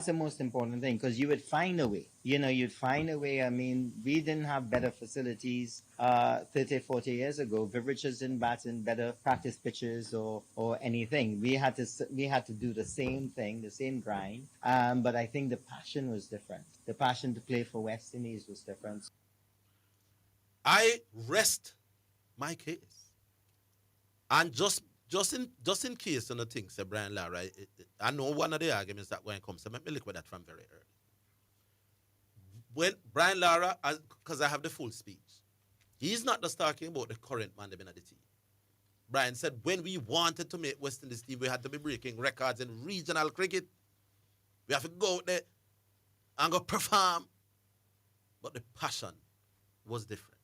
the most important thing because you would find a way. You'd find a way. I mean, we didn't have better facilities 30, 40 years ago. Beverages didn't bat in better practice pitches or anything. We had to do the same thing, the same grind. But I think the passion was different. The passion to play for West Indies was different. I rest my case. And just in case on the thing, say Brian Lara, I know one of the arguments that going to come. So let me look at that from very early. When Brian Lara, because I have the full speech, he's not just talking about the current man in the team. Brian said when we wanted to make West Indies team, we had to be breaking records in regional cricket. We have to go out there and go perform. But the passion was different.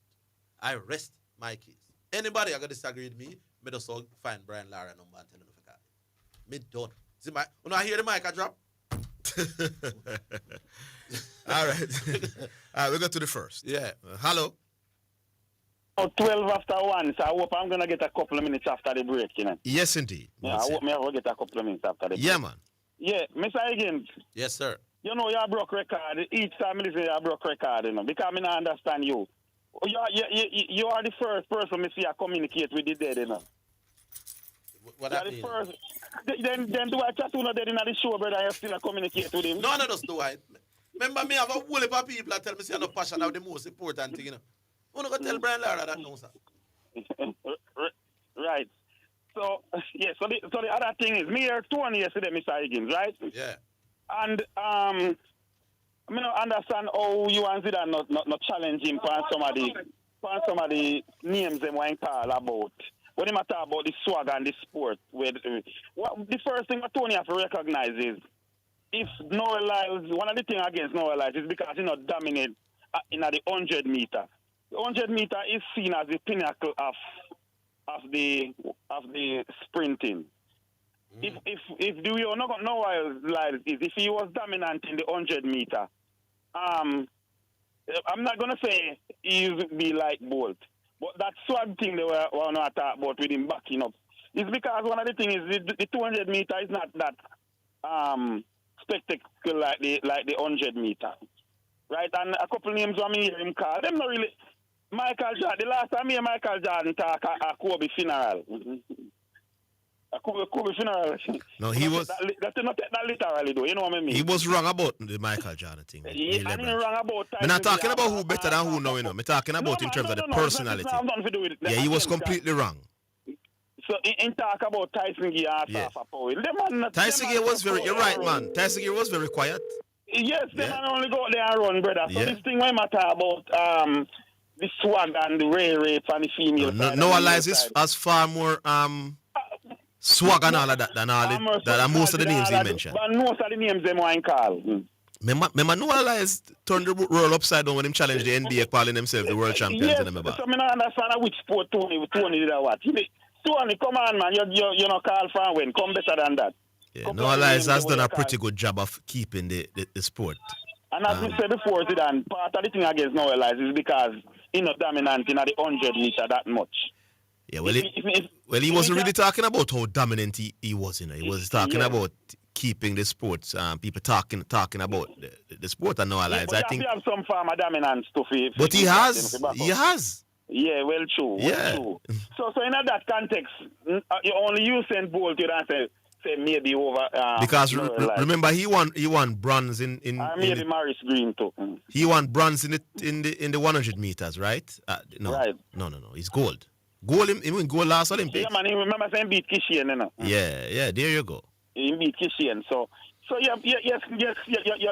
I rest my case. Anybody are going to disagree with me, me just find Brian Lara number and tell him if I got it. Me done. See when I hear the mic, I drop. All right, we go to the first. Yeah. Hello. 12 after 1, so I hope I'm going to get a couple of minutes after the break, Yes, indeed. Yeah, I hope I will get a couple of minutes after the break. Yeah, man. Yeah, Mr. Higgins. Yes, sir. You broke record. Each time I listen, you broke record, because I don't understand you. You are the first person I see I communicate with the dead, What you that are the mean? first. Then do I chat to dead in the show, brother, and still communicate with him? No, just do I. Remember me have a whole heap of people that tell me say no passion are the most important thing, I'm not going to tell Brian Lara that no, sir. Right. So, yeah, so the other thing is, me here Tony yesterday, Mr. Higgins, right? Yeah. And I don't understand how you and Zidane not challenge him for some of the names them want to call about. When he talk about the swag and the sport, the first thing that Tony have to recognize is if Noah Lyles, one of the things against Noah Lyles is because he not dominate in the 100 meter. The 100 meter is seen as the pinnacle of the sprinting. If the way Noah Lyles is, if he was dominant in the 100 meter, I'm not gonna say he would be like Bolt, but that swag thing they were not talk about with him backing up is because one of the things is the 200 meter is not that spectacle like the 100 meter, right? And a couple names I hear him call them not really. Michael Jordan. The last time me and Michael Jordan talk at Kobe funeral. Kobe funeral. No, he was. That's not that literally though. You know what I mean? He was wrong about the Michael Jordan thing. He wrong about. I'm not talking about who better than who now. I'm talking about in terms of the personality. Yeah, he was completely wrong. So in talk about Tyson Gee and Safa Powell. Tyson Gee was very. You're right, man. Tyson Gee was very quiet. Yes, they man only go out there and run, brother. So this thing when I talk about the swag and the ray rape and the female. Noah Lyles has far more swag and all of that than most of the names he mentioned. But most of the names them want call. Remember Noah Lyles turned the world upside down when him challenged the NBA, calling themselves the world champions. Yes, so I don't understand which sport Tony did or what. Tony, come on, man. You know, call from when. Come better than that. Yeah, Noah Lyles has done a pretty good job of keeping the sport. And as we said before, Zidane, part of the thing against Noah Lyles is because he's not dominant in the 100 meter that much. Yeah, he wasn't really talking about how dominant he was. He was talking about keeping the sports. People talking about the sport and Noah Lyles. I think he have some form of dominance to feel. But he has. He has. Yeah, well true. Yeah. Well true. So in that context, you only use Saint Bolt to say maybe over. Because remember he won bronze in maybe Maurice Green too. He won bronze in the 100 meters, right? No. Right. No. He's gold. Gold. He won gold last Olympics. Yeah, man. He remember saying beat Kishian, you know. Yeah. There you go. He beat Kishian. So yes,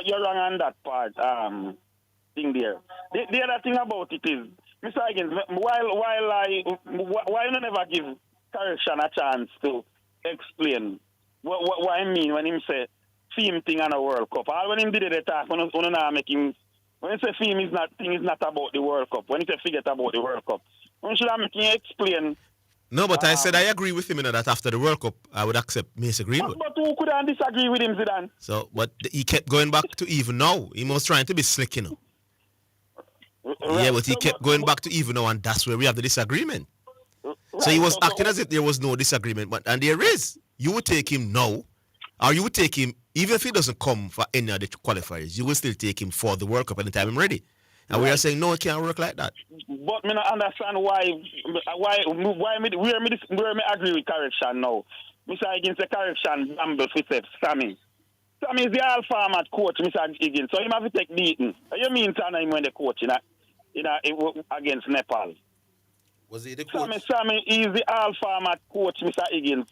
you're wrong on that part. Thing there. The other thing about it is, Mr. Higgins, why you never give Correction a chance to explain what I mean when him say theme thing on a World Cup? All when him did the talk, when not making when he say theme is not about the World Cup. When he say forget about the World Cup, when should I make him explain? No, but I said I agree with him that after the World Cup I would accept Mason Greenwood. But who could I disagree with him, Zidane? So, but he kept going back to even now. He was trying to be slick, Yeah, but he kept going back to even now, and that's where we have the disagreement. So he was acting as if there was no disagreement, and there is. You would take him now, or you would take him Even if he doesn't come for any of the qualifiers, you will still take him for the World Cup anytime I'm ready. And we are saying, no, it can't work like that. But me not understand why me agree with correction now. Mr. Higgins, the correction bamble for Sammy. Sammy is the all format coach, Mr. Higgins. So he have to take beating. You mean Tana him when the coach against Nepal? Was he the coach? Sammy is the all format coach, Mr. Higgins.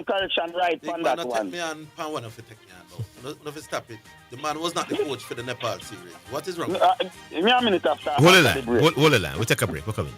Correction right on that one. Take me on, Pan one of you take me on now. No, stop it. The man was not the coach for the Nepal series. What is wrong? Me a minute after. Hold the line. We'll take a break. We're coming.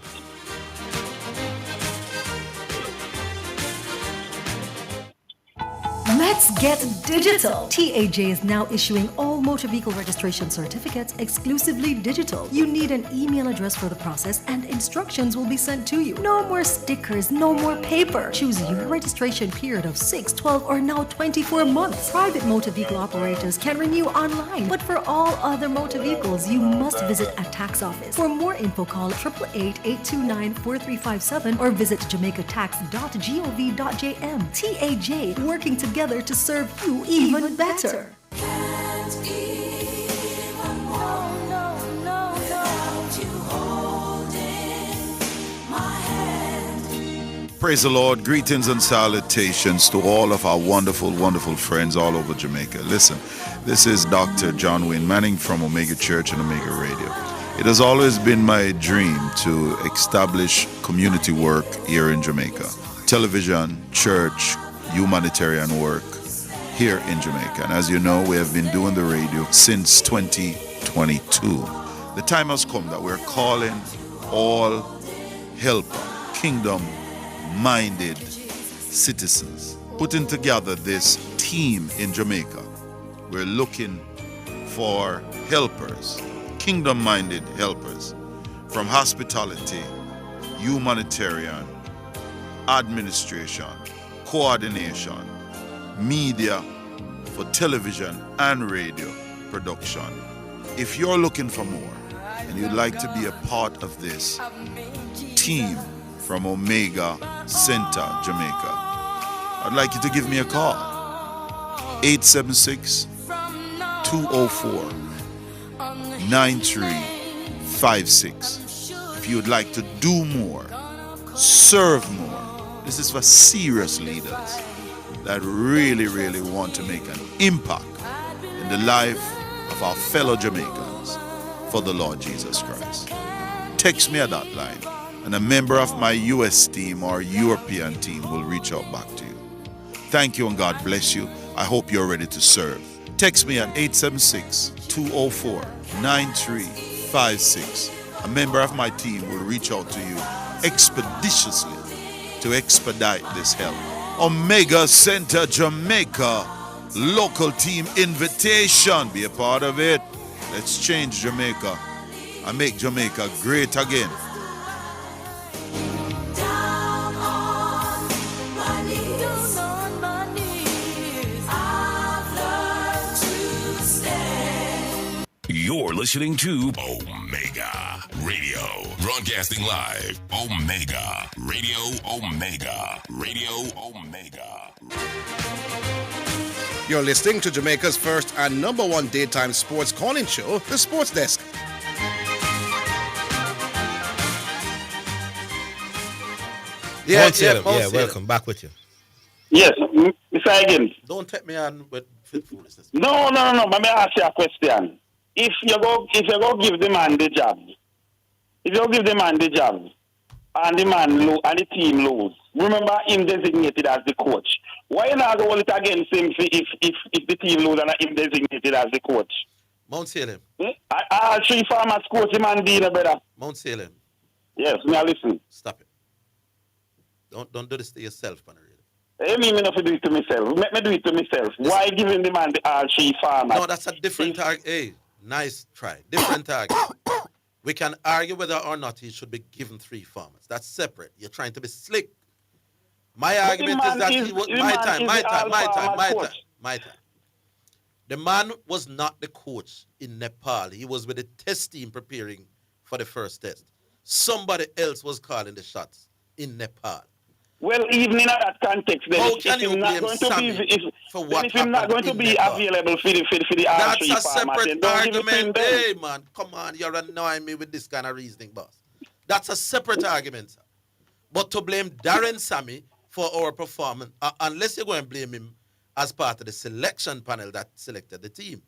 Let's get digital. TAJ is now issuing all motor vehicle registration certificates exclusively digital. You need an email address for the process and instructions will be sent to you. No more stickers, no more paper. Choose your registration period of 6, 12, or now 24 months. Private motor vehicle operators can renew online, but for all other motor vehicles, you must visit a tax office. For more info, call 888-829-4357 or visit jamaicatax.gov.jm. TAJ, working together to serve you even better. Praise the Lord. Greetings and salutations to all of our wonderful, wonderful friends all over Jamaica. Listen, this is Dr. John Wayne Manning from Omega Church and Omega Radio. It has always been my dream to establish community work here in Jamaica. Television, church, humanitarian work here in Jamaica. And as you know, we have been doing the radio since 2022. The time has come that we're calling all helper, kingdom-minded citizens, putting together this team in Jamaica. We're looking for helpers, kingdom-minded helpers, from hospitality, humanitarian, administration, coordination, media for television and radio production. If you're looking for more and you'd like to be a part of this team from Omega Center, Jamaica, I'd like you to give me a call. 876-204-9356. If you'd like to do more, serve more. This is for serious leaders that really, really want to make an impact in the life of our fellow Jamaicans for the Lord Jesus Christ. Text me at that line, and a member of my US team or European team will reach out back to you. Thank you and God bless you. I hope you're ready to serve. Text me at 876-204-9356. A member of my team will reach out to you expeditiously to expedite this help. Omega Center Jamaica, local team invitation. Be a part of it. Let's change Jamaica and make Jamaica great again. Down on my knees, I've learned to stand. You're listening to Omega Radio. Broadcasting live. Omega Radio. Omega Radio. Omega. You're listening to Jamaica's first and number one daytime sports calling show, The Sports Desk. Welcome back with you. Yes, Mr. Higgins. Don't take me on with foolishness. No. Let me ask you a question. If you go give the man the job, and the man and the team lose, remember him designated as the coach. Why you not go it against him if the team lose and him designated as the coach? Mount Salem. All three farmers coach him and Dina, brother. Mount Salem. Yes, me I listen. Stop it. Don't do this to yourself, man. I mean, me not do it to myself. Let me do it to myself. Why giving the man the all three farmers? No, that's a different target. Hey, nice try. Different target. We can argue whether or not he should be given 3 formats. That's separate. You're trying to be slick. My argument is that he was my time. The man was not the coach in Nepal. He was with the test team preparing for the first test. Somebody else was calling the shots in Nepal. Well, even in that context, then How if can you him not blame going to Sammy be, for then what if him not happened going to in be the car? available for the That's R3 a format, then separate don't give it to him argument. then. Hey, man, come on. You're annoying me with this kind of reasoning, boss. That's a separate argument, sir. But to blame Darren Sammy for our performance, unless you're going to blame him as part of the selection panel that selected the team.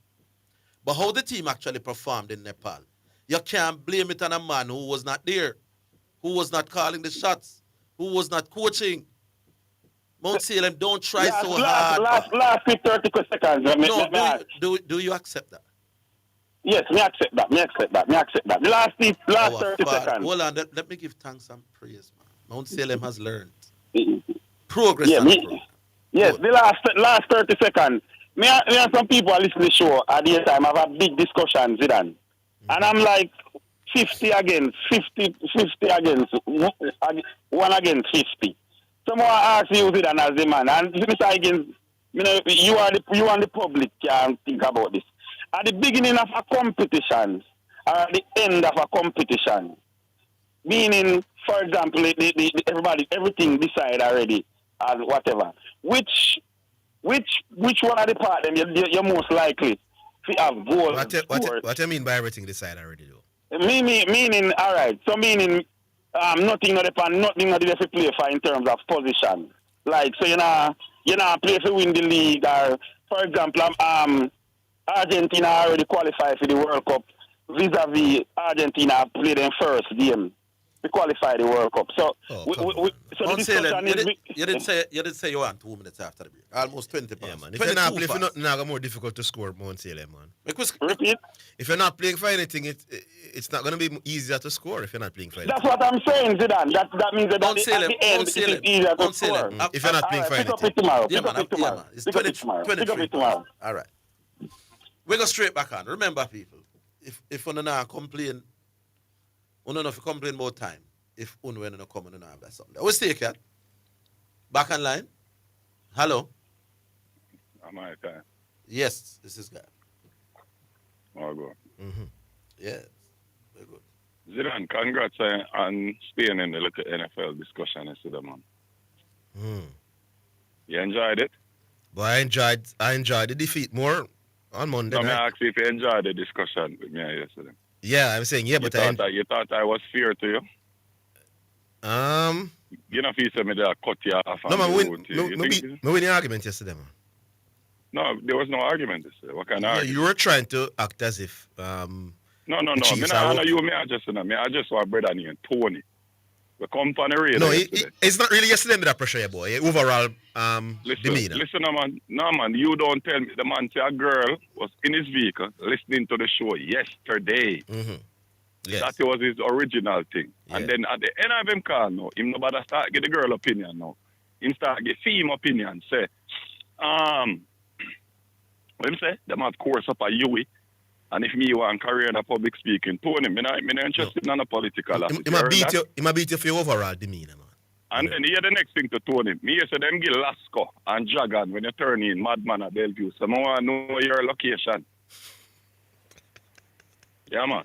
But how the team actually performed in Nepal, you can't blame it on a man who was not there, who was not calling the shots, who was not coaching. Mount Salem, don't try so hard. Last 30 seconds. No, do you accept that? Yes, me accept that. The last Our 30 Father, seconds. hold on, let me give thanks and praise, man. Mount Salem has learned. Progress Yeah, and progress. yes, the last 30 seconds. Me and some people are listening to the show at the time. I've had big discussions, Zidane. And I'm like 50 against 1 against 50. Someone ask you, Zidane, as the man. And Mr. Higgins, you and the public can think about this. At the beginning of a competition, or at the end of a competition, meaning, for example, everything decided already, and whatever. Which one of the part them you're most likely to have goals? What you mean by everything decided already, though? Meaning, all right. So meaning, nothing not to play for in terms of position. Like, so you know, play to win the league, or for example, Argentina already qualified for the World Cup. Vis-a-vis Argentina played in first game to qualify the World Cup. So, so the Mount Salem, discussion is... you didn't say you want 2 minutes after the break. Almost 20 past. Yeah, man. If you're not playing, it's not more difficult to score, Mount Salem, man. Repeat? If you're not playing for anything, it's not going to be easier to score if you're not playing for anything. That's what I'm saying, Zidane. That means that Mount at Salem, the end, Mount it Salem, is easier to Mount score. Salem. If you're not playing for Pick up anything. it tomorrow. Yeah, Pick up man. it tomorrow. Yeah, man. It's Pick up 20, it tomorrow. 23 Pick up it tomorrow. All right. We go straight back on. Remember, people, if you not complain, you don't have to complain about time. If you don't come, you don't have that something. What's the cat? Back on line. Hello. Am I time? Yes, this is guy. All good. Mm-hmm. Yes, very good. Zidane, congrats on staying in the little NFL discussion yesterday, man. You enjoyed it? But I enjoyed the defeat more on Monday No, night. I asked if you enjoyed the discussion with me yesterday. Yeah, I'm saying, yeah, but you thought I was fair to you? You know, if you said me that I cut you off. No, man, we we win the argument yesterday, man. No, there was no argument yesterday. What kind of argument? You were trying to act as if No. Chiefs I are know up. you, I just want brother named Tony. We come on the radio No, yesterday. it's not really yesterday that pressure, yeah, boy. Overall demeanor. Listen, man. No, man, you don't tell me. The man say a girl was in his vehicle listening to the show yesterday. Mm-hmm. Yes. That was his original thing. Yeah. And then at the end of him call now, him nobody start get the girl opinion now. Him start get female opinion. Say, what him say? Them have course up a Yui. And if me want career in the public speaking, Tony, me not interested in the political aspect. He might beat you for your overall demeanor, man. And then here the next thing to Tony. Me say them give Lasco and Dragon when you turn in Madman at Bellevue. So I want to know your location. Yeah, man.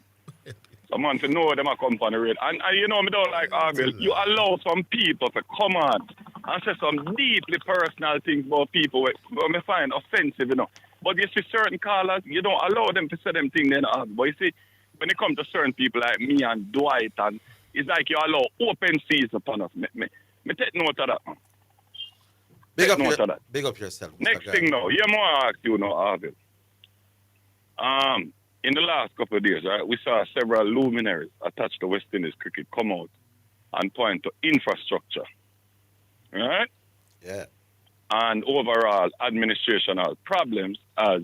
Someone to know them a come on the road. And you know me don't like Orville. You allow some people to come on and say some deeply personal things about people where me find offensive, you know. But you see certain callers, you don't allow them to say them things then. But you see, when it comes to certain people like me and Dwight, and it's like you allow open seas upon us. Me take note of that, man. Big up yourself. Next thing now, you more ask you now, Orville. In the last couple of days, right, we saw several luminaries attached to West Indies cricket come out and point to infrastructure. Right? Yeah. And overall administrational problems as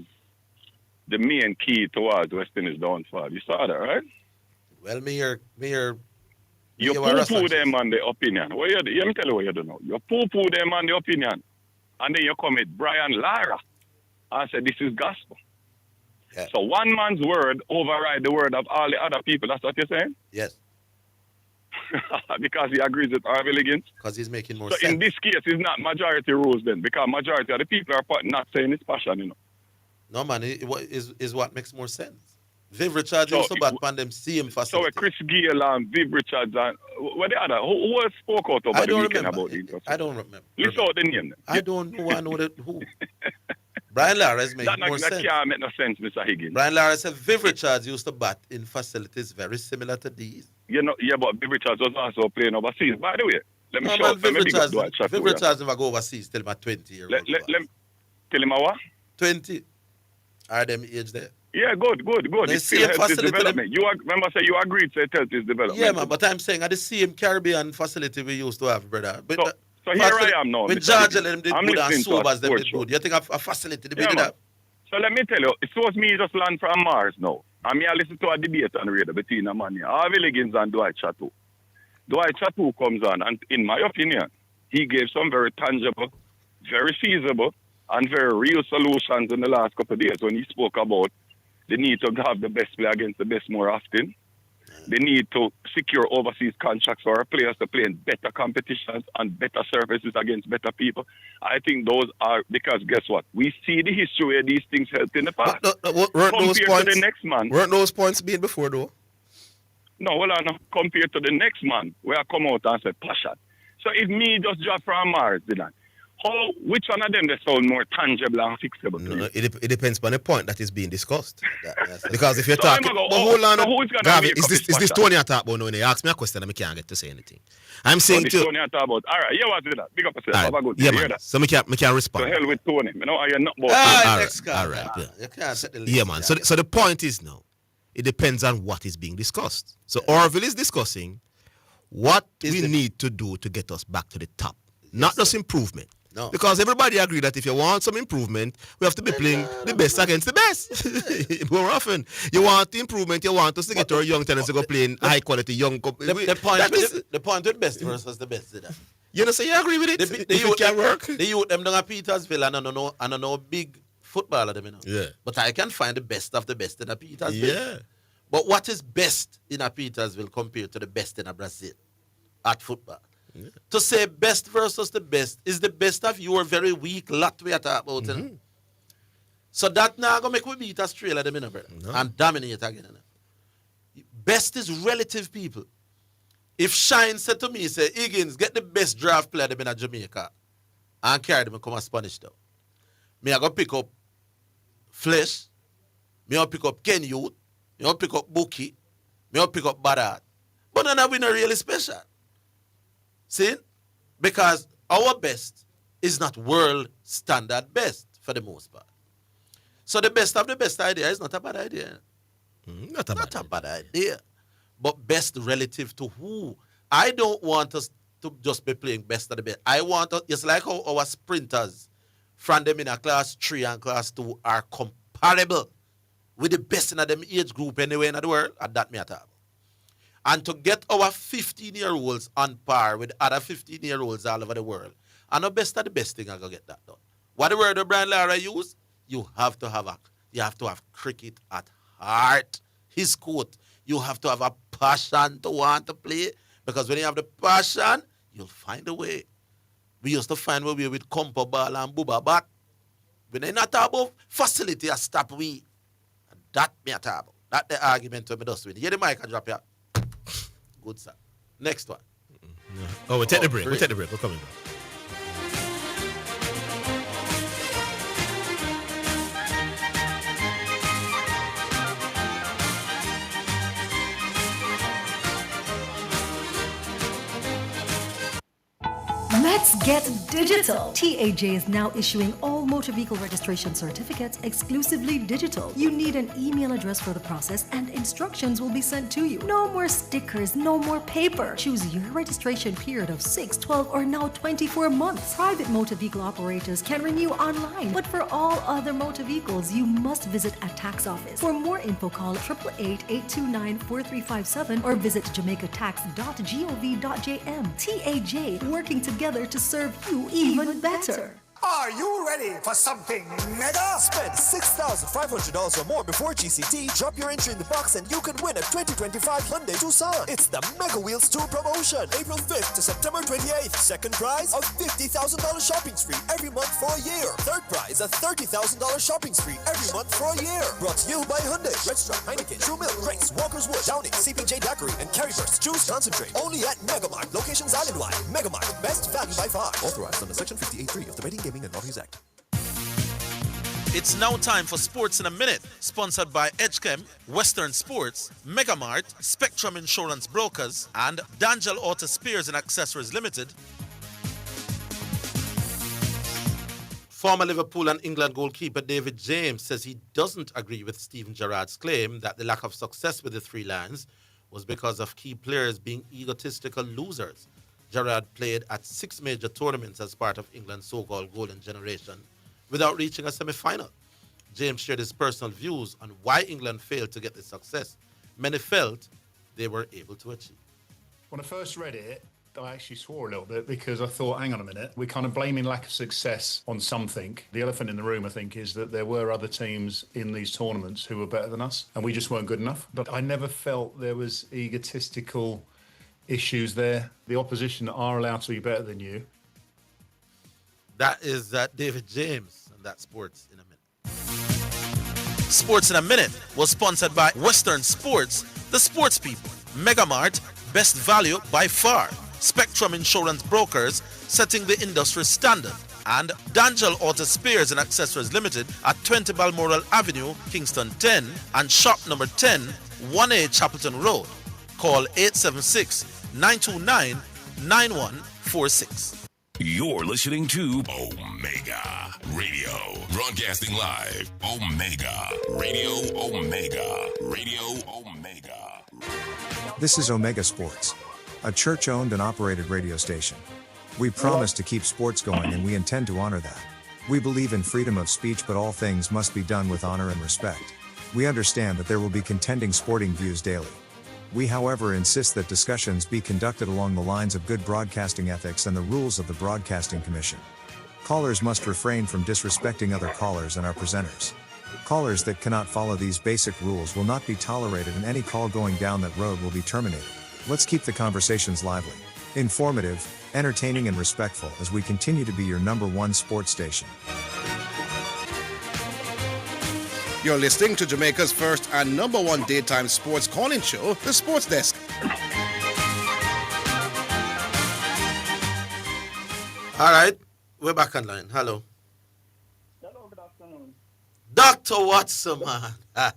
the main key towards West Indies downfall. You saw that, right? Well, you poo-poo them on the opinion. Let me tell you what you do now. You poo-poo them on the opinion. And then you come with Brian Lara and say this is gospel. Yeah. So one man's word override the word of all the other people. That's what you're saying? Yes. Because he agrees with Orville Higgins? Because he's making more so sense. In this case, it's not majority rules then, because majority of the people are not saying it's passion, you know. No, man, is what makes more sense. Viv Richards So used to bat on them same So facility. Chris Gale and Viv Richards and what the other? Who else spoke out over I the don't weekend remember. about the I don't remember. List out the name. I don't know. I know that who. Brian Lara's make That more that sense. can't make no sense, Mr. Higgins. Brian Lara said Viv Richards used to bat in facilities very similar to these. You know, yeah, but Viv Richards was also playing overseas. By the way, let me No, show man, up. Let me big up Dwight Chatto, Viv yeah. Richards never go overseas till my 20 year old. Let tell him what? 20. Are them age there? Yeah, good. They It's see still a helps his facility development. Remember, say you agreed to help his development. Yeah, man, but I'm saying at the same Caribbean facility we used to have, brother. But So here I am now. With Mr. Georgia, Higgins. them did I'm good and listening to a sobers, them sports did show. good. You think a facility they Yeah, did man. that? So let me tell you, it was me just land from Mars now. And me I listen to a debate on radio between a man here, Orville Higgins and Dwight Chatto. Dwight Chatto comes on, and in my opinion, he gave some very tangible, very feasible, and very real solutions in the last couple of days when he spoke about the need to have the best play against the best more often. The need to secure overseas contracts for our players to play in better competitions and better services against better people. I think those are, because guess what? We see the history where these things helped in the past. Weren't those Compared points? to the next man. Weren't those points made before though? No, hold on. Compared to the next man, where I come out and say passion. So if me just drop from Mars, Zidane, which one of them they sound more tangible and fixable? No, it depends on the point that is being discussed. That's Because if you're So talking, I'm gonna but go, hold on, so who's gonna Gavi, make is up this his passion? Tony I talk about now? When you ask me a question, I can't get to say anything. I'm saying this to Tony I talk about. All right, yeah, what do that? Big up yourself. all Have a right, good yeah, day. Hear man. that? So me can't To respond. hell with Tony. You know, you're not about Ah, all next right, guy. all right, yeah. You can't set the list. Yeah, man. So the point is now, it depends on what is being discussed. So Orville is discussing what we need to do to get us back to the top, not just improvement. No. Because everybody agree that if you want some improvement, we have to be playing the best against the best. More often, you want improvement, you want us to get our young talents to go playing high quality young. The point with best versus the best. Zidane. You know, so you agree with it? The If it can work. The youth them down at Petersville and I don't know big footballer them, you know. Yeah. But I can find the best of the best in a Petersville. Yeah. But what is best in a Petersville compared to the best in a Brazil at football? Yeah. To say best versus the best is the best of your very weak lot we are talking about. You know? So that now gonna make we beat Australia them, you know, brother, and dominate again. You know? Best is relative, people. If Shine said to me, say, Higgins, get the best draft player them in Jamaica and carry them and come a Spanish town. Me I go pick up Flesh, me I pick up Ken Youth, me I pick up Buki, me I pick up Barat. But none of we not really special. See? Because our best is not world standard best for the most part. So the best of the best idea is not a bad idea. Not a bad idea. But best relative to who? I don't want us to just be playing best of the best. I want us, it's like how our sprinters from them in a class 3 and class 2 are comparable with the best in them age group anywhere in the world, and that me at all. And to get our 15-year-olds on par with other 15-year-olds all over the world, and the best of the best thing I go get that done. What the word of Brian Lara use? You have to have cricket at heart. His quote, you have to have a passion to want to play, because when you have the passion, you'll find a way. We used to find a way with Compo Ball and Booba Bat. When they not talk about facility, I stop we. That me a talk about. That the argument to me does with. You the mic and drop here. Good, sir. Next one. Oh, we'll take the break. We'll take the break. We're coming back. Let's get digital. TAJ is now issuing all motor vehicle registration certificates exclusively digital. You need an email address for the process and instructions will be sent to you. No more stickers, no more paper. Choose your registration period of 6, 12, or now 24 months. Private motor vehicle operators can renew online, but for all other motor vehicles, you must visit a tax office. For more info, call 888-829-4357 or visit jamaicatax.gov.jm. TAJ, working together to serve you even better. Are you ready for something mega? Spend $6,500 or more before GCT, drop your entry in the box, and you can win a 2025 Hyundai Tucson. It's the Mega Wheels 2 promotion, April 5th to September 28th. Second prize, a $50,000 shopping spree every month for a year. Third prize, a $30,000 shopping spree every month for a year. Brought to you by Hyundai, Red Stripe, Heineken, True Milk, Grace, Walker's Wood, Downing, CPJ Daiquiri, and Carry Burst. Choose Concentrate. Only at Megamart. Locations island-wide. Megamart. Best value by far. Authorized under Section 58.3 of the Betting, Gaming, and Lotteries Act. It's now time for Sports in a Minute, sponsored by Edgechem, Western Sports, Megamart, Spectrum Insurance Brokers, and D'Angelo Auto Spares and Accessories Limited. Former Liverpool and England goalkeeper David James says he doesn't agree with Steven Gerrard's claim that the lack of success with the Three Lions was because of key players being egotistical losers. Gerrard played at 6 major tournaments as part of England's so-called golden generation without reaching a semi-final. James shared his personal views on why England failed to get the success many felt they were able to achieve. When I first read it, I actually swore a little bit because I thought, hang on a minute, we're kind of blaming lack of success on something. The elephant in the room, I think, is that there were other teams in these tournaments who were better than us and we just weren't good enough. But I never felt there was egotistical issues there. The opposition are allowed to be better than you. That is David James, and that's Sports in a Minute. Sports in a Minute was sponsored by Western Sports, the sports people, Megamart, best value by far, Spectrum Insurance Brokers, setting the industry standard, and D'Angelo Auto Spares and Accessories Limited at 20 Balmoral Avenue, Kingston 10, and shop number 10, 1A Chapelton Road. Call 876-929-9146. You're listening to Omega Radio. Broadcasting live. Omega Radio. Omega Radio. Omega. This is Omega Sports, a church-owned and operated radio station. We promise to keep sports going, and we intend to honor that. We believe in freedom of speech, but all things must be done with honor and respect. We understand that there will be contending sporting views daily. We, however, insist that discussions be conducted along the lines of good broadcasting ethics and the rules of the Broadcasting Commission. Callers must refrain from disrespecting other callers and our presenters. Callers that cannot follow these basic rules will not be tolerated, and any call going down that road will be terminated. Let's keep the conversations lively, informative, entertaining, and respectful as we continue to be your #1 sports station. You're listening to Jamaica's first and #1 daytime sports calling show, The Sports Desk. All right, we're back online. Hello. Hello, good afternoon. Dr. Watson, man. I'm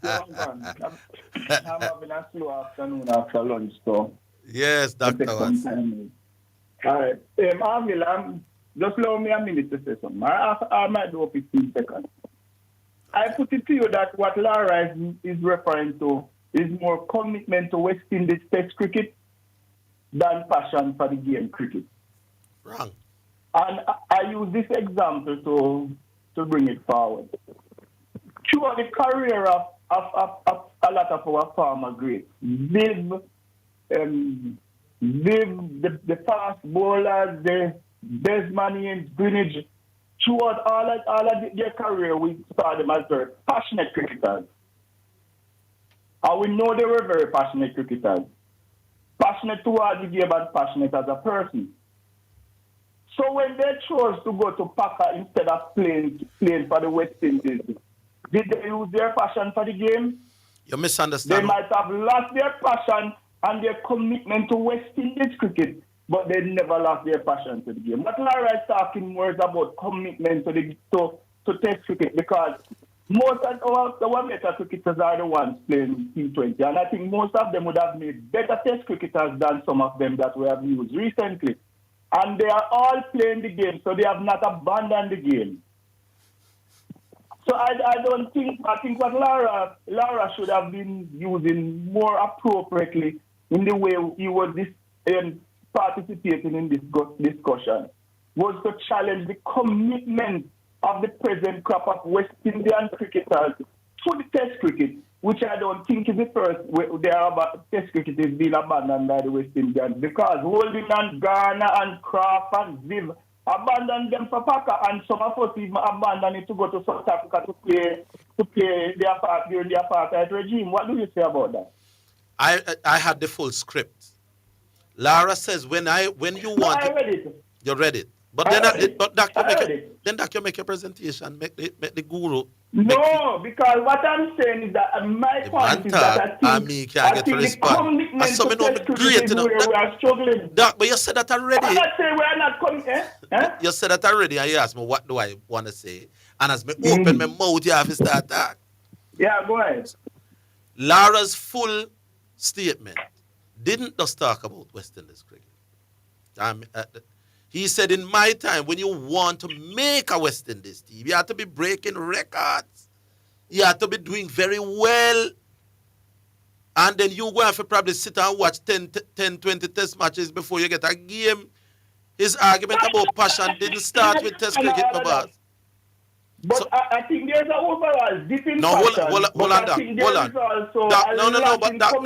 having a slow afternoon after lunch, so. Yes, Dr. Watson. All right. Orville, just allow me a minute to say something. I might do 15 seconds. I put it to you that what Lara is referring to is more commitment to West Indies Test cricket than passion for the game cricket. Wrong. And I use this example to bring it forward. Throughout the career of a lot of our farmer greats, Viv, the fast bowlers, the Desmanians, Greenwich, throughout all of their career, we saw them as very passionate cricketers. And we know they were very passionate cricketers. Passionate towards the game and passionate as a person. So when they chose to go to Packer instead of playing for the West Indies, did they lose their passion for the game? You misunderstand. They might have lost their passion and their commitment to West Indies cricket, but they never lost their passion to the game. What Lara is talking more is about commitment to Test cricket, because most of our better cricketers are the ones playing T20, and I think most of them would have made better Test cricketers than some of them that we have used recently. And they are all playing the game, so they have not abandoned the game. So I think what Lara should have been using more appropriately in the way he was participating in this discussion was to challenge the commitment of the present crop of West Indian cricketers to the Test cricket, which I don't think is the first Test cricket is being abandoned by the West Indians, because Holding and Garner and Kraft and Ziv abandon them for Packer, and some of us even abandon it to go to South Africa to play their part during the apartheid regime. What do you say about that? I had the full script. Lara says when you want I read it. you read it. But Doc, you make your presentation, make the guru. No, because what I'm saying is that my point is that I think the commitment to test cricket is where we are struggling. Doc, but you said that already. I'm not saying we are not coming. You said that already, and you asked me what do I want to say, and as me open my mouth, you have to start talk. Yeah, go ahead. Lara's full statement didn't just talk about West Indies cricket. He said, in my time, when you want to make a West Indies team, you have to be breaking records. You have to be doing very well. And then you go have to probably sit and watch 10, 20 test matches before you get a game. His argument about passion didn't start with test cricket, my boss. But so, I think there's an overall different passion. Hold on, Doc.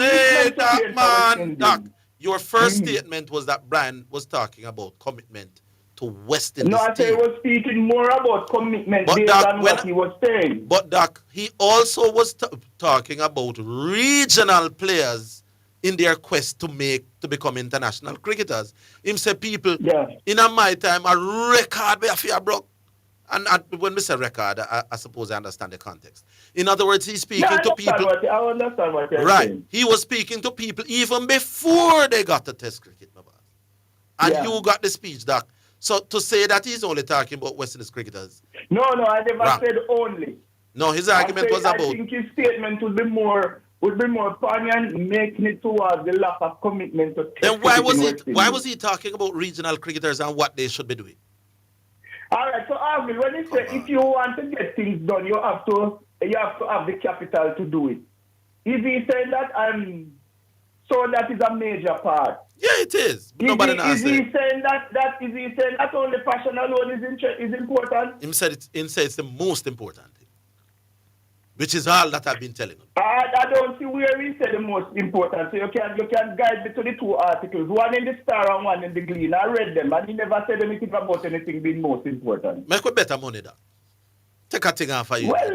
Doc. Your first statement was that Brian was talking about commitment to West Indies. No, I said he was speaking more about commitment than what he was saying. But Doc, he also was talking about regional players in their quest to become international cricketers. Him say people, in my time, a record where fear broke. And when we say record, I suppose I understand the context. In other words, he's speaking to people. I understand what you're right. saying. He was speaking to people even before they got to test cricket, my boss. And you got the speech, Doc. So to say that he's only talking about West Indies cricketers. No, I never said only. No, his argument was about. I think his statement would be more poignant, making it towards the lack of commitment to test then why was he talking about regional cricketers and what they should be doing? All right, so Orville, when you say if you want to get things done, you have to have the capital to do it. Is he saying that? So that is a major part. Yeah, it is. But nobody knows. Is he saying that only passion alone is important? He said it's the most important thing, which is all that I've been telling him. I don't see where he said the most important. So you can guide me to the two articles, one in the Star and one in the Glean. I read them, and he never said anything about anything being most important. Make a better money, that. Take a thing off for you. Well,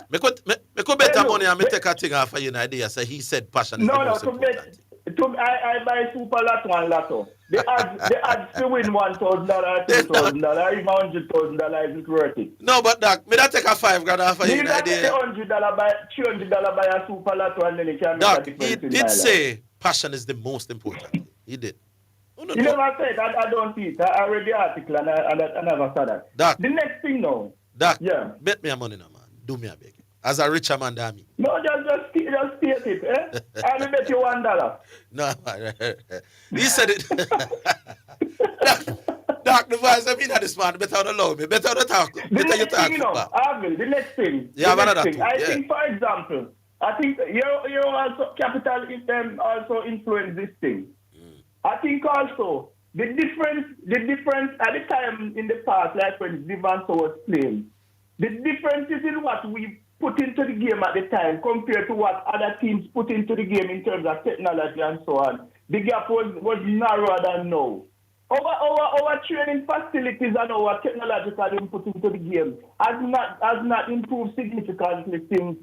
Make a better money and me take a thing off for you an idea. So he said passion is the most important. I buy Super Lotto and Lotto. The odds to win $1,000, $2,000, even $100,000 isn't worth it. No, but Doc, me that take a $5,000 off for you an idea. $300 buy a Super Lotto and then you can Doc, he did say passion is the most important. He did. You never said that. I don't see it. I read the article and I never saw that. Doc, the next thing now. Doc, bet me a money now, man. Do me a beg. As a richer man than me. No, just state it, I will bet you $1. No, he said it. Doc, the voice I mean that this man better not allow me. Better not talk. Better you talk. The next thing. I think, for example, I think you also capital also influence this thing. I think also the difference at the time in the past, like when Zidane was playing, the difference is in what we put into the game at the time compared to what other teams put into the game in terms of technology and so on. The gap was narrower than now. Our training facilities and our technological input into the game has not improved significantly since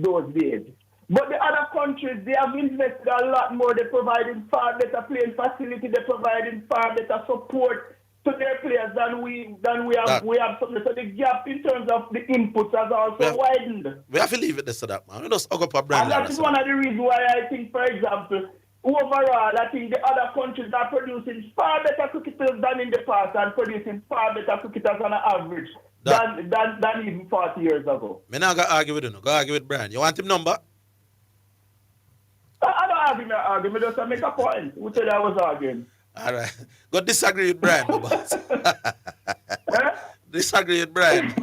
those days. But the other countries, they have invested a lot more. They're providing far better playing facility. They're providing far better support to their players than we have. We have something. So the gap in terms of the inputs has also widened. We have to leave it this to that, man. We just hug up a brand. And that is one of the reasons why I think, for example, overall, I think the other countries are producing far better cricketers than in the past and producing far better cricketers on an average than even 40 years ago. I'm not going to argue with you. Go argue with Brian. You want him number? I don't argue. I just make a point. Who said I was arguing? All right. Go disagree with Brian, boss. Disagree with Brian.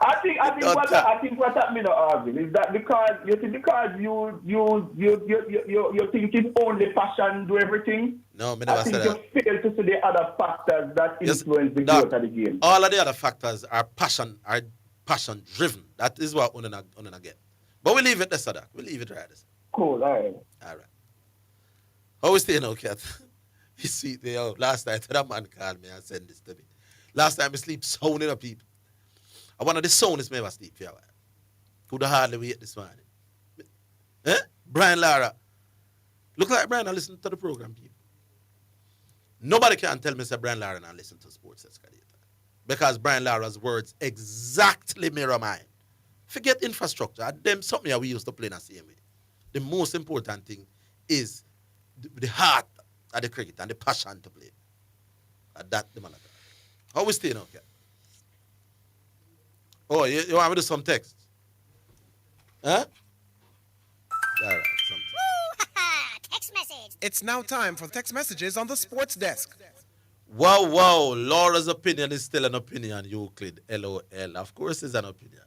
I think what that means arguing is that because you think it's only passion do everything. No, I never said that. I think you fail to see the other factors that influence the growth of the game. All of the other factors are passion driven. That is what we're gonna get. But we leave it there, we leave it right. Cool, all right. How we staying now, Kat? He sweet me out. Last night, that man called me and sent this to me. Last time I sleep sounding up people. I one of the soundest me ever sleep for a while. Could have hardly wait this morning. Eh? Brian Lara. Look like Brian, I listen to the program, people. Nobody can tell me say Brian Lara and I listen to Sports Escalator. Because Brian Lara's words exactly mirror mine. Forget infrastructure. Them something that we used to play in the same way. The most important thing is the heart of the cricket and the passion to play. That the man. How we stay now, okay? Oh, you want me to do some text? Huh? All right, Text message. It's now time for text messages on the sports desk. Wow. Laura's opinion is still an opinion, Euclid. LOL. Of course it's an opinion.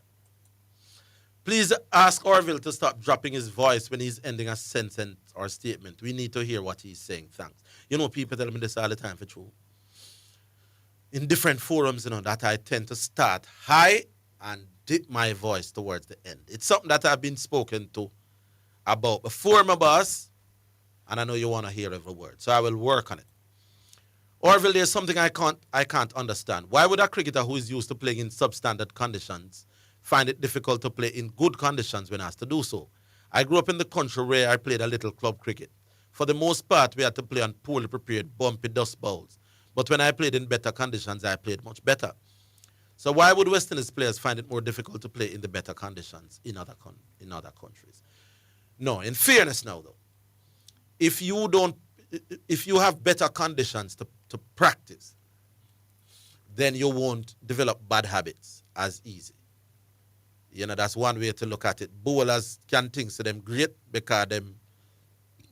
Please ask Orville to stop dropping his voice when he's ending a sentence or statement. We need to hear what he's saying. Thanks. You know, people tell me this all the time for true. In different forums, that I tend to start high and dip my voice towards the end. It's something that I've been spoken to about before, my boss, and I know you want to hear every word, so I will work on it. Orville, there's something I can't understand. Why would a cricketer who is used to playing in substandard conditions find it difficult to play in good conditions when asked to do so? I grew up in the country where I played a little club cricket. For the most part, we had to play on poorly prepared, bumpy dust bowls. But when I played in better conditions, I played much better. So why would West Indies players find it more difficult to play in the better conditions in other countries? No, in fairness now, though, if you have better conditions to practice, then you won't develop bad habits as easy. That's one way to look at it. Bowlers can think to them great because them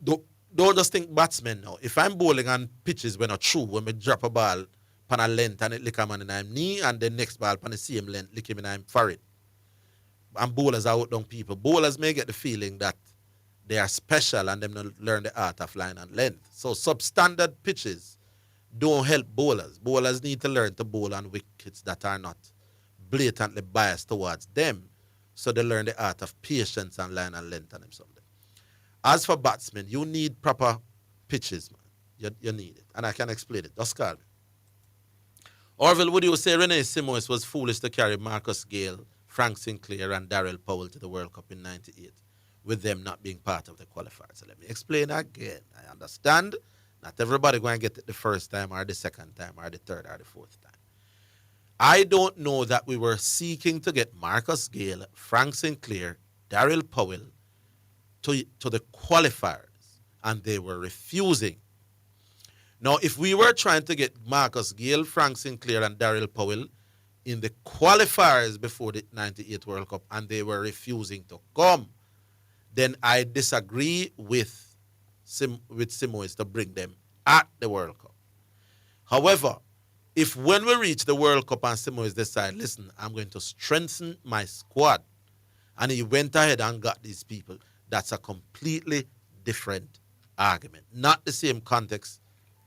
don't just think batsmen now. If I'm bowling on pitches when not true, when we drop a ball pan a length and it lick a man in him knee and the next ball pan the same length lick him in him forehead. And bowlers are outdone people. Bowlers may get the feeling that they are special and them not learn the art of line and length. So substandard pitches don't help bowlers. Bowlers need to learn to bowl on wickets that are not blatantly biased towards them. So they learn the art of patience and line and length and them something. As for batsmen, you need proper pitches, man. You need it. And I can explain it. Just call me. Orville, would you say Renee Simoes was foolish to carry Marcus Gale, Frank Sinclair, and Darrell Powell to the World Cup in '98, with them not being part of the qualifiers? So let me explain again. I understand not everybody going to get it the first time or the second time or the third or the fourth time. I don't know that we were seeking to get Marcus Gale, Frank Sinclair, Darrell Powell to the qualifiers, and they were refusing. Now, if we were trying to get Marcus Gale, Frank Sinclair, and Darrell Powell in the qualifiers before the '98 World Cup, and they were refusing to come, then I disagree with Simoes to bring them at the World Cup. However, if when we reach the World Cup and Simoes decide, listen, I'm going to strengthen my squad, and he went ahead and got these people, that's a completely different argument. Not the same context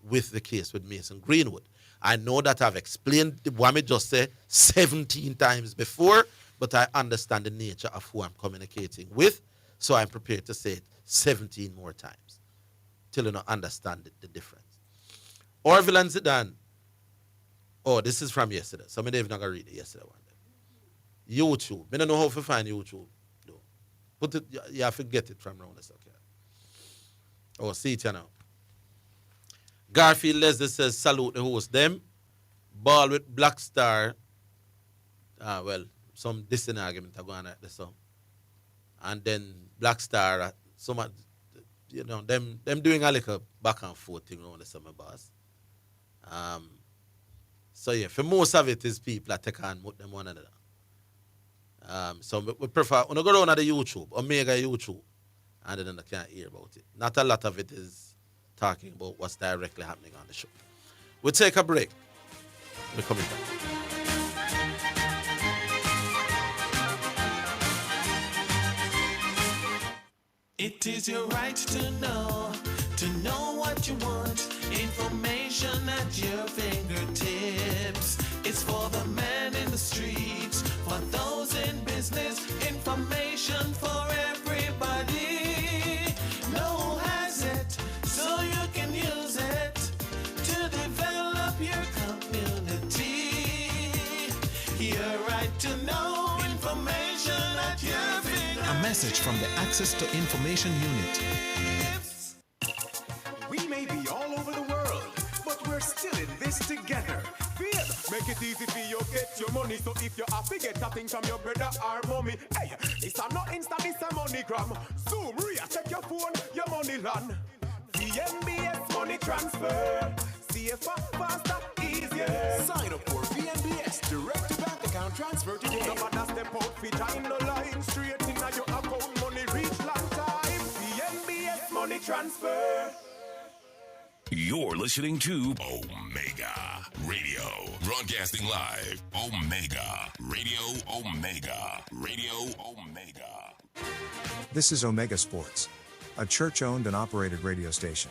with the case with Mason Greenwood. I know that I've explained what I just said 17 times before, but I understand the nature of who I'm communicating with, so I'm prepared to say it 17 more times till you don't understand the difference. Orville and Zidane. Oh, this is from yesterday, so I'm not going to read it yesterday one day. YouTube. I don't know how to find YouTube. Though. Put it, you have to get it from around this, okay? Oh, see it here now. Garfield Leslie says, salute the host. Them, ball with Black Star. Well, some dissing argument are going at the song. And then Black Star, them doing a little back and forth thing around the summer boss. So yeah, for most of it is people that take on them one another. So we prefer, when you go down to the YouTube, Omega YouTube, and then I can't hear about it. Not a lot of it is talking about what's directly happening on the show. We'll take a break. We're coming back. It is your right to know what you want. Information at your fingertips. It's for the man in the streets, for those in business. Information for everybody. No who has it, so you can use it. message from the Access to Information Unit. We may be all over the world, but we're still in this together. Feel, make it easy for you get your money. So if you have to get a thing from your brother or mommy, hey, it's a not Insta, it's a MoneyGram. Zoom, Ria, check your phone, your money land. VNBS money transfer. Safer, faster, easier. Sign up for VNBS direct to bank account transfer today. No matter step out, fit in the line. Straight in your account, money reach long time. VNBS money transfer. You're listening to Omega Radio. Broadcasting live. Omega Radio. Omega Radio. Omega. This is Omega Sports, a church-owned and operated radio station.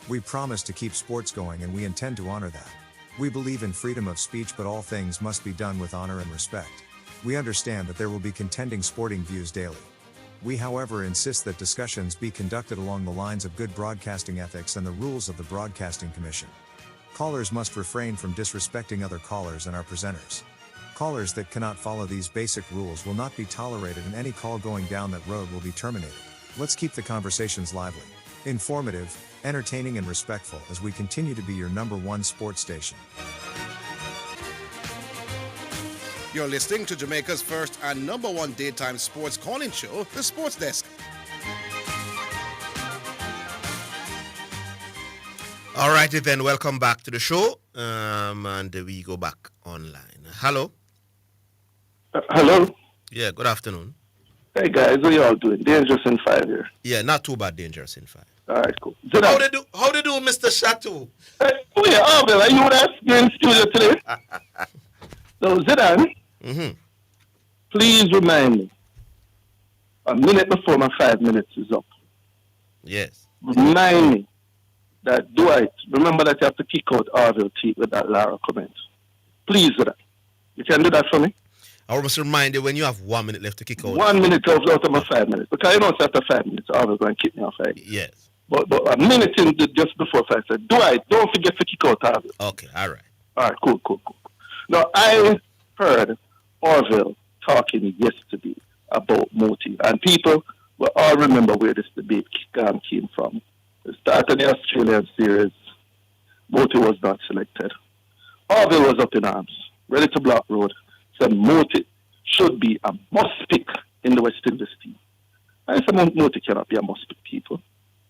We promise to keep sports going and we intend to honor that. We believe in freedom of speech, but all things must be done with honor and respect. We understand that there will be contending sporting views daily. We, however, insist that discussions be conducted along the lines of good broadcasting ethics and the rules of the Broadcasting Commission. Callers must refrain from disrespecting other callers and our presenters. Callers that cannot follow these basic rules will not be tolerated, and any call going down that road will be terminated. Let's keep the conversations lively, informative, entertaining, and respectful as we continue to be your #1 sports station. You're listening to Jamaica's first and #1 daytime sports calling show, The Sports Desk. All righty then, welcome back to the show, and we go back online. Hello. Hello. Yeah, good afternoon. Hey guys, how y'all doing? Dangerous in 5 here. Yeah, not too bad, Dangerous in 5. All right, cool. How they do, Mr. Chateau? Oh yeah, Orville, are you there? You're in studio today? So Zidane, please remind me, a minute before my 5 minutes is up. Yes. Remind me that Dwight, remember that you have to kick out Orville T with that Lara comment. Please, Zidane. You can do that for me? I must remind you when you have 1 minute left to kick out. 1 minute out of my 5 minutes. Because you know it's after 5 minutes, Orville going to kick me off. Right? Yes. But a minute in just before 5 said, Dwight, don't forget to kick out Orville. Okay, all right. All right, cool. Now, I heard Orville talking yesterday about Moti, and people will all remember where this debate came from. The start of the Australian series, Moti was not selected. Orville was up in arms, ready to block road, said Moti should be a must-pick in the West Indies team. I said Moti cannot be a must-pick, people.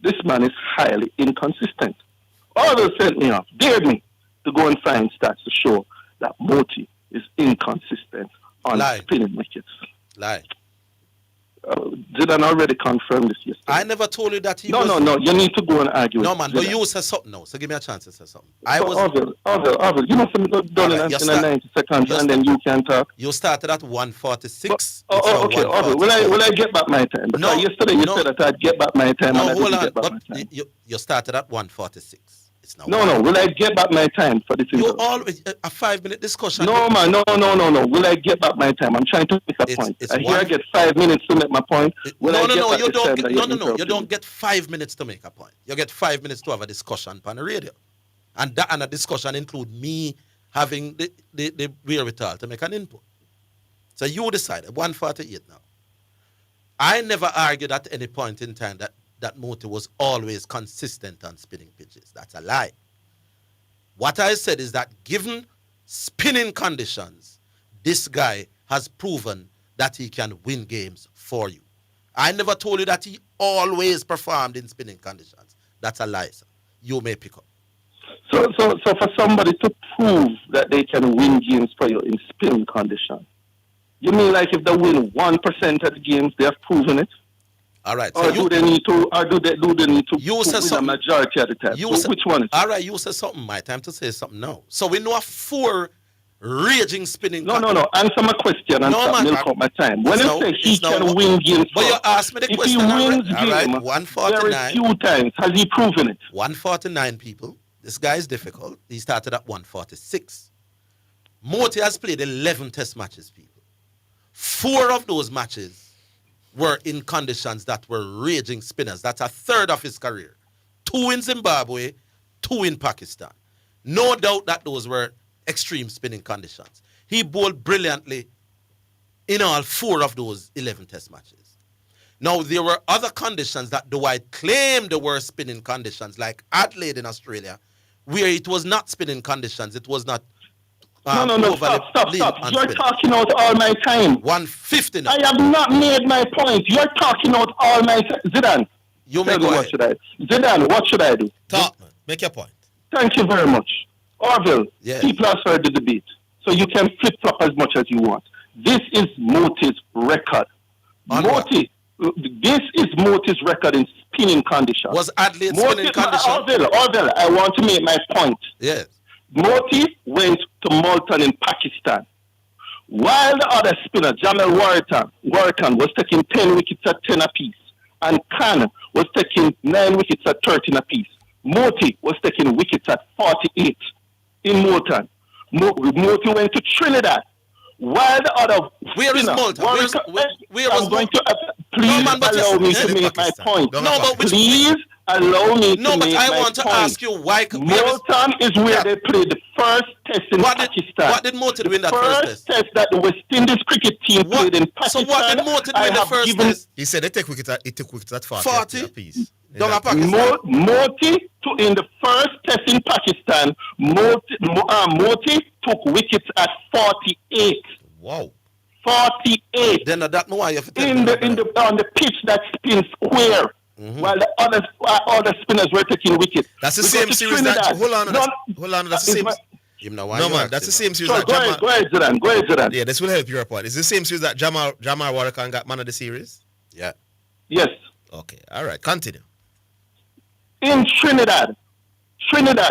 This man is highly inconsistent. Orville sent me off, dared me to go and find stats to show that Moti is inconsistent on spinning wickets. Lie. Did I already confirm this yesterday? I never told you that he was... No, you need to go and argue No, with man, but you said something now, so give me a chance to say something. Orville, you must have done it in 90 seconds and then you can talk. You started at 1:46. Okay, Orville, will I get back my time? Because yesterday you said that I'd get back my time and I didn't get back my time. You started at 1:46. No, will I get back my time for this? You always a 5 minute discussion. No, man, no. Will I get back my time? I'm trying to make a point. I get 5 minutes to make my point. You don't get 5 minutes to make a point. You get 5 minutes to have a discussion on the radio, and a discussion include me having the wherewithal to make an input. So you decided 1:48 now. I never argued at any point in time that Moti was always consistent on spinning pitches. That's a lie. What I said is that given spinning conditions, this guy has proven that he can win games for you. I never told you that he always performed in spinning conditions. That's a lie, sir. You may pick up. So for somebody to prove that they can win games for you in spinning conditions, you mean like if they win 1% of the games, they have proven it? All right. So do they need to win a majority of the time? Which one is it? All right, you say something. My time to say something now. So we know 4 raging spinning. No. Answer my question and milk out my time. When I say he can win games, but you asked me the question. If he wins games, 149. Very few times has he proven it. 149 people. This guy is difficult. He started at 146. Moti has played 11 test matches, people. 4 of those matches were in conditions that were raging spinners. That's a third of his career. 2 in Zimbabwe, 2 in Pakistan. No doubt that those were extreme spinning conditions. He bowled brilliantly in all 4 of those 11 test matches. Now, there were other conditions that Dwight claimed were spinning conditions, like Adelaide in Australia, where it was not spinning conditions. It was not. No, stop. You're talking out all my time. 150 now. I have not made my point. You're talking out all my time. Zidane. You may go ahead. Zidane, what should I do? Talk, man. Make your point. Thank you very much. Orville, people have heard the debate, so you can flip-flop as much as you want. This is Moti's record. This is Moti's record in spinning conditions. Was Adelaide spinning conditions? Orville, I want to make my point. Yes. Moti went to Multan in Pakistan. While the other spinner, Jamel Warrican, was taking 10 wickets at 10 apiece, and Khan was taking 9 wickets at 13 apiece. Moti was taking wickets at 48 in Multan. Moti went to Trinidad. While the other where is Multan? I'm going to please allow me to make my point. Please allow me to make my point. No, but I want to ask you why. Multan is where they played the first test in Pakistan. What did Multan win that first test that the West Indies cricket team played in Pakistan? So what did Multan win the first test? He said they took wickets at 40 apiece. Moti in the first test in Pakistan, Moti took wickets at 48. Wow. 48. Then that no why you have to on the pitch that spins square. While the other spinners were taking wickets. That's the same series that. Hold on. That's the same. No man, that's the same series that Jamal. Go ahead, Zidane. Yeah, this will help your point. Is the same series that Jamal Warrican got man of the series? Yeah. Yes. Okay. All right. Continue. In Trinidad,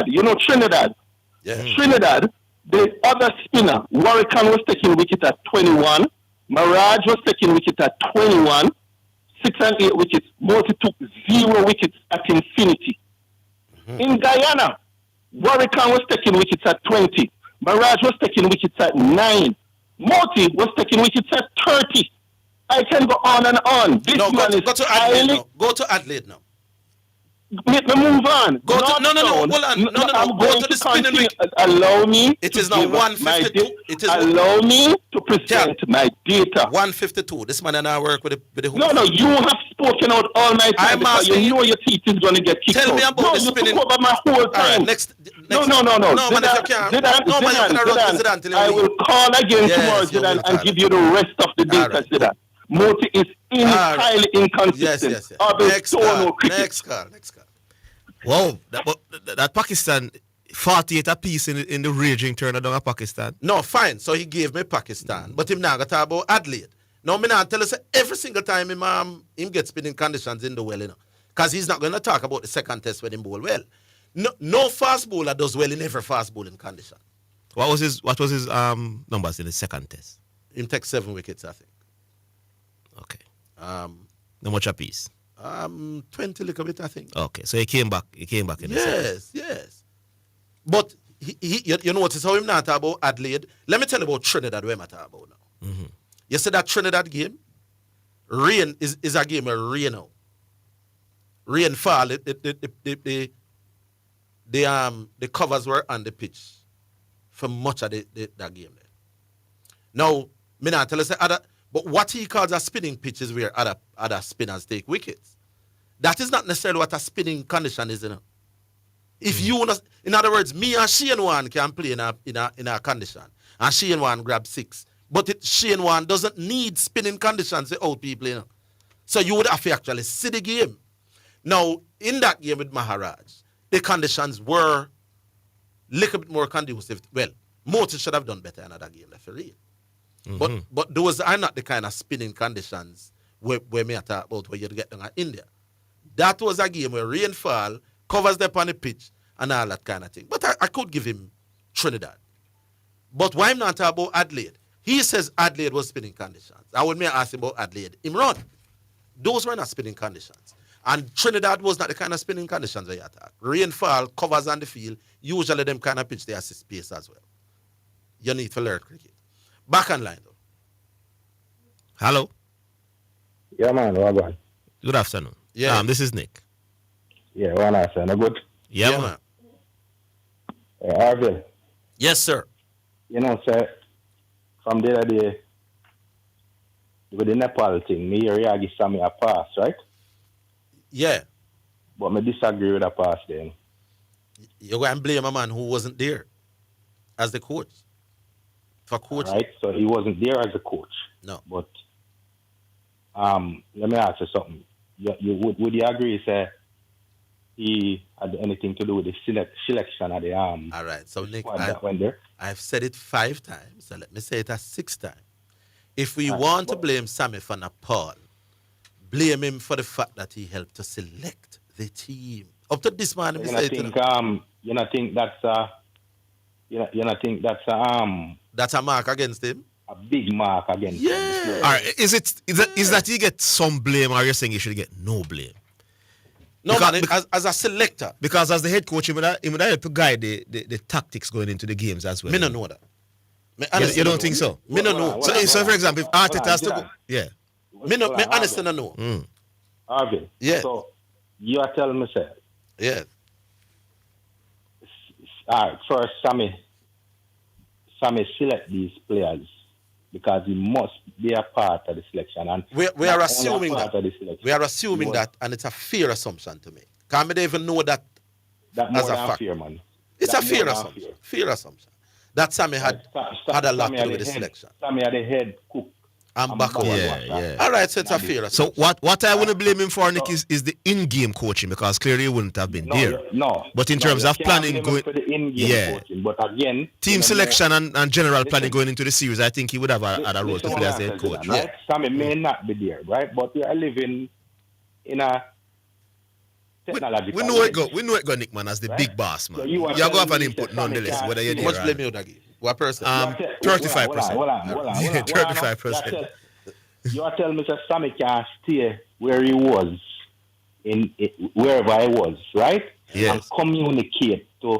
you know Trinidad. Yeah. Trinidad, the other spinner, Warrican was taking wicket at 21. Mirage was taking wicket at 21. 6 and 8 wickets. Moti took 0 wickets at infinity. In Guyana, Warrican was taking wickets at 20. Mirage was taking wickets at 9. Moti was taking wickets at 30. I can go on and on. This man is Go to Adelaide now. Let me move on. Hold on. I'm go going to the spinning wicket. Allow me. It is now 152. Allow me to present my data. 152. This man and I work with the No, you have spoken out all my time because you know your teeth is going to get kicked out. Tell me about the spinning. You took over my whole time. Right, next. No. Zidane, I will call again tomorrow, Zidane, and give you the rest of the data, Zidane. Moti is entirely inconsistent. Next call. Wow, that Pakistan 48 apiece in the raging turn down at Pakistan. No, fine. So he gave me Pakistan, but him now got talk about Adelaide. Now me now tell us every single time him get spinning conditions in the well, because he's not going to talk about the second test when him bowl well. No fast bowler does well in every fast bowling condition. What was his numbers in the second test? Him take 7 wickets, I think. Okay. How much apiece? 20 little bit, I think. Okay, so he came back in the second. Yes. But you notice how him not talk about Adelaide. Let me tell you about Trinidad where I'm talking about now. You see that Trinidad game? Rain is a game of rain now. Rainfall, the covers were on the pitch for much of that game there. Now, me not tell you but what he calls a spinning pitch is where other spinners take wickets. That is not necessarily what a spinning condition is, If you, in other words, me and Shane Warne can play in a condition, and Shane Warne grab 6, but Shane Warne doesn't need spinning conditions to out people, So you would have to actually see the game. Now, in that game with Maharaj, the conditions were a little bit more conducive. Well, Moti should have done better in that game, for real. But those are not the kind of spinning conditions where me talk about where you get down at India. That was a game where rainfall covers them on the pitch and all that kind of thing. But I could give him Trinidad. But why I'm not talking about Adelaide? He says Adelaide was spinning conditions. I would ask him about Adelaide. Imran, those were not spinning conditions. And Trinidad was not the kind of spinning conditions where you attack. Rainfall covers on the field. Usually them kind of pitch, they assist pace as well. You need to learn cricket. Back on line, though. Hello. Yeah, man. Well done. Good afternoon. Yeah. This is Nick. Yeah, well nice, man. Good. Yeah, man. Orville. Yes, sir. You know, sir, from the other day, with the Nepal thing, me hear you give Sammy a pass, right? Yeah. But me disagree with a pass then. You're going to blame a man who wasn't there as the coach for coaching. Right? So he wasn't there as a coach. No. But let me ask you something. Would you agree, say, he had anything to do with the selection of the All right. So, Nick, I've said it 5 times, so let me say it a 6th time. If we want to blame Sammy for Nepal, blame him for the fact that he helped to select the team. Up to this man, you not think that's that's a mark against him? A big mark against him. All right. Is that he get some blame, or you're saying he should get no blame? No, man, as a selector. Because as the head coach, he would help to guide the tactics going into the games as well. Me don't know that. You don't think so? Me don't know. So, for example, if Arteta has to go, yeah. Me honestly don't know. Orville. Yeah. So you are telling me, sir. Yeah. All right. First, Sammy select these players because he must be a part of the selection. And we are assuming that. We are assuming that, and it's a fair assumption to me. Can't we even know that as a fact? Fair, man. It's a fair assumption. Fair assumption. That Sammy had a lot to do with the selection. Sammy had the head cook. And back over. Yeah. All right, so it's a fair assumption. So what I want to blame him for, Nick, is the in-game coaching, because clearly he wouldn't have been there. No. But in terms of planning, for the in-game coaching, but again, team selection and general planning going into the series, I think he would have had a role to play as the head coach. Right? Sammy may not be there, right? But we are living in a technological we know it go, Nick, man, as the big boss, man. So you go have an input nonetheless, whether you're there. How much blame you would give? What person? 35%. Hold on. 35%. You are telling me that Sammy can't stay where he was, wherever he was, right? Yes. And communicate to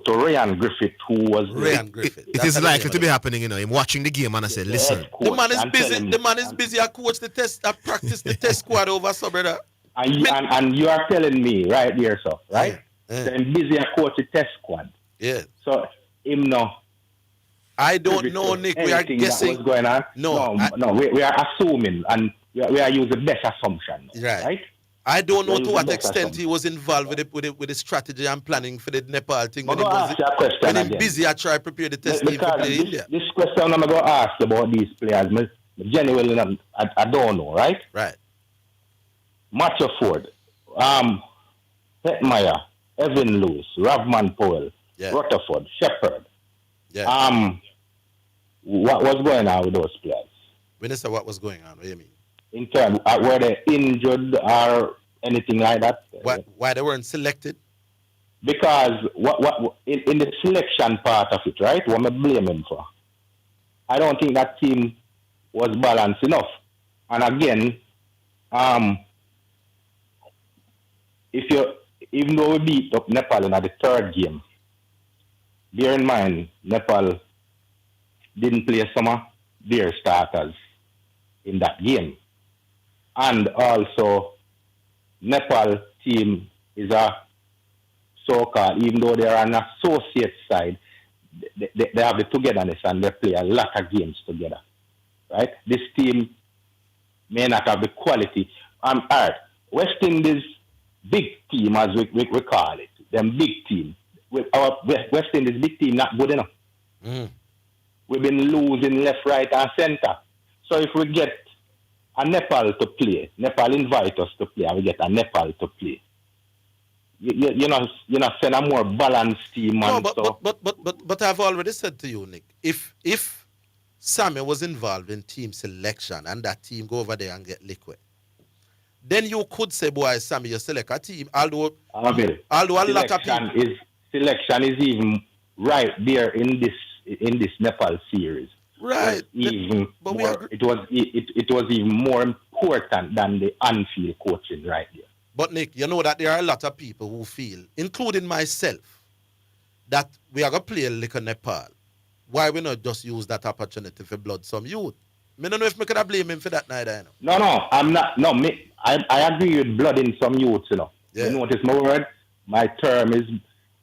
Ryan Griffith, who was Ryan Griffith. It is likely to be happening, him watching the game, and I said, listen. The man is busy. The man is busy. I coach the test. I practice the test squad over, so brother. And you are telling me right there, so right? I'm busy. I coach the test squad. Yeah. So him no. I don't know, Nick. We are guessing. What's going on? No. We are assuming, and we are using the best assumption. Right? I don't know to what extent he was involved with the strategy and planning for the Nepal thing. When he busy, I try to prepare the test team to play India. This question I'm going to ask about these players, genuinely, I don't know, right? Right. Matthew Ford, Hetmeyer, Evan Lewis, Ravman Powell, Rutherford, Shepard. Yeah. What was going on with those players? When you say what was going on, what do you mean? In terms, were they injured or anything like that? Why they weren't selected? Because what in the selection part of it, right? What am I blame him for? I don't think that team was balanced enough. And again, even though we beat up Nepal in the third game, bear in mind, Nepal didn't play some of their starters in that game. And also, Nepal team is a so-called, even though they're an associate side, they have the togetherness and they play a lot of games together. Right? This team may not have the quality. All right, West Indies big team, as we call it, them big team. Our West Indies big team not good enough. We've been losing left, right, and center. So if we get a Nepal to play, Nepal invite us to play, and we get a Nepal to play. You know, send a more balanced team. No, but I've already said to you, Nick, if Sammy was involved in team selection and that team go over there and get liquid, then you could say, boy, Sammy, you select a team. Although a lot of people... Selection is even right there in this Nepal series. Right. It was even more important than the on-field coaching right there. But Nick, you know that there are a lot of people who feel, including myself, that we are going to play a little Nepal. Why we not just use that opportunity for blood some youth? I don't know if I could blame him for that neither. No, I'm not. No, I agree with blood in some youths, you know. Yeah. You notice my word? My term is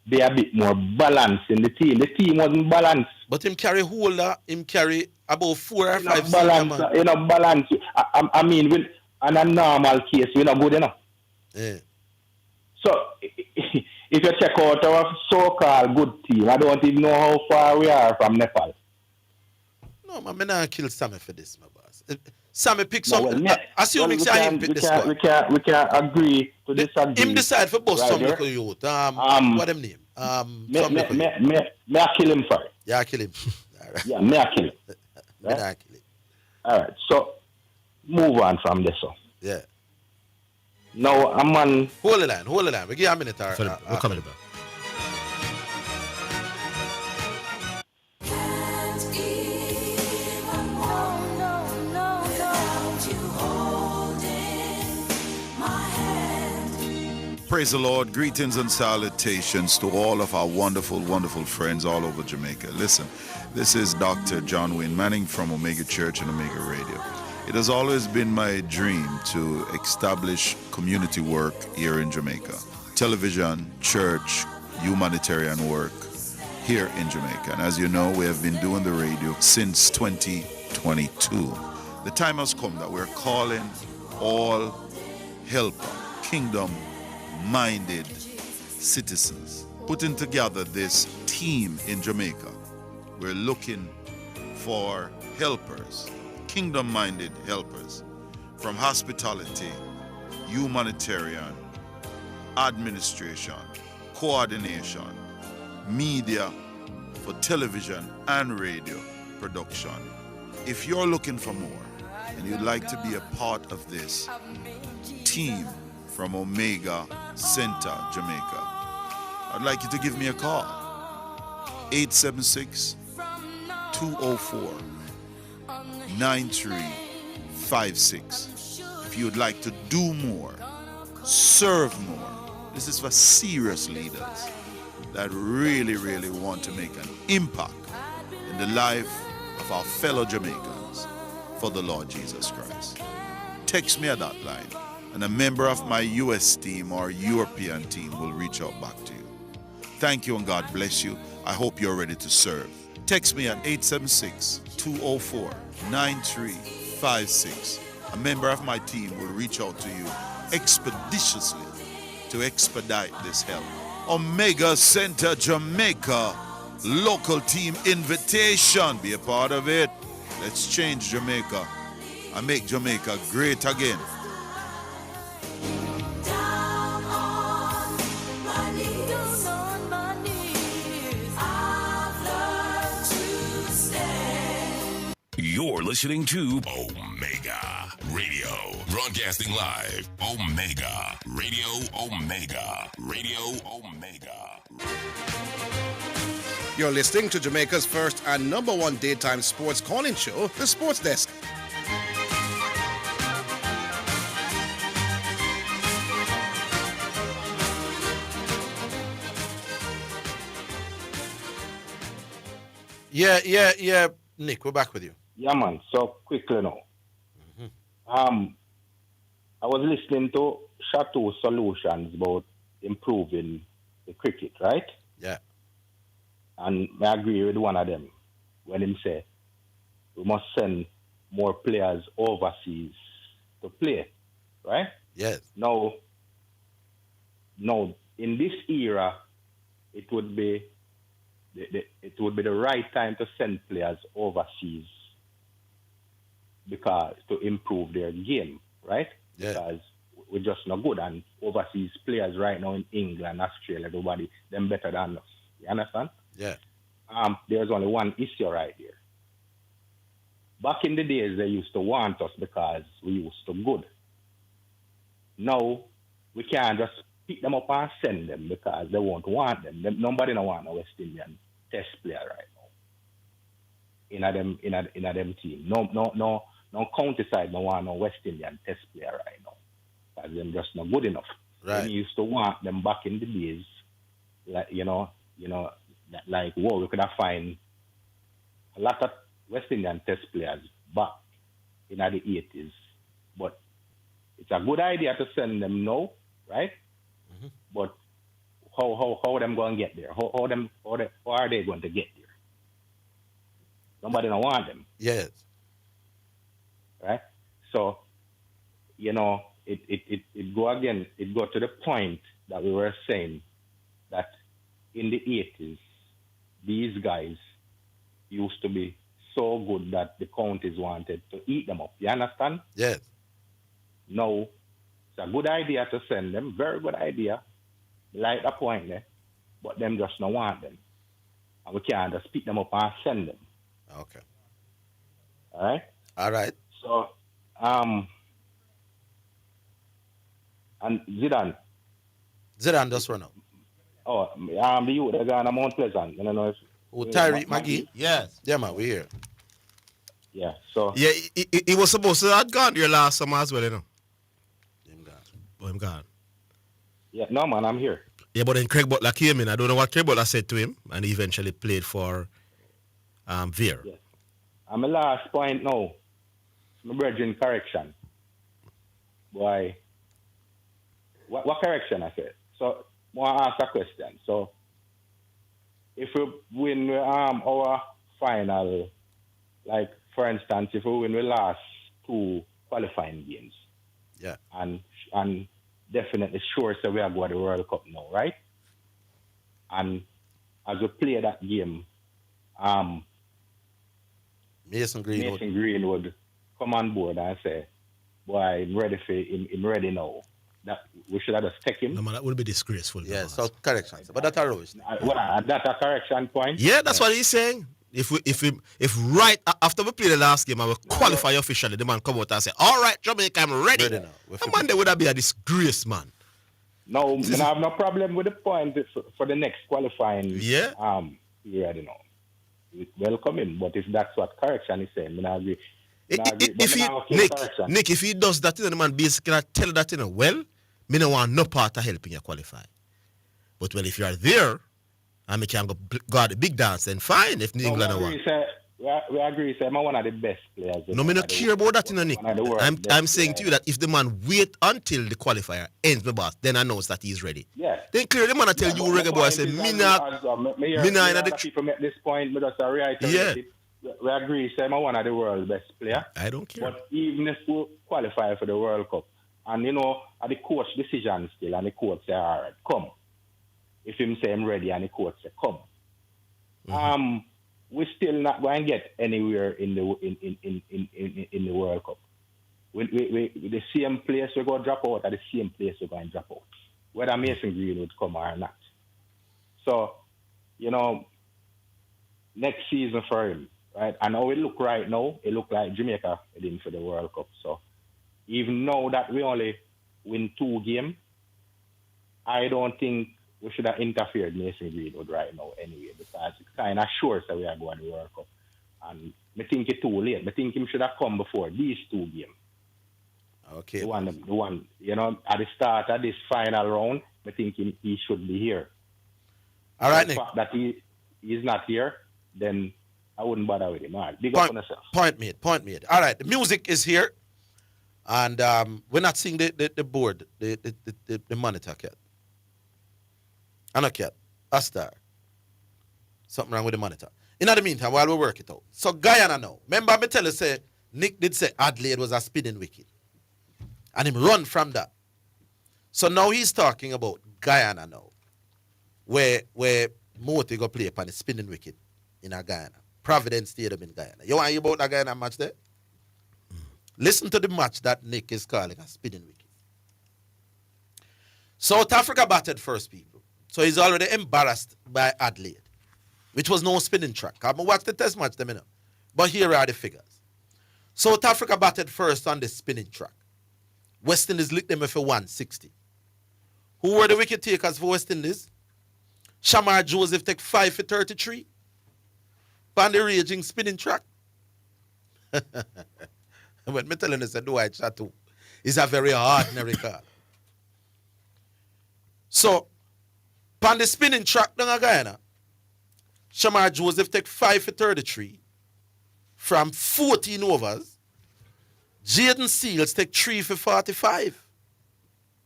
be a bit more balanced in the team. The team wasn't balanced. But him carry him carry about 4 or 5 balance, senior, man. you know, balance. I mean, with on a normal case, we're not good enough. Yeah. So, if you check out our so-called good team, I don't even know how far we are from Nepal. No, man, I not kill Sammy for this, my boss. Sammy pick some. Assuming we can't agree to disagree. Him decide for both some little youth. What them name? Me I kill him for it. Yeah, I kill him. Right. Yeah, me I kill him. Right? I kill him. All right, so move on from this one. Yeah. Now, a man. Hold the line. We give a minute. We're coming back. Praise the Lord. Greetings and salutations to all of our wonderful, wonderful friends all over Jamaica. Listen, this is Dr. John Wayne Manning from Omega Church and Omega Radio. It has always been my dream to establish community work here in Jamaica. Television, church, humanitarian work here in Jamaica. And as you know, we have been doing the radio since 2022. The time has come that we're calling all helper, kingdom-minded citizens, putting together this team in Jamaica. We're looking for helpers, kingdom-minded helpers, from hospitality, humanitarian, administration, coordination, media for television and radio production. If you're looking for more and you'd like to be a part of this team from Omega Center, Jamaica, I'd like you to give me a call. 876-204-9356. If you'd like to do more, serve more. This is for serious leaders that really, really want to make an impact in the life of our fellow Jamaicans for the Lord Jesus Christ. Text me at that line, and a member of my US team or European team will reach out back to you. Thank you and God bless you. I hope you're ready to serve. Text me at 876-204-9356. A member of my team will reach out to you expeditiously to expedite this help. Omega Center Jamaica, local team invitation. Be a part of it. Let's change Jamaica and make Jamaica great again. You're listening to Omega Radio, broadcasting live. Omega Radio, Omega Radio, Omega. You're listening to Jamaica's first and number one daytime sports calling show, The Sports Desk. Yeah, Nick, we're back with you. Yeah, man. So quickly now. I was listening to Chateau Solutions about improving the cricket, right? Yeah. And I agree with one of them when him say we must send more players overseas to play, right? Yes. Now, in this era, it would be the right time to send players overseas because to improve their game, right? Yeah. Because we're just not good, and overseas players right now in England, Australia, everybody, them better than us. You understand? Yeah. There's only one issue right here. Back in the days, they used to want us because we used to good. Now, we can't just pick them up and send them because they won't want them. Nobody don't want a West Indian test player right now. In a them team. No county side don't want no West Indian test player right now. Because them just not good enough. Right. We used to want them back in the days, like like whoa, we could have find a lot of West Indian test players back in the 80s. But it's a good idea to send them now, right? Mm-hmm. But how them going to get there? How are they going to get there? Nobody don't want them. Yes. Right? So, you know, it go again, it go to the point that we were saying that in the 80s, these guys used to be so good that the counties wanted to eat them up. You understand? Yes. No, it's a good idea to send them, very good idea. Like the point there, but them just don't want them. And we can't just pick them up and send them. Okay. All right? All right. So, and Zidane. Zidane just run out. Oh, the youth, they're going to Mount Pleasant. I don't know if... Oh, Tyreek McGee? Yes. Yeah, man, we're here. Yeah, so... Yeah, he was supposed to have gone there last summer as well, you know. Him gone. Yeah, no, man, I'm here. Yeah, but then Craig Butler came in. I don't know what Craig Butler said to him, and he eventually played for Veer. Yeah. And my last point now, my brethren correction. Boy, what correction I said? So, I want to ask a question. So, if we win our final, like, for instance, if we win the last 2 qualifying games, yeah, and definitely sure so we are going to the World Cup now, right? And as we play that game, Mason Greenwood come on board and say, boy, I'm ready for him, ready now. That we should have just take him. No, man, that would be disgraceful. Yeah, so correction. But that's a rose. That's a correction point? Yeah, that's what he's saying. If right after we play the last game and we qualify officially, the man come out and say, all right, Jamaica, I'm ready now. Man, there would have been a disgrace, man. No, I have no problem with the point for the next qualifying. Yeah. Ready now. Welcome him, but if that's what correction is saying, I agree. Nick, if he does that, the man basically tell that, well, me no want no part of helping you qualify. But well, if you are there, and me can go the big dance, then fine, if New England want. We agree, sir. I'm one of the best players. No, me not care about that, Nick. I'm saying to you that if the man wait until the qualifier ends, my boss, then I know that he's ready. Yeah. Then clearly, the man tell you, reggae boy, I say, me not in the... people make this point, but just reiterate it. We agree, sir. I'm one of the world's best players. I don't care. But even if we qualify for the World Cup, and at the coach decision still, and the coach say, all right, come. If him say I'm ready, and the coach say, come. Mm-hmm. We're still not going to get anywhere in the World Cup. We the same place we're going to drop out, at the same place we're going to drop out, whether Mason Greenwood come or not. So, next season for him, right? And how it look right now, it look like Jamaica heading for the World Cup. So, even now that we only win 2 games, I don't think we should have interfered Mason Greenwood right now anyway, because it's kind of sure that we are going to the World Cup. And I think it's too late. I think him should have come before these 2 games. Okay. The one, at the start of this final round, I think he should be here. All right, the Nick. fact that he's not here, then I wouldn't bother with him. All right, big up on yourself. Point made. All right, the music is here, and we're not seeing the board, the monitor yet. I not yet. A star. Something wrong with the monitor. In the meantime, while we work it out. So Guyana now. Remember me tell you, say, Nick did say Adelaide was a spinning wicket. And him run from that. So now he's talking about Guyana now. Where Moti go play upon the spinning wicket in a Guyana. Providence Stadium in Guyana. You want to hear about that Guyana match there? Listen to the match that Nick is calling a spinning wicket. South Africa batted first, people. So he's already embarrassed by Adelaide, which was no spinning track. I'm going to watch the test match, them, but here are the figures. South Africa batted first on the spinning track. West Indies licked them for 160. Who were the wicket takers for West Indies? Shamar Joseph take 5 for 33 on the raging spinning track. When me telling you, say, do I chat to? It's a very ordinary card. So, on the spinning track down in Guyana, Shamar Joseph take 5 for 33 from 14 overs. Jaden Seals take 3 for 45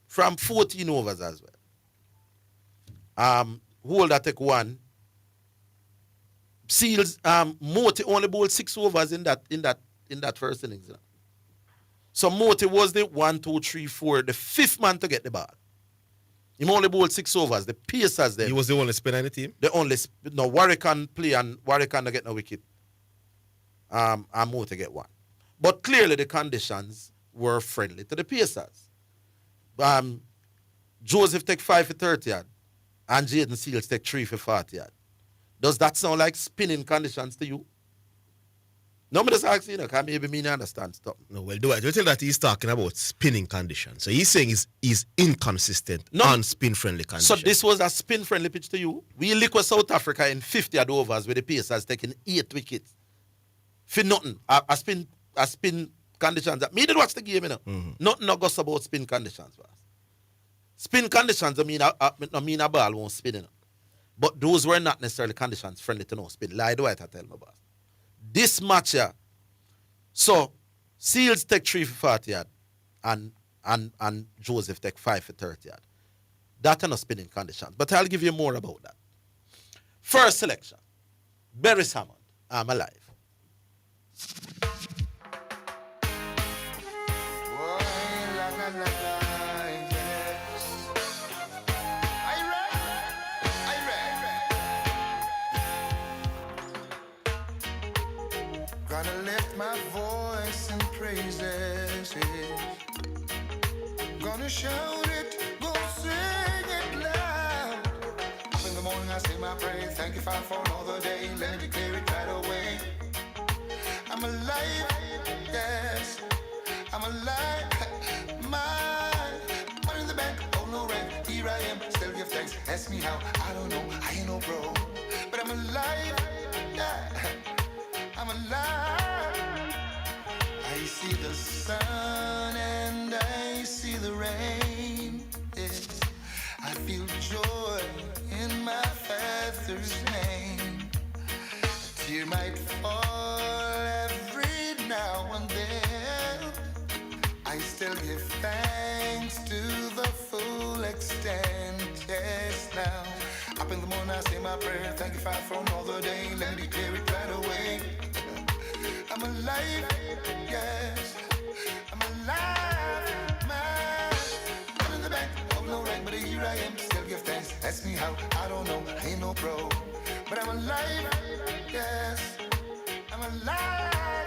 from 14 overs as well. Hold that take one. Seals Moti only bowled 6 overs in that first innings. You know? So Moti was the 1, 2, 3, 4, the 5th man to get the ball. He only bowled 6 overs. The Pacers then. He was the only spinner in the team? Warwick can play and Warwick can get no wicket. And Moti get 1. But clearly the conditions were friendly to the Pacers. Joseph take 5 for 30 yard and Jaden Seals take 3 for 40 yard. Does that sound like spinning conditions to you? No, me just ask you, can maybe me not understand stuff. No, well, do I tell that he's talking about spinning conditions. So he's saying he's inconsistent on spin-friendly conditions. So this was a spin-friendly pitch to you? We liquid South Africa in 50 odd overs with the Pacers taking 8 wickets. For nothing. A spin conditions. Me did watch the game, you know. Nothing no goes about spin conditions. Spin conditions, I mean a ball won't spin, you know. But those were not necessarily conditions friendly to no spin. Lie do I tell my boss. This match here, so Seals take 3 for 40 yard and Joseph take 5 for 30 yard. That are no spinning conditions. But I'll give you more about that. First selection, Beres Hammond, I'm Alive. Gonna lift my voice in praises. Gonna shout it, go sing it loud. Up in the morning I say my praise. Thank you, Father, for another day. Let me declare it right away. I'm alive, yes. I'm alive. My money in the bank, oh no rent. Here I am, still give thanks. Ask me how, I don't know, I ain't no bro. But I'm alive, yeah. I'm alive. I see the sun and I see the rain. Yes. I feel joy in my Father's name. A tear might fall every now and then. I still give thanks to the full extent. Yes, now. Up in the morning I say my prayer. Thank you, Father, for another day. Let me declare it right away. I'm alive, yes. I'm alive, man. I'm in the bank, oh no rank, but here I am. Still give thanks. Ask me how, I don't know, I ain't no pro. But I'm alive, yes. I'm alive.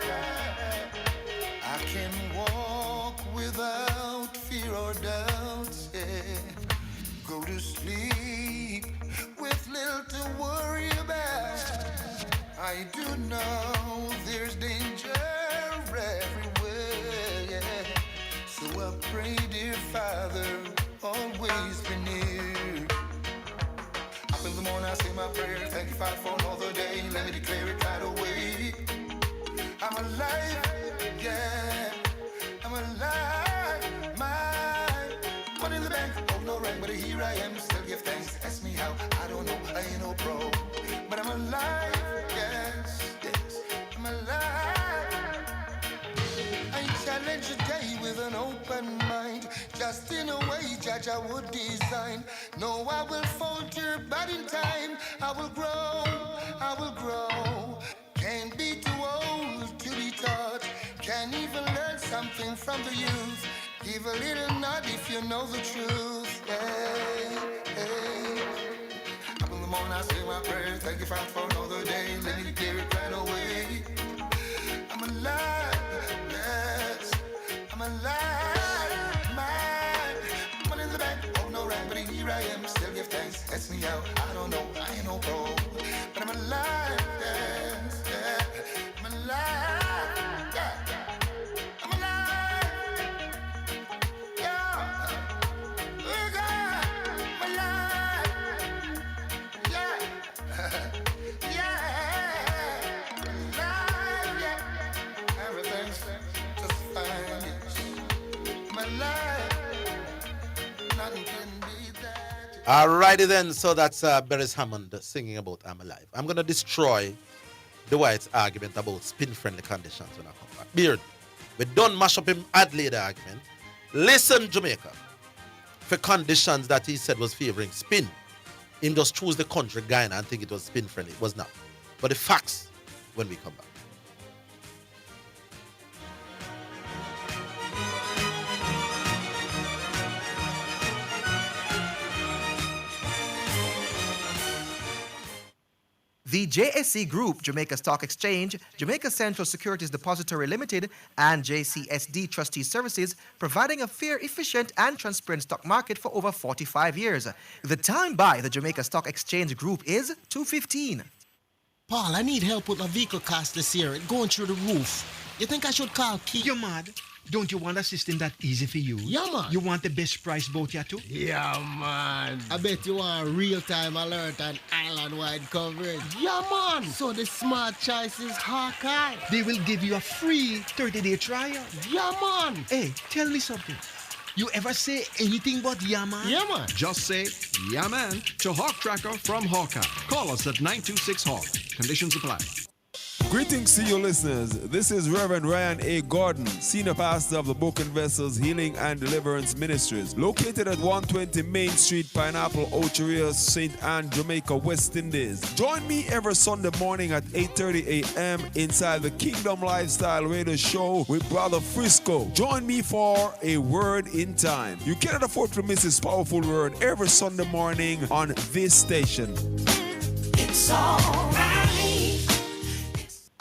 I can walk without fear or doubt. Yeah. Go to sleep with little to worry about. I do know there's danger everywhere, yeah. So I pray, dear Father, always be near. Up in the morning I say my prayer. Thank you, Father, for another day. Let me declare it right away. I'm alive, yeah. I'm alive, my money in the bank, oh no rank, but here I am, still give thanks. Ask me how, I don't know, I ain't no pro. But I'm alive, yes, yes, I'm alive. I challenge the day with an open mind. Just in a way, Judge, I would design. No, I will falter, but in time, I will grow, I will grow. Can't be too old to be taught. Can even learn something from the youth. Give a little nod if you know the truth. Hey, hey. Up in the morning I say my prayer. Thank you, Father, for another day. Let me declare it right away. I'm alive, yes. I'm alive, man. Money in the bank, oh no rank, but here I am. Still give thanks. Ask me how, I don't know, I ain't no pro. But I'm alive, yes, yeah. I'm alive, yeah. I'm alive, yeah. Oh God, I'm alive, yeah. Yeah, alive, yeah. Everything's just fine, yes. I'm alive, nothing can be that. Alrighty then, so that's Beres Hammond singing about I'm Alive. I'm going to destroy the White's argument about spin-friendly conditions when I come back. Beard, we don't mash up him Adelaide argument. Listen, Jamaica, for conditions that he said was favoring spin. him just choose the country Guyana and think it was spin friendly. It was not. But the facts when we come back. The JSC Group, Jamaica Stock Exchange, Jamaica Central Securities Depository Limited, and JCSD Trustee Services, providing a fair, efficient, and transparent stock market for over 45 years. The time by the Jamaica Stock Exchange Group is 2:15. Paul, I need help with my vehicle cost this year. It's going through the roof. You think I should call Keith? You're mad. Don't you want a system that easy for you? Yeah, man. You want the best price boat here too? Yeah, man. I bet you want real-time alert and island-wide coverage. Yeah, man. So the smart choice is Hawkeye. They will give you a free 30-day trial. Yeah, man. Hey, tell me something. You ever say anything but yeah, man? Yeah, man. Just say yeah, man to Hawk Tracker from Hawkeye. Call us at 926-HAWK. Conditions apply. Greetings to you listeners. This is Reverend Ryan A. Gordon, Senior Pastor of the Broken Vessels Healing and Deliverance Ministries, located at 120 Main Street, Pineapple, Ocheria, St. Anne, Jamaica, West Indies. Join me every Sunday morning at 8:30 a.m. inside the Kingdom Lifestyle Radio Show with Brother Frisco. Join me for a word in time. You cannot afford to miss this powerful word every Sunday morning on this station. It's alright.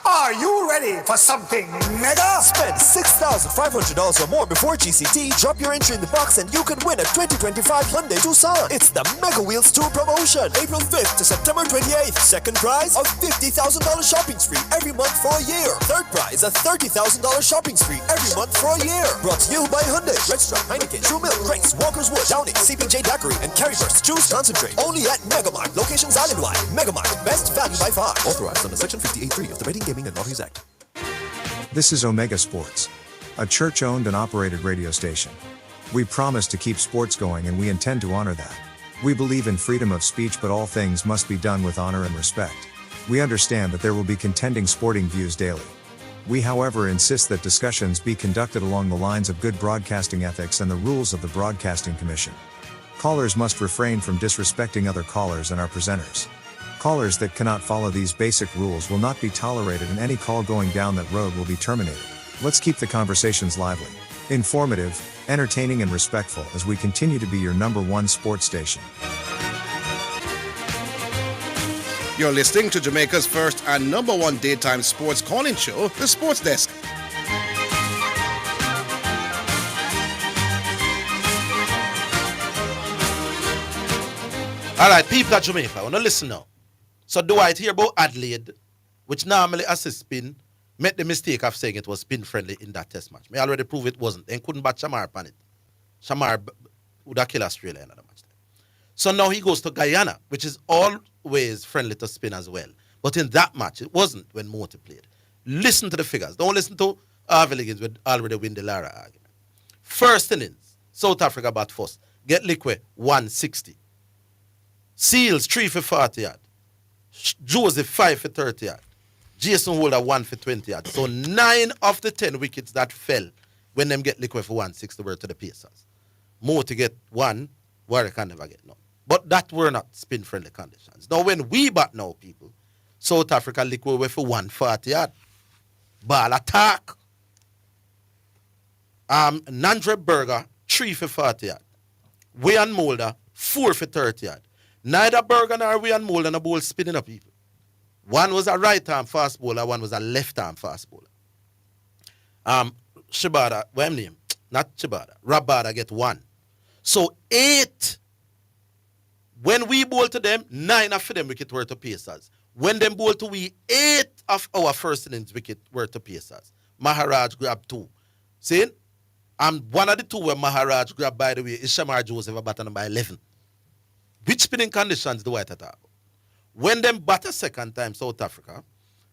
Are you ready for something mega? Spend $6,500 or more before GCT. Drop your entry in the box and you can win a 2025 Hyundai Tucson. It's the Mega Wheels Tour promotion. April 5th to September 28th. Second prize, a $50,000 shopping spree every month for a year. Third prize, a $30,000 shopping spree every month for a year. Brought to you by Hyundai, Redstrom, Heineken, True Milk, Grace, Walker's Wood, Downing, CPJ Daiquiri, and Carryburst Juice Concentrate. Only at Megamart. Locations island-wide. Megamart. Best value by far. Authorized under Section 58.3 of the Rating Gaming and Lotteries Act. This is Omega Sports, a church-owned and operated radio station. We promise to keep sports going and we intend to honor that. We believe in freedom of speech, but all things must be done with honor and respect. We understand that there will be contending sporting views daily. We, however, insist that discussions be conducted along the lines of good broadcasting ethics and the rules of the Broadcasting Commission. Callers must refrain from disrespecting other callers and our presenters. Callers that cannot follow these basic rules will not be tolerated, and any call going down that road will be terminated. Let's keep the conversations lively, informative, entertaining, and respectful as we continue to be your #1 sports station. You're listening to Jamaica's first and #1 daytime sports calling show, The Sports Desk. All right, people of Jamaica, I want to listen now. So Dwight here about Adelaide, which normally assists spin, made the mistake of saying it was spin friendly in that test match. Me already proved it wasn't. And couldn't bat Shamar upon it. Shamar would have killed Australia in that match. So now he goes to Guyana, which is always friendly to spin as well. But in that match, it wasn't when Moti played. Listen to the figures. Don't listen to Orville Higgins with already win the Lara argument. First innings, South Africa bat first. Get Liquid 160. Seals 3 for 40 yard. Joseph 5 for 30 yard. Jason Holder 1 for 20 yard. So 9 of the 10 wickets that fell when them get Liquid for 160 were to the Pacers. More to get 1, Warrior can never get none. But that were not spin friendly conditions. Now when we bat now, people, South Africa Liquid were for 140 yard. Ball attack. Nandre Berger 3 for 40 yard. Wayan Mulder 4 for 30 yard. Neither Berger nor Wayan Mulder no bowl spinning up people. One was a right-arm fast bowler, one was a left-arm fast bowler. Shibada, what's his name? Not Shibada. Rabada get 1. So 8. When we bowl to them, 9 of them wicket were to Pacers. When them bowl to we, 8 of our first innings wicket were to Pacers. Maharaj grabbed 2. See? One of the 2 where Maharaj grabbed, by the way, is Shamar Joseph, batting by 11. Which spinning conditions do I talk about? When them bat a second time, South Africa,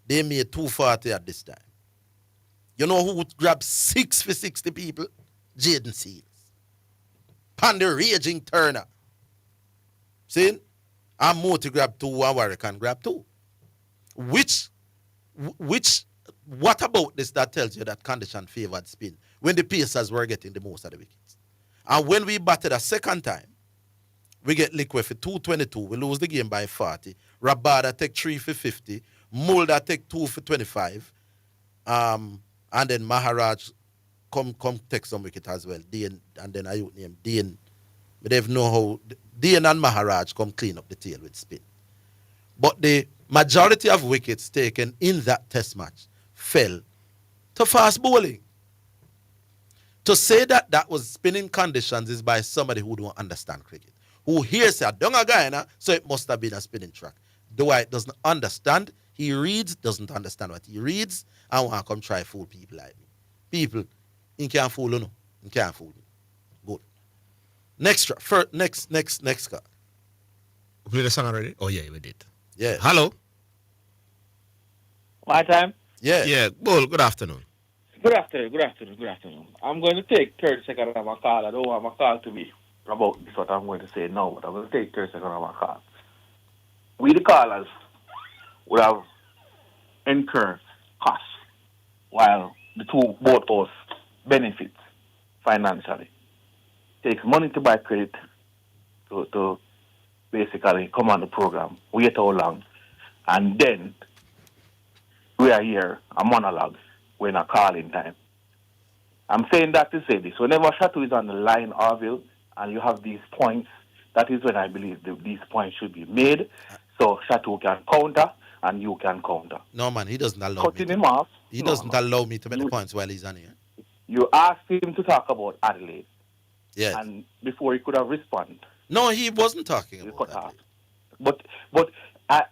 they made 240 at this time. You know who would grab 6 for 60 people? Jaden Seals. Pan the raging Turner. See? And Moti grab 2 and Warwick can grab 2. What about this that tells you that condition favored spin? When the Pacers were getting the most of the wickets. And when we batted a second time, We get liquid for 222. We lose the game by 40. Rabada take 3 for 50. Mulder take 2 for 25. And then Maharaj come take some wicket as well. Dean, and then I name Dean. But they know how Dean and Maharaj come clean up the tail with spin. But the majority of wickets taken in that test match fell to fast bowling. To say that that was spinning conditions is by somebody who don't understand cricket. Who hears a Donga Guyana, so it must have been a spinning track. Dwight doesn't understand. He reads, doesn't understand what he reads, and want to come try fool people like me. People, he can't fool you, no. He can't fool me. Good. Next card. We played the song already? Oh, yeah, we did. Yeah. Hello? My time? Yeah. Yeah, Bull, good afternoon. Good afternoon. I'm going to take 30 seconds of my call. I don't want my call to be about this, what I'm going to say now, but I'm going to take 30 seconds of my call. We, the callers, would have incurred costs while the both of us benefit financially. Takes money to buy credit to basically come on the program, wait how long, and then we are here, a monologue, when a calling time. I'm saying that to say this. Whenever Chateau is on the line, Orville, and you have these points, that is when I believe these points should be made, so Chateau can counter and you can counter. No, man, he doesn't allow Cutting me. him off. He doesn't allow me to make the points while he's on here. You asked him to talk about Adelaide. Yes. And before he could have responded. No, he wasn't talking about that. But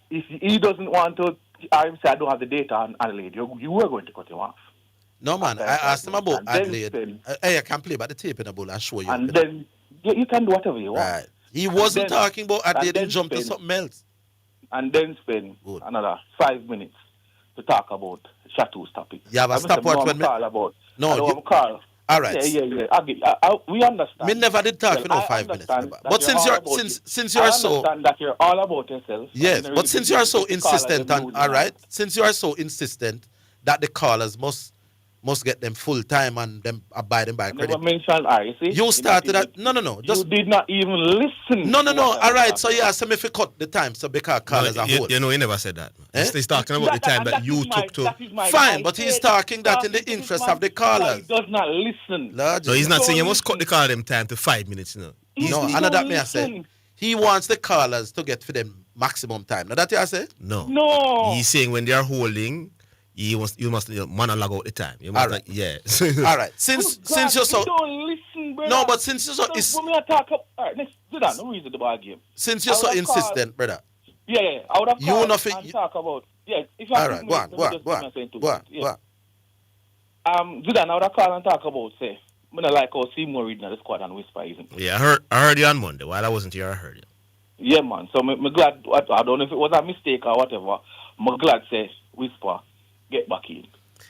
if he doesn't want to, I say I don't have the data on Adelaide, you were going to cut him off. No, man, I asked him about Adelaide. Hey, I can play by the tape in the bull and show you. And then you can do whatever you want. Right. He wasn't talking about Adelaide and jumped to something else. And then spend another 5 minutes to talk about Chateau's topic. You have a stopwatch when me... No, call. All right. Yeah. We understand. Me never did talk for no 5 minutes. But since you're so... I understand that you're all about yourself. Yes, but since you are so insistent, and all right, since you are so insistent that the callers must get them full time and them abiding by credit. Never mentioned I, see? You started that. No. You did not even listen. No. All right, so you asked me if you cut the time, so because callers are whole. You know, he never said that. He's talking about the time that you took to... Fine, but he's talking that in the interest of the callers. He does not listen. So he's not saying you must cut the call them time to 5 minutes, you know. No, and that me I say. He wants the callers to get for them maximum time. Now that you say? No. He's saying when they are holding... You must monologue out the time. You must all right. All right. Since you're so... You don't listen, brother. No, but since you're so... When we talk up... All right, next, Zidane, no reason to ball game. Since you're so insistent, brother. Yeah. I would have called and talk about... Yeah, if all right, go on. Zidane, I would have called and talk about, say, I don't like how Seymour reading at the squad and whisper, isn't it? Yeah, I heard you on Monday. While I wasn't here, I heard you. Yeah, man. So I'm glad... I don't know if it was a mistake or whatever. I'm glad, say, whisper... Get back in.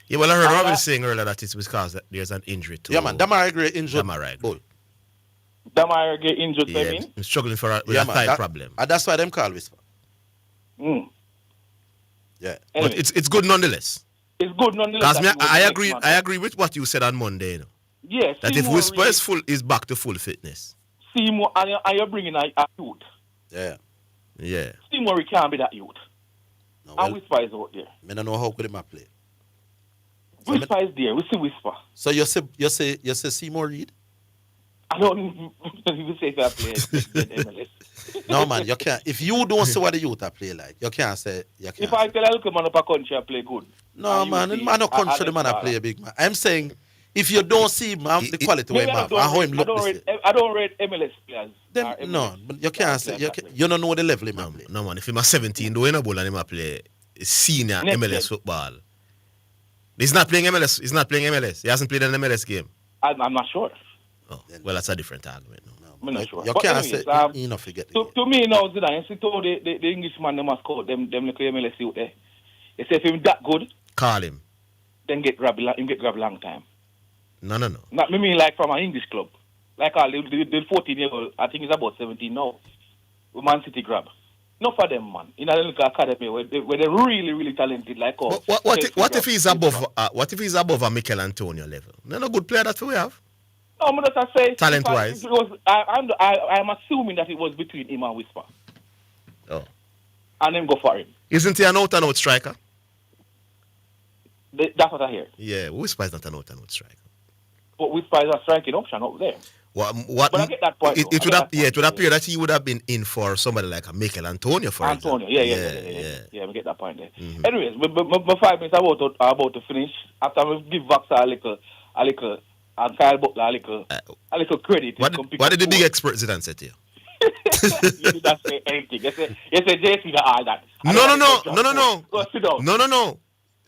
Yeah, well, I heard Robin saying earlier that it's because there's an injury too. Yeah, man. Damari get injured. Damari get injured, yeah, I'm struggling with a thigh problem. And that's why them call whisper. Yeah. Anyway. But it's good nonetheless. It's good nonetheless. Because I agree with what you said on Monday, you know. Yes. That if Whisper is back to full fitness. Seymour, and you're bringing a youth. Yeah. Seymour can't be that youth. And Whisper is out there. I don't know how could him play. Whisper is there. We see Whisper. So you say Seymour Reed? I don't even say if I play MLS. No, man, you can't. If you don't see what the youth are play like, you can't say. If I tell a little man up a country I play good. No, man, in man up country the man I play a big man. I'm saying if you don't see man, the quality way man, how him look. I don't rate MLS players. Then, no, but you can't say you don't know the level him play. No, man, if he's 17, doing a ball and him play senior MLS football. He's not playing MLS. He hasn't played an MLS game. I'm not sure. Oh, well, that's a different argument. I'm not sure. You but can't anyways, say you not forget. To me now, Zidane, you see told the Englishman they must call them little MLS youth there. You say if him that good, call him. Then get grab long time. No. Not me mean like from an English club. Like the 14-year-old, I think he's about 17 now. Man City grab. Not for them, man. In a little academy where they're really, really talented like us. What if he's above? What if he's above a Mikel Antonio level? No good player that we have. No, I'm just say Talent-wise. I'm assuming that it was between him and Whisper. Oh. And them go for him. Isn't he an out-and-out striker? That's what I hear. Yeah, Whisper is not an out-and-out striker. But Whisper is a striking option up there. What? But I get that point. It would appear that he would have been in for somebody like a Mikel Antonio, for example. Yeah, we get that point there. Mm-hmm. Anyways, my 5 minutes about to finish. After we give Vaxa a little, and Kyle Butler a little credit. What did the big expert Zidane say to you? You did not say anything. You said JC got all that. No.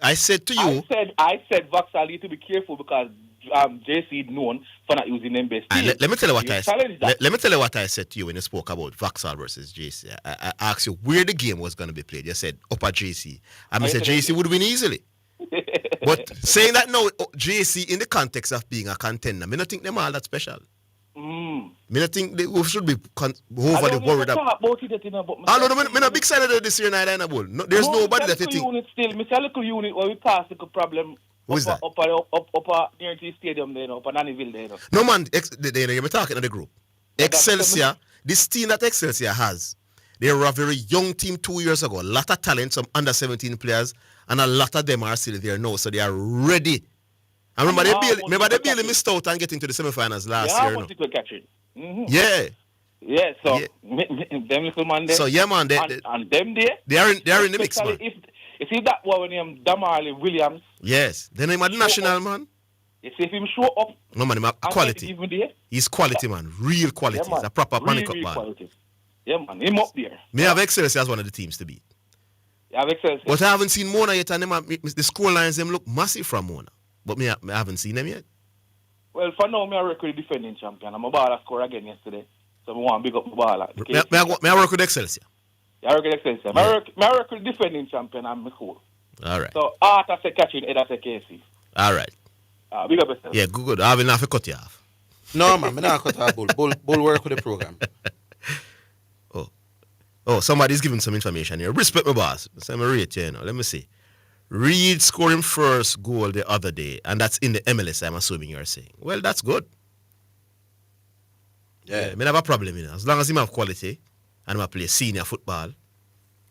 I said to you. I said Vaxa need to be careful because JC known for not using them best. Let me tell you what I said. Let me tell you what I said to you when you spoke about Vaxall versus JC. I asked you where the game was going to be played. You said up at JC. I said JC would win easily. But saying that now, JC in the context of being a contender, I don't think them all that special. I don't think we should be overly worried about. I'm not big side of this year night. There's nobody that you think. Unit still, Mr. Little unit where we pass the problem. Who is that? Up near the stadium there, up at Nannyville there. No man, you're talking to the group. Excelsior, this team that Excelsior has, they were a very young team 2 years ago. A lot of talent, some under 17 players, and a lot of them are still there now, so they are ready. I remember they barely missed out and getting to the semifinals last year. Mm-hmm. Yeah. Yeah, so them little man there. So yeah, man, and them there. They are in the mix, man. If that one when him Damali Williams. Yes, then him a national man. If him show up. No man, him a quality. He's quality, man. Real quality. Yeah, He's a proper panic up man. Quality. Yeah, man. Him up there. Me have Excelsior as one of the teams to beat. Yeah, Excelsior. But I haven't seen Mona yet, and the score lines them look massive from Mona. But I haven't seen them yet. Well, for now, I work with the defending champion. I'm a baller score again yesterday. So I want to big up the baller. I work with Excelsior. I work with Excelsior. I work with the defending champion and my cool. All right. So, Art I say catching, Ed I say KC. All right. Big up yourself. Yeah, good. I will not cut you off. No, man. I'm not cut off Bull. Bull work with the program. Oh, somebody's giving some information here. Respect my boss. So I'm rate you, Let me see. Reed scoring first goal the other day, and that's in the MLS, I'm assuming you're saying. Well, that's good. Yeah. I have a problem, As long as he have quality and I play senior football,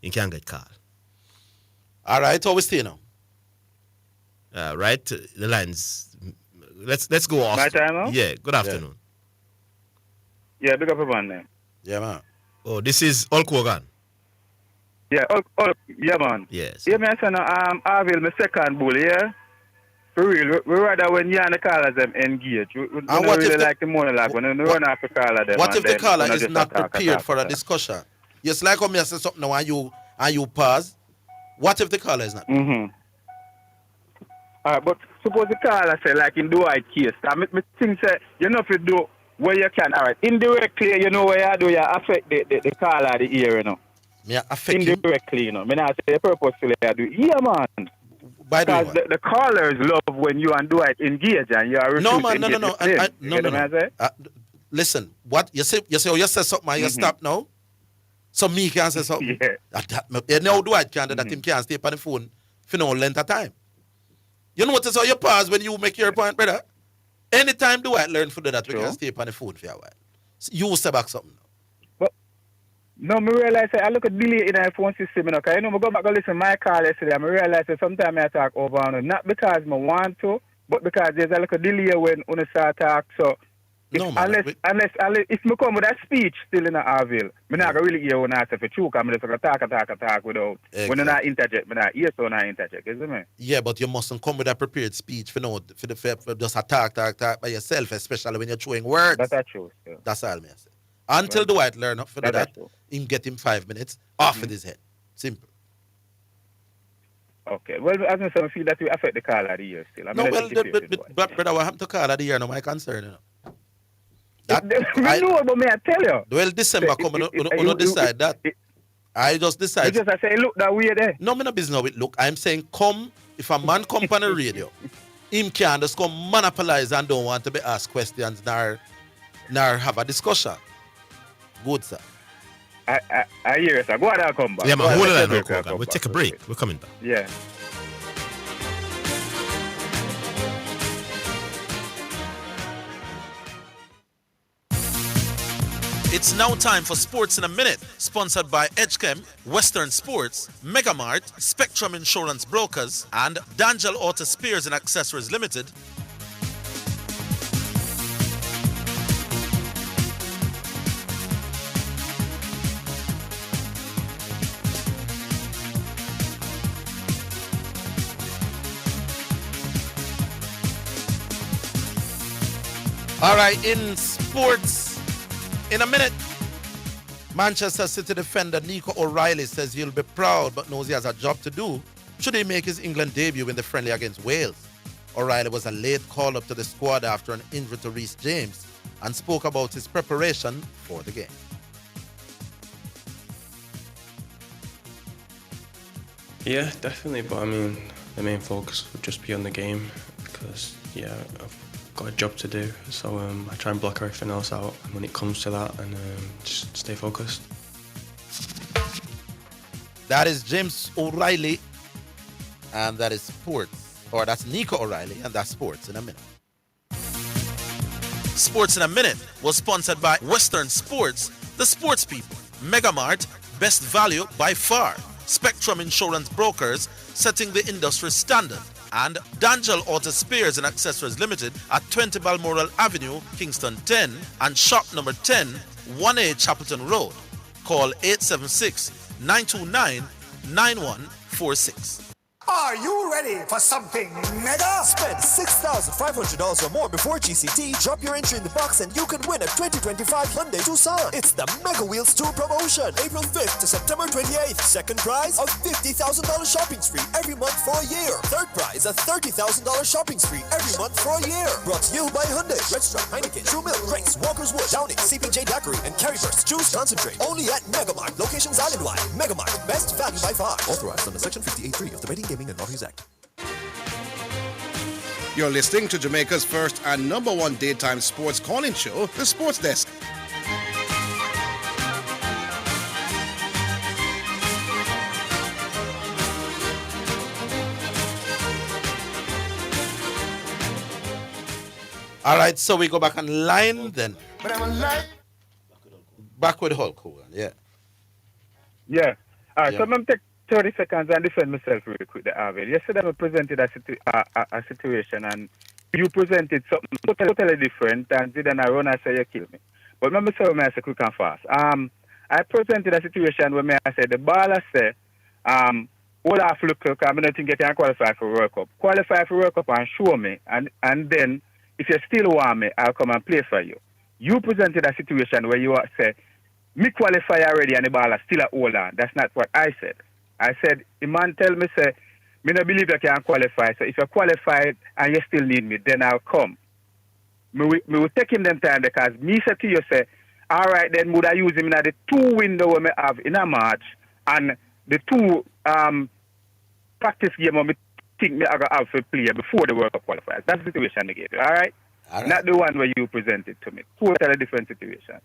he can get called. All right, how we stay now? Right, the lines. Let's go off. My time now? Yeah, good afternoon. Yeah, big up everyone there. Yeah, man. Oh, this is Hulk Hogan. Yeah, yeah, man. Yes. Yeah, man, son, Orville, my second bull, yeah? For real, we rather when you and the callers them engage. We don't really like the monologue when we run off the caller them. What if the caller is not prepared for a discussion? Yes, like when I say something now and you pause. What if the caller is not? But suppose the caller say, like in the white case, I think say, you know if you do where you can, all right, indirectly, you know where you do, you affect the caller, the ear, you know. Yeah, affect indirectly, you know. I say purposefully, I do. Yeah, man. Because the callers love when you and Dwight engage and you are no. Listen, what you say something and you stop now. So me can say something. Yeah. Now Dwight can do that. Him can't stay on the phone for no length of time. You notice how you pause when you make your point, brother. Anytime Dwight learn to do that, we can stay on the phone for a while. You say back something. No, I realize I look at delay in the phone system, you know, because I go back and listen to my call yesterday, and I realize that sometimes I talk over and not because I want to, but because there's a little delay when I start talk. So, unless if I come with that speech still in the Orville, I'm not really hear when I say for true, because I'm just talk without, when I not interject, I'm not hear so not interject, isn't it? Yeah, but you mustn't come with a prepared speech for just a talk by yourself, especially when you're throwing words. That's true. Yeah. That's all I say. Until Dwight learn up for that, him get him 5 minutes off with his head. Simple. Okay. Well, as I say, I feel that we affect the call of the year still. But brother, what happened to call of the year? No, my concern. You know. No, but may I tell you? Well, December come, you decide that. I just decide. You just say, look that way there. No, me no business with look. I'm saying come, if a man come on the radio, him can just come monopolize and don't want to be asked questions nor have a discussion. Good, sir. I hear it, sir. Go ahead and come back. Yeah, man. Hold on, Hogan. We'll take a break. We're coming back. Yeah. It's now time for Sports in a Minute, sponsored by Edgechem, Western Sports, Megamart, Spectrum Insurance Brokers, and Dangel Auto Spares and Accessories Limited. All right, in sports, in a minute, Manchester City defender Nico O'Reilly says he'll be proud but knows he has a job to do should he make his England debut in the friendly against Wales. O'Reilly was a late call-up to the squad after an injury to Reece James and spoke about his preparation for the game. Yeah, definitely, but I mean, the main focus would just be on the game because, yeah, I've got a job to do, so I try and block everything else out when it comes to that and just stay focused. That is James O'Reilly, and that is sports, or that's Nico O'Reilly, and that's Sports in a Minute. Sports in a Minute was sponsored by Western Sports, the sports people, Megamart, best value by far, Spectrum Insurance Brokers, setting the industry standard, and Dangel Auto Spares and Accessories Limited at 20 Balmoral Avenue, Kingston 10, and shop number 10, 1A Chapelton Road. Call 876-929-9146. Are you ready for something mega? Spend $6,500 or more before GCT, drop your entry in the box, and you can win a 2025 Hyundai Tucson. It's the Mega Wheels 2 promotion, April 5th to September 28th. Second prize, a $50,000 shopping spree every month for a year. Third prize, a $30,000 shopping spree every month for a year. Brought to you by Hyundai, Red Stripe, Heineken, True Milk, Grace, Walker's Wood, Downing, CPJ Daiquiri, and Carry Burst Juice Concentrate. Only at Megamart, locations island-wide. Megamart, best value by far. Authorized under Section 58.3 of the Betting, Gaming and Lotteries Act. You're listening to Jamaica's first and number one daytime sports calling show, The Sports Desk. All right, so we go back on line then. Back with Hulk Hogan, yeah. Yeah. All right, Yeah. so I'm going to take 30 seconds and defend myself real quick, Orville. Yesterday I presented a situation and you presented something totally different and Zidane run and say you kill me. But remember say I say quick and fast. I presented a situation where I said the baller say, all off look, because I don't think you can qualify for World Cup. Qualify for World Cup and show me, and then if you still want me, I'll come and play for you. You presented a situation where you say, me qualify already and the baller still a hold on. That's not what I said. I said, the man tell me, say, me no believe I can qualify. So if you're qualified and you still need me, then I'll come. Me will take him them time because me say to you, say, all right, then would I use him in the 2 window we have in a March and the 2 practice game I think me I go have to play before the World Cup qualifiers. That's the situation they gave you, all right? Not the one where you presented to me. Totally different situation.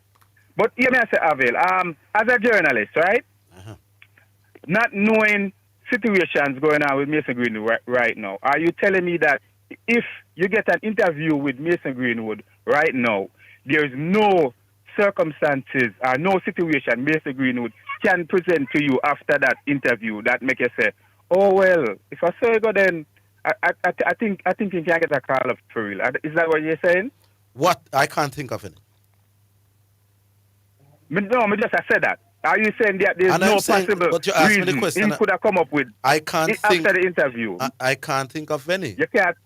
But hear me I say, Orville, as a journalist, right? Not knowing situations going on with Mason Greenwood right now, are you telling me that if you get an interview with Mason Greenwood right now, there's no circumstances or no situation Mason Greenwood can present to you after that interview that make you say, oh, well, if I say go then, I think you can get a call up for real. Is that what you're saying? What? I can't think of any. No, I said that. Are you saying that there's no possible but you asked me reason the question, he could have come up with I can't after think, the interview? I can't think of any. You can't.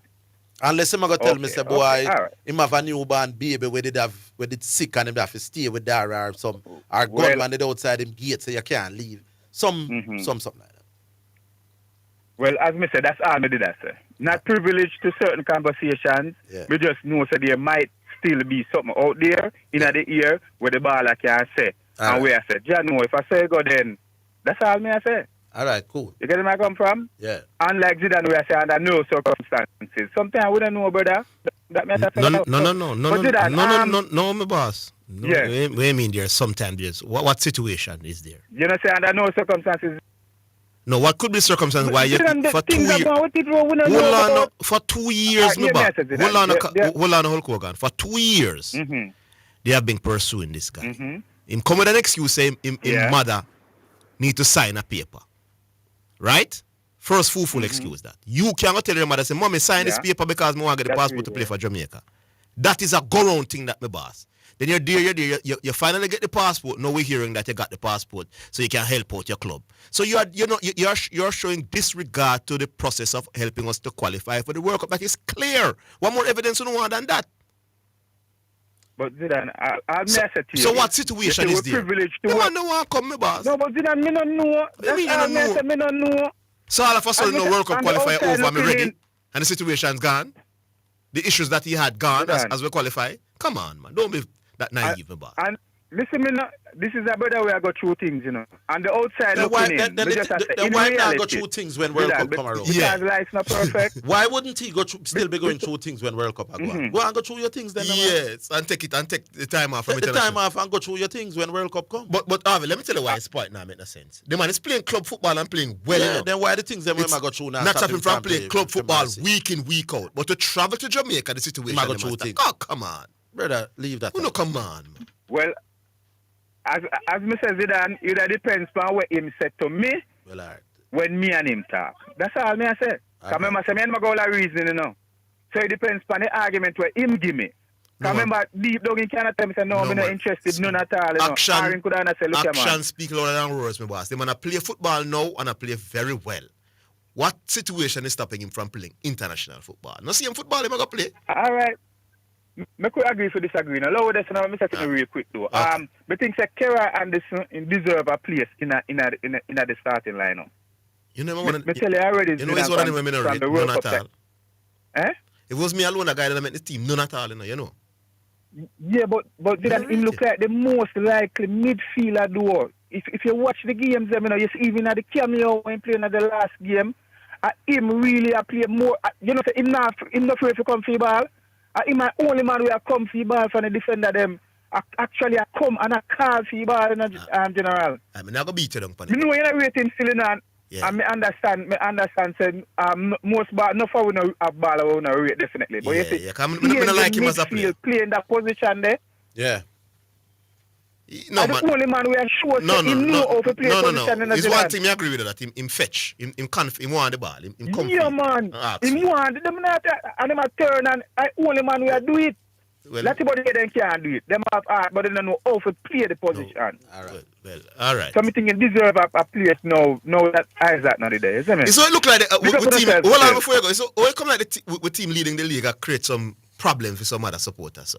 Unless him go tell me, say, boy, right. him have a newborn baby where it sick and him have to stay with Dara or some, or gunman did outside him gate so you can't leave. Something like that. Well, as me said, that's all me did I say. Not privileged to certain conversations. Yeah. We just know that there might still be something out there in the ear where the baller can say. All and where I said, yeah, no, if I say go then, that's all me I say. All right, cool. You get where I come from? Yeah. Unlike Zidane where I say under no circumstances. Sometimes I wouldn't know, brother. That me I say. No, my boss. No, Yeah. What do you mean there's sometimes there's what situation is there? You know say under no circumstances. No, what could be circumstances why you for 2 years? For 2 years, my boss. Hold on, Hulk Hogan. For 2 years, they have been pursuing this guy. Him come with an excuse saying him mother need to sign a paper. Right? First full excuse that. You cannot tell your mother, say, Mommy, sign this paper because I want to get the passport to play for Jamaica. That is a go-round thing that me boss. Then you're there, you finally get the passport. Now we're hearing that you got the passport so you can help out your club. So you're showing disregard to the process of helping us to qualify for the World Cup. That is clear. What more evidence you want than that? But Zidane, I said to you. So what situation is there? You want no one come, me boss. No, but Zidane, me don't know. That's me don't know. So all of a sudden, no World Cup qualifier over, me ready, and the situation's gone. The issues that he had gone as we qualify. Come on, man. Don't be that naive, my boss. And listen, this is a brother where I go through things, you know. And the outside looking in. Then why not go through things when World Cup come around? Because life's not perfect. Why wouldn't he still be going through things when World Cup are going? Go and go through your things then. Yes, and take the time off from the time off and go through your things when World Cup come. But Harvey, let me tell you why his point now make no sense. The man is playing club football and playing well. Yeah, then why the things that we go through now? Not stopping from playing club football week in, week out. But to travel to Jamaica, the situation. Oh, come on. Brother, leave that. No, come on. Well, as Mr. Zidane, it depends on what him said to me when me and him talk. That's all me I said. Because remember, I ain't got all the reason, you know. So it depends on the argument where him give me. Because remember, deep down in Canada, tell me, say, no, I'm not interested, none at all. You know. Action speak louder than words, my boss. They want to play football now and I play very well. What situation is stopping him from playing international football? No see him football, him going to play. All right. I could agree to disagree. Now, lower this, now, I'm saying real quick though. But things like Kera and Anderson deserve a place in the starting lineup. You never want to tell you already. You know, it's one of them I read, none at all. Eh? It was me alone, a guy that made the team, none at all, you know. Yeah, but didn't him look like the most likely midfielder though? If you watch the games, you know, you see even at the cameo when playing at the last game, him really play more. You know, him not afraid to come for the ball. Him my only man who come for the ball from the defender them. Actually, I come and I call for the ball in general. I'm not gonna beat you down. You know, you're not rating still in on. Yeah. And I understand saying most ball, no for we no have ball we no rate definitely. But yeah, you see, yeah. I like him as a player. Playing that position there. Yeah. No, man. The only man we are sure he knew how to play position in the It's one thing I agree with that. Him fetch. Him want the ball. Him come. Yeah, man. Him want them not and them a turn and only man we are do it. Well, everybody them can't do it. Them have art, but they don't know how to play the position. No. All right. Well, all right. So I think you deserve a place now. Now that Isaac not there, isn't it? So it look like the team. Hold on before you go. So it come like the team leading the league create some problems for some other supporters. So.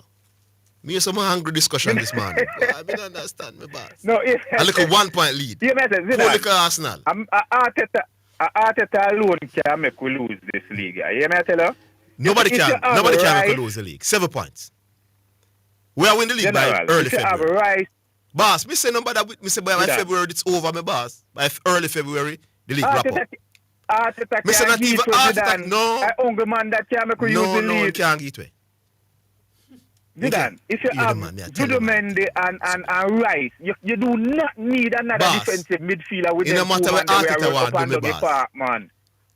Me and some hungry discussion this morning. I don't understand me, boss. No, I look at 1 point lead. Yeah, look at Arsenal. Arteta alone can make we lose this league. You may tell her? Nobody can make we lose the league. 7 points. We are win the league by early February. Right. Boss, me say number that me say by February it's over, my boss. By early February, the league wrap up. Arteta me say not even Arteta, no. I hungry man that can make we use the league. No, can't get way. Zidane, if you have Zudomendi and Rice, you do not need another defensive midfielder with them. No matter what Arteta want to do, boss. Man.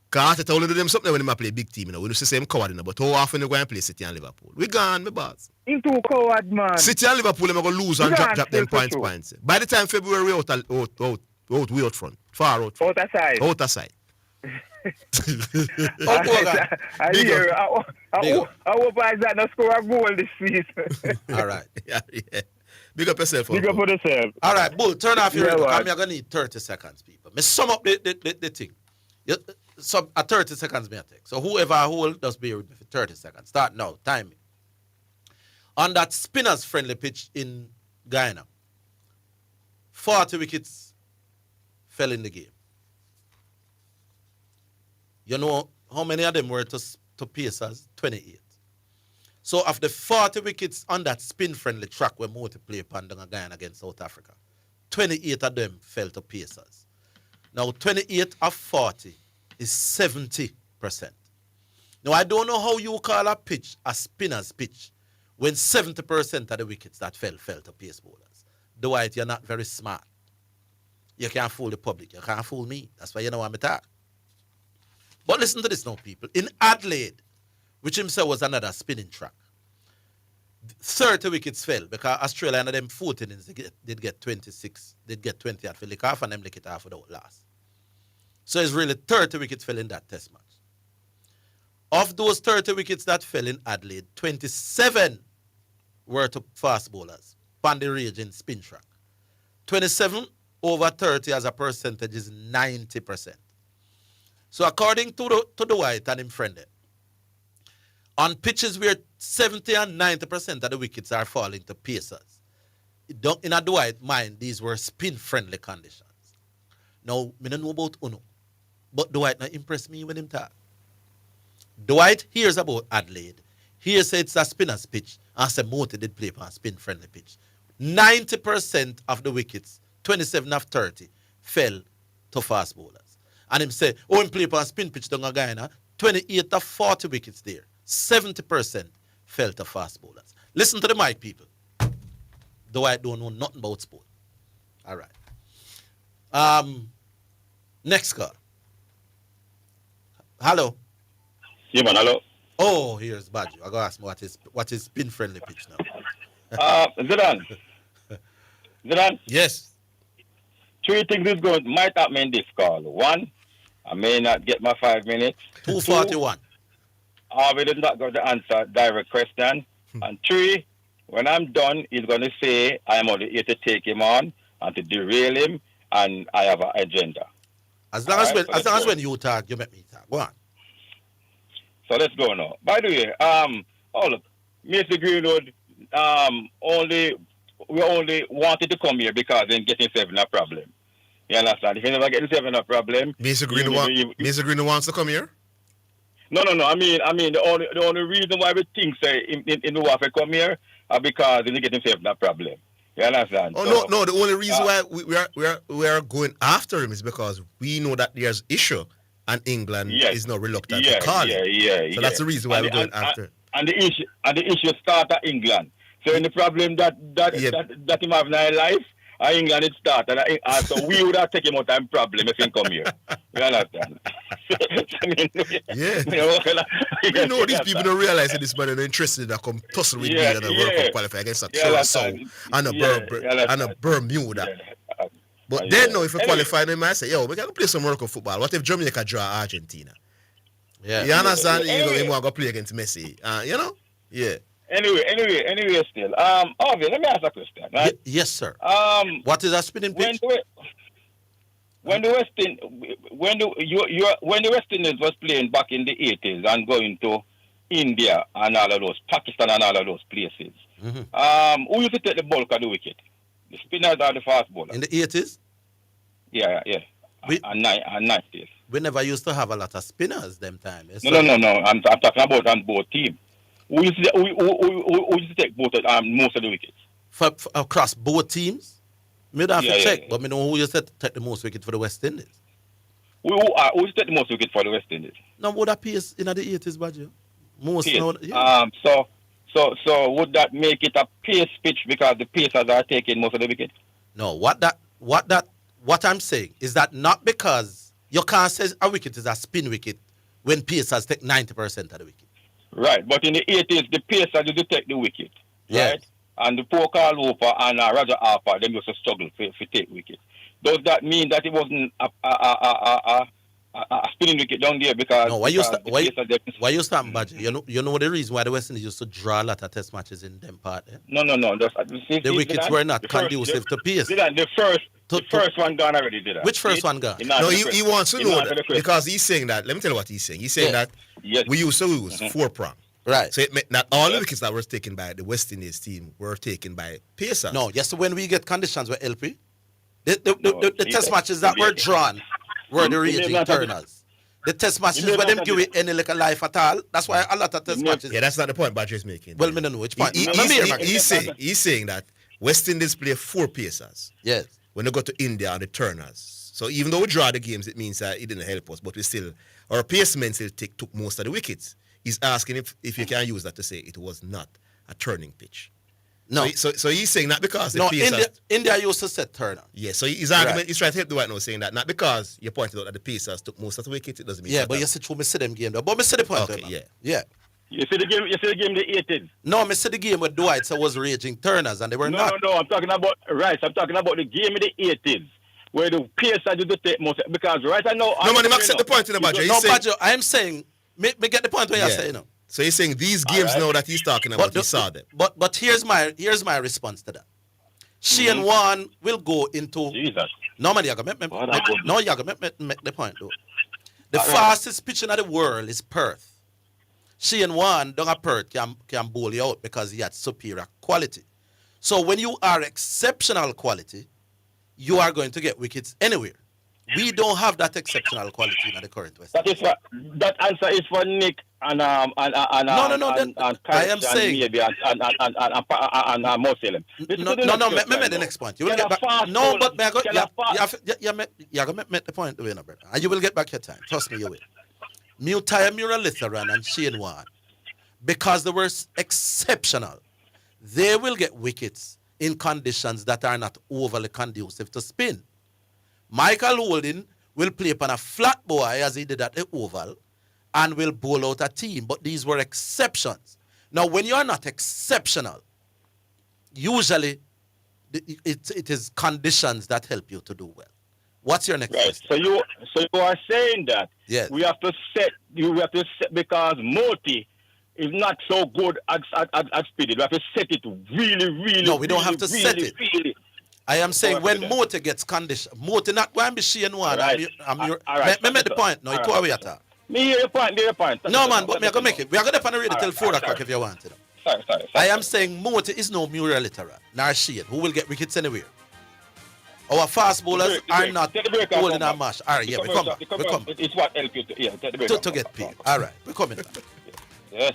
Because Arteta only do them something when they play big team. You know. We do the same coward, but how often they go and play City and Liverpool? We gone, my boss. Into coward, man. City and Liverpool, they're going to lose and drop them points. By the time February, we out front. Far out front. Outer side. I hope Isaac not score a goal this season. All right. Yeah. Big up yourself. Big up for yourself. All right, Bull, turn off your radio. I'm going to need 30 seconds, people. Me sum up the thing. So 30 seconds may take. So whoever hold, just be with me for 30 seconds. Start now. Time it. On that spinners friendly pitch in Guyana, 40 wickets fell in the game. You know how many of them were to Pacers? 28. So of the 40 wickets on that spin-friendly track where more to play Pandanga Guyana against South Africa, 28 of them fell to Pacers. Now 28 of 40 is 70%. Now I don't know how you call a pitch a spinner's pitch when 70% of the wickets that fell to pace bowlers. Dwight, you're not very smart. You can't fool the public. You can't fool me. That's why you know what I'm talking. But listen to this now, people. In Adelaide, which himself was another spinning track, 30 wickets fell because Australia and them 14 innings did get 26. They'd get 20 at lick off and them lick it off without loss. So it's really 30 wickets fell in that test match. Of those 30 wickets that fell in Adelaide, 27 were to fast bowlers. Pandy Rage in spin track. 27 over 30 as a percentage is 90%. So according to the White and him friend, on pitches where 70 and 90% of the wickets are falling to pacers, in a Dwight mind, these were spin-friendly conditions. Now, I don't know about Uno, but Dwight not impress me when him talk. Dwight hears about Adelaide. He says it's a spinner's pitch, and say Moti did play on a spin-friendly pitch. 90% of the wickets, 27 of 30, fell to fast bowlers. And him say, him play on a spin pitch down a Guyana, 28 of 40 wickets there. 70% fell to fast bowlers. Listen to the mic, people. Dwight don't know nothing about sport. All right. Next call. Hello. Yeah, man, hello. Oh, here's Badger. I gotta ask him what is spin friendly pitch now. Zidane. Zidane? Yes. 3 things is going might happen in this call. 1, I may not get my 5 minutes. 2:41. Harvey did not got the answer direct question. And 3, when I'm done, he's going to say I'm only here to take him on and to derail him, and I have an agenda. As long as when you talk, you make me talk. Go on. So let's go now. By the way, look, Mr. Greenwood, we only wanted to come here because then getting 7 a problem. You understand? If you never get 7 a problem, Mr. Greenwood wants to come here? No. I mean, the only reason why we think say in the war to come here are because they get himself that problem. You understand? Oh no. The only reason why we are going after him is because we know that there's issue, and England is not reluctant to call it. So that's the reason why we're going after. And the issue start at England. So in the problem that him have in our life, England it start, and so we would have taken him out time problem if he come here. You understand? You know these people don't realize that this man is interested in come tussle with me and a World Cup qualify against a Curacao and a Bermuda. But then now if you qualify, they might say, yo, we can play some World Cup football. What if Jamaica draw Argentina? Yeah. You understand? You want to go play against Messi. You know? Yeah. Anyway, still. Orville, let me ask a question. Right? Yes, sir. What is a spinning pitch? When the West Indies was playing back in the 80s and going to India and all of those, Pakistan and all of those places, who used to take the bulk of the wicket? The spinners or the fast bowlers? In the 80s? Yeah. And 90s. We never used to have a lot of spinners them time. No. I'm talking about on both teams. Who used to take most of the wickets? For across both teams? Me don't have to check, but me know who used to take the most wicket for the West Indies. Who used to take the most wicket for the West Indies? No, would that pace in the 80s, Badger? Most. Pace. No, yeah. So would that make it a pace pitch because the pacers are taking most of the wicket? No, what I'm saying is that not because you can't say a wicket is a spin wicket when pacers take 90% of the wicket. Right, but in the 80s, the pacers did take the wicket, yes. Right? And the poor Carl Hooper and Roger Harper, them used to struggle for take wicket. Does that mean that it wasn't a spinning wicket down there because... No, why you start, Badger? You know the reason why the West Indies used to draw a lot of test matches in them part? Eh? No. The wickets were not conducive to pace. The first one gone already, did that. Which first one gone? No, he wants to know that because he's saying that. Let me tell you what he's saying. He's saying that we used to lose 4-prong. Right. So it meant not all the wickets that were taken by the West Indies team were taken by pacers. No, yes, when we get conditions with LP, the test matches that were drawn were the raging turners. The test matches where them give it any like a life at all. That's why a lot of test matches. Yeah, that's not the point Badger is making. Well, me don't know which point. He's saying that West Indies play 4 pacers. Yes. When they go to India and the turners. So even though we draw the games, it means that it didn't help us. But we still, our pacemen still took most of the wickets. He's asking if you can use that to say it was not a turning pitch. No. So he's saying not because the pacers... India used to set turner. Yeah, so his argument, he's trying to help the white now, saying that not because you pointed out that the pacers took most of the wickets, it doesn't mean but you see through me see them game though. But me see the point. Okay, yeah. You see the game. You see the game. The 80s. No, I see the game with Dwight was raging Turners, and they were not. No. I'm talking about Rice. I'm talking about the game in the 80s. Where the pace I do to take most because right I know. No, man, you accept the point in the Badger. No, Badger, I'm saying, me get the point where you're saying. No. So you're saying these games now that he's talking about, he saw them. But here's my response to that. She and Juan will go into. Jesus. No, man, you're going to make the point, though. The fastest pitch in the world is Perth. She and Juan, down at Perth, can bowl you out because he had superior quality. So when you are exceptional quality, you are going to get wickets anywhere. We don't have that exceptional quality in the current West. That answer is for Nick and no. I am saying maybe and Muslim. No. Make the next point. You will get back. No, but you make the point, brother. And you will get back your time. Trust me, you will. Mutaya Muralitharan and Shane Wan, because they were exceptional, they will get wickets in conditions that are not overly conducive to spin. Michael Holding will play upon a flat boy as he did at the Oval and will bowl out a team, but these were exceptions. Now, when you are not exceptional, usually it is conditions that help you to do well. What's your next question? So you are saying that we have to set because Moti is not so good at speed. We have to set it really. No, we don't have to set it. Really. I am saying when Moti gets conditioned, Moti not going to be she and one. Right. Me make the point. No, you go away at all. Me hear your point. No, man, but me I go make it. We are going to pan ready till 4 o'clock if you want to. Sorry. I am saying Moti is no mural literal, nor Shane, who will get wickets anywhere. Our fast bowlers are not holding our mash. All right, we come back. It's what help you to get paid. All right, we're coming back. Yes.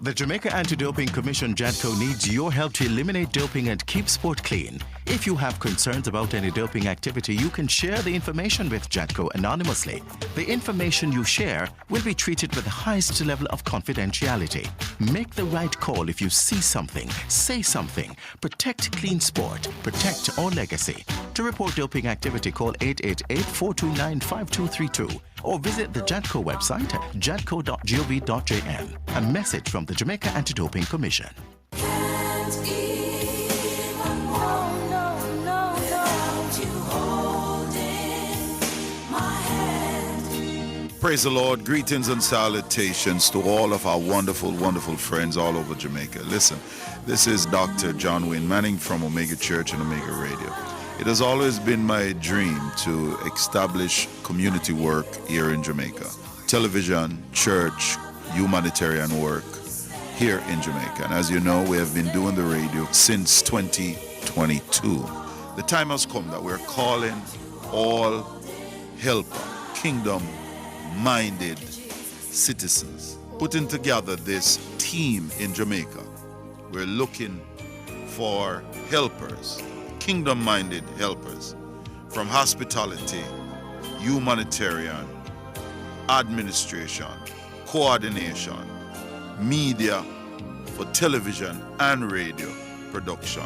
The Jamaica Anti-Doping Commission, JADCO, needs your help to eliminate doping and keep sport clean. If you have concerns about any doping activity, you can share the information with JADCO anonymously. The information you share will be treated with the highest level of confidentiality. Make the right call if you see something, say something. Protect clean sport. Protect our legacy. To report doping activity, call 888-429-5232 or visit the JADCO website at jadco.gov.jm. A message from the Jamaica Anti-Doping Commission. Praise the Lord. Greetings and salutations to all of our wonderful, wonderful friends all over Jamaica. Listen, this is Dr. John Wayne Manning from Omega Church and Omega Radio. It has always been my dream to establish community work here in Jamaica. Television, church, humanitarian work here in Jamaica. And as you know, we have been doing the radio since 2022. The time has come that we're calling all helper, kingdom-minded citizens, putting together this team in Jamaica. We're looking for helpers, kingdom-minded helpers from hospitality, humanitarian, administration, coordination, media for television and radio production.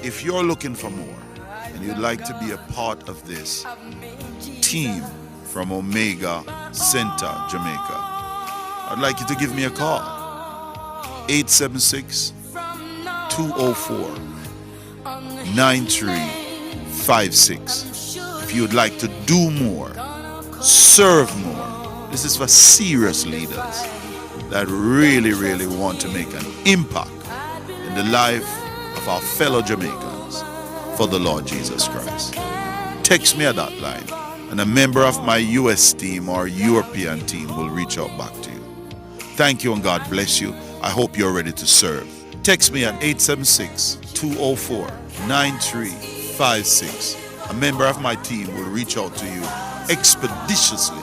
If you're looking for more and you'd like to be a part of this team from Omega Center, Jamaica, I'd like you to give me a call. 876-204-9356. If you'd like to do more, serve more. This is for serious leaders that really, really want to make an impact in the life of our fellow Jamaicans for the Lord Jesus Christ. Text me at that line, and a member of my US team or European team will reach out back to you. Thank you and God bless you. I hope you're ready to serve. Text me at 876-204-9356. A member of my team will reach out to you expeditiously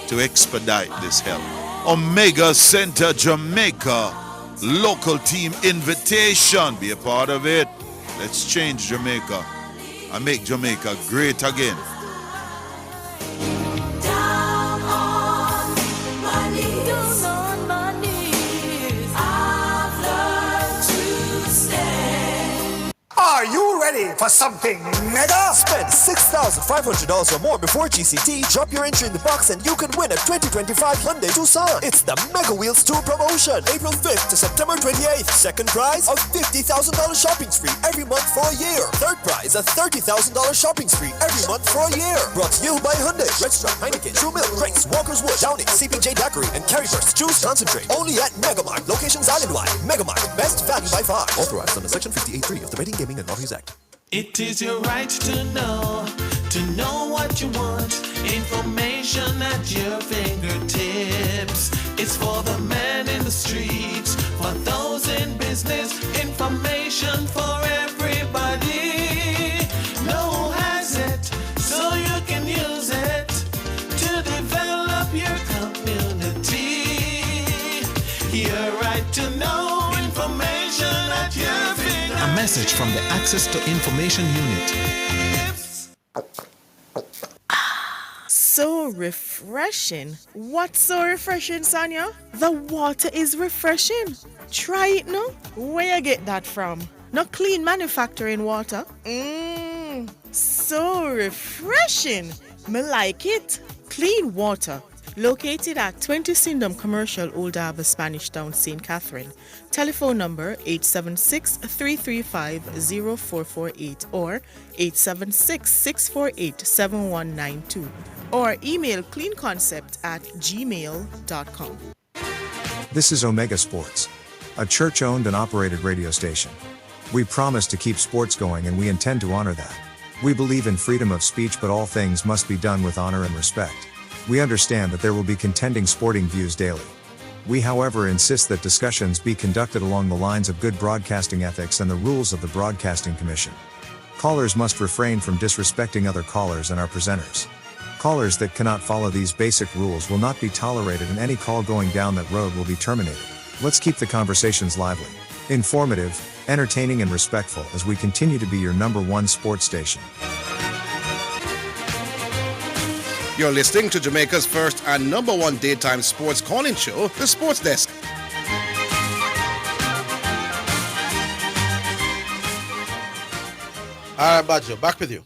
to expedite this help. Omega Center Jamaica, local team invitation. Be a part of it. Let's change Jamaica and make Jamaica great again. ready for something mega? Spend $6,500 or more before GCT. Drop your entry in the box and you can win a 2025 Hyundai Tucson. It's the Mega Wheels 2 promotion. April 5th to September 28th. Second prize, a $50,000 shopping spree every month for a year. Third prize, a $30,000 shopping spree every month for a year. Brought to you by Hyundai, Red Stripe, Heineken, True Milk, Grace, Walker's Wood, Downing, CPJ Daiquiri, and Carry Burst Juice Concentrate. Only at Megamart. Locations island-wide. Megamart. Best value by far. Authorized under Section 58.3 of the Betting, Gaming, and Lotteries Act. It is your right to know what you want. Information at your fingertips. It's for the man in the streets, for those in business. Information for everybody. No one has it, so you can use it to develop your community. Your right to know information at your fingertips. A message from the Access to Information Unit. So refreshing. What's so refreshing, Sonia? The water is refreshing. Try it now. Where you get that from? Not clean manufacturing water. So refreshing. Me like it. Clean water. Located at 20 Syndham Commercial, Old Harbour, Spanish Town, St. Catherine. Telephone number 876-335-0448 or 876-648-7192 or email cleanconcept@gmail.com. This is Omega Sports, a church-owned and operated radio station. We promise to keep sports going and we intend to honor that. We believe in freedom of speech, but all things must be done with honor and respect. We understand that there will be contending sporting views daily. We, however, insist that discussions be conducted along the lines of good broadcasting ethics and the rules of the Broadcasting Commission. Callers must refrain from disrespecting other callers and our presenters. Callers that cannot follow these basic rules will not be tolerated, and any call going down that road will be terminated. Let's keep the conversations lively, informative, entertaining, and respectful as we continue to be your #1 sports station. You're listening to Jamaica's first and #1 daytime sports calling show, The Sports Desk. All right, Badger, back with you.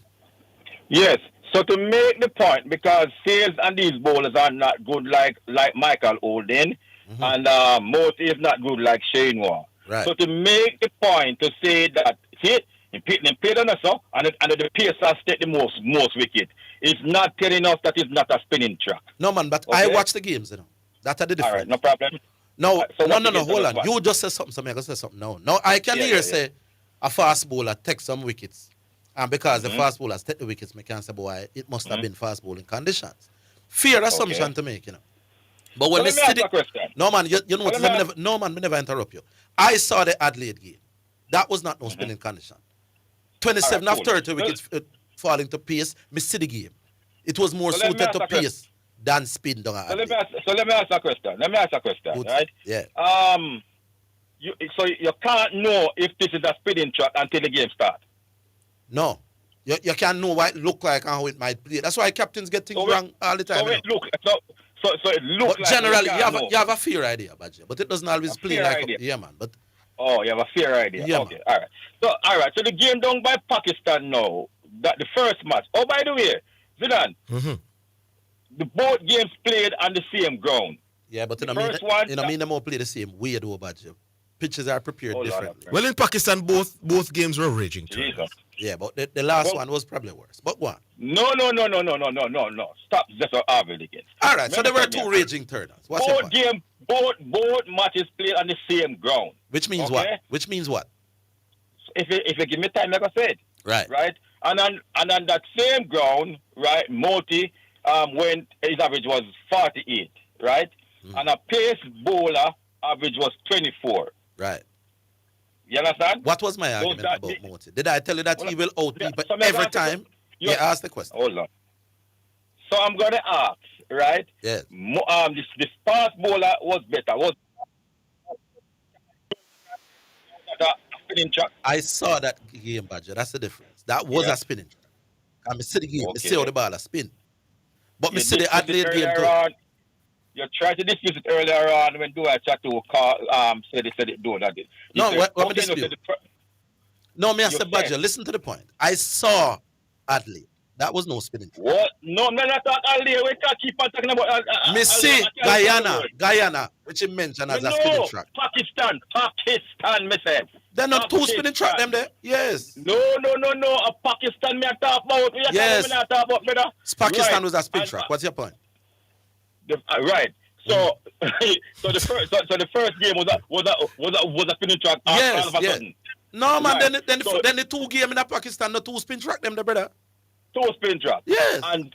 Yes. So to make the point, because Sales and these bowlers are not good like Michael Holden, and Moti is not good like Shane Warne. Right. So to make the point to say that, see, he played on us, and the pace has stayed the most wicket. It's not telling us that it's not a spinning track. No, man, but Okay? I watch the games, you know. That's the difference. All right, no problem. No, So no, what hold on. what? You just said something, so I'm going to say something now. Now, I can hear say a fast bowler take some wickets. And because the fast bowlers take the wickets, I can say, boy, it must have been fast bowling conditions. Fair assumption to make, you know. But when So let me ask you a question. No, man, you know what? Let me No, man, me never interrupt you. I saw the Adelaide game. That was not no spinning condition. 27 All right, after cool. 30 wickets falling to pace, me see the game. It was more So let me suited ask to a question. pace than spin down at So let Adelaide. me ask a question. Good. Right? Yeah. So you can't know if this is a spinning track until the game starts. No. You can't know what it look like and how it might play. That's why captains get things wrong all the time. So you it know. looks But like generally, you you can't know. have a fair idea, Badger, but it doesn't always play fair like idea. yeah, man. But Oh, you have a fair idea. Yeah, Okay, all right. So the game done by Pakistan now. That the first match. Oh, by the way, Zidane, the both games played on the same ground. yeah, but The you know, first one- them all play the same way though, Badger. Pitches are prepared differently. Well, in Pakistan, both games were raging. Jesus. Yeah, but the last one was probably worse. But what? No. Stop just Orville again. All right, so there were Remember two something. raging turners. What's your point? Both matches played on the same ground. Which means Okay? what? Which means what? If you give me time, like I said. Right. Right? And on that same ground, right, Moti, when his average was 48, right? And a pace bowler average was 24. Right. You understand? What was my argument about Moti? Did I tell you that he will out people so me every ask you- time you ask the question? Hold on. So I'm going to ask, right? Yes. This fast bowler was better. Was a spinning track? I saw that game, Badger. That's the difference. That was a spinning. I see the game. I see how the ball a spin. But me see the Adelaide game too. You tried to discuss it earlier on when do I chat to said it do that. No, what me okay, dispute? No, me I said Badger. Listen to the point. I saw Adley. That was no spinning track. What? No, me not talk Adley. We can't keep on talking about. Me see Guyana, which he mentioned as a spinning track. Pakistan, me say. They're not two spinning track them there. Yes. No. A Pakistan me I talk about. Yes. Me I talk about, brother. Pakistan was a spin track. What's your point? Right. So, so the first game was a spinning track. Yes. All of a sudden. No man. Right. Then the two game in Pakistan, the two spin track them there, brother. Two spin track. Yes. And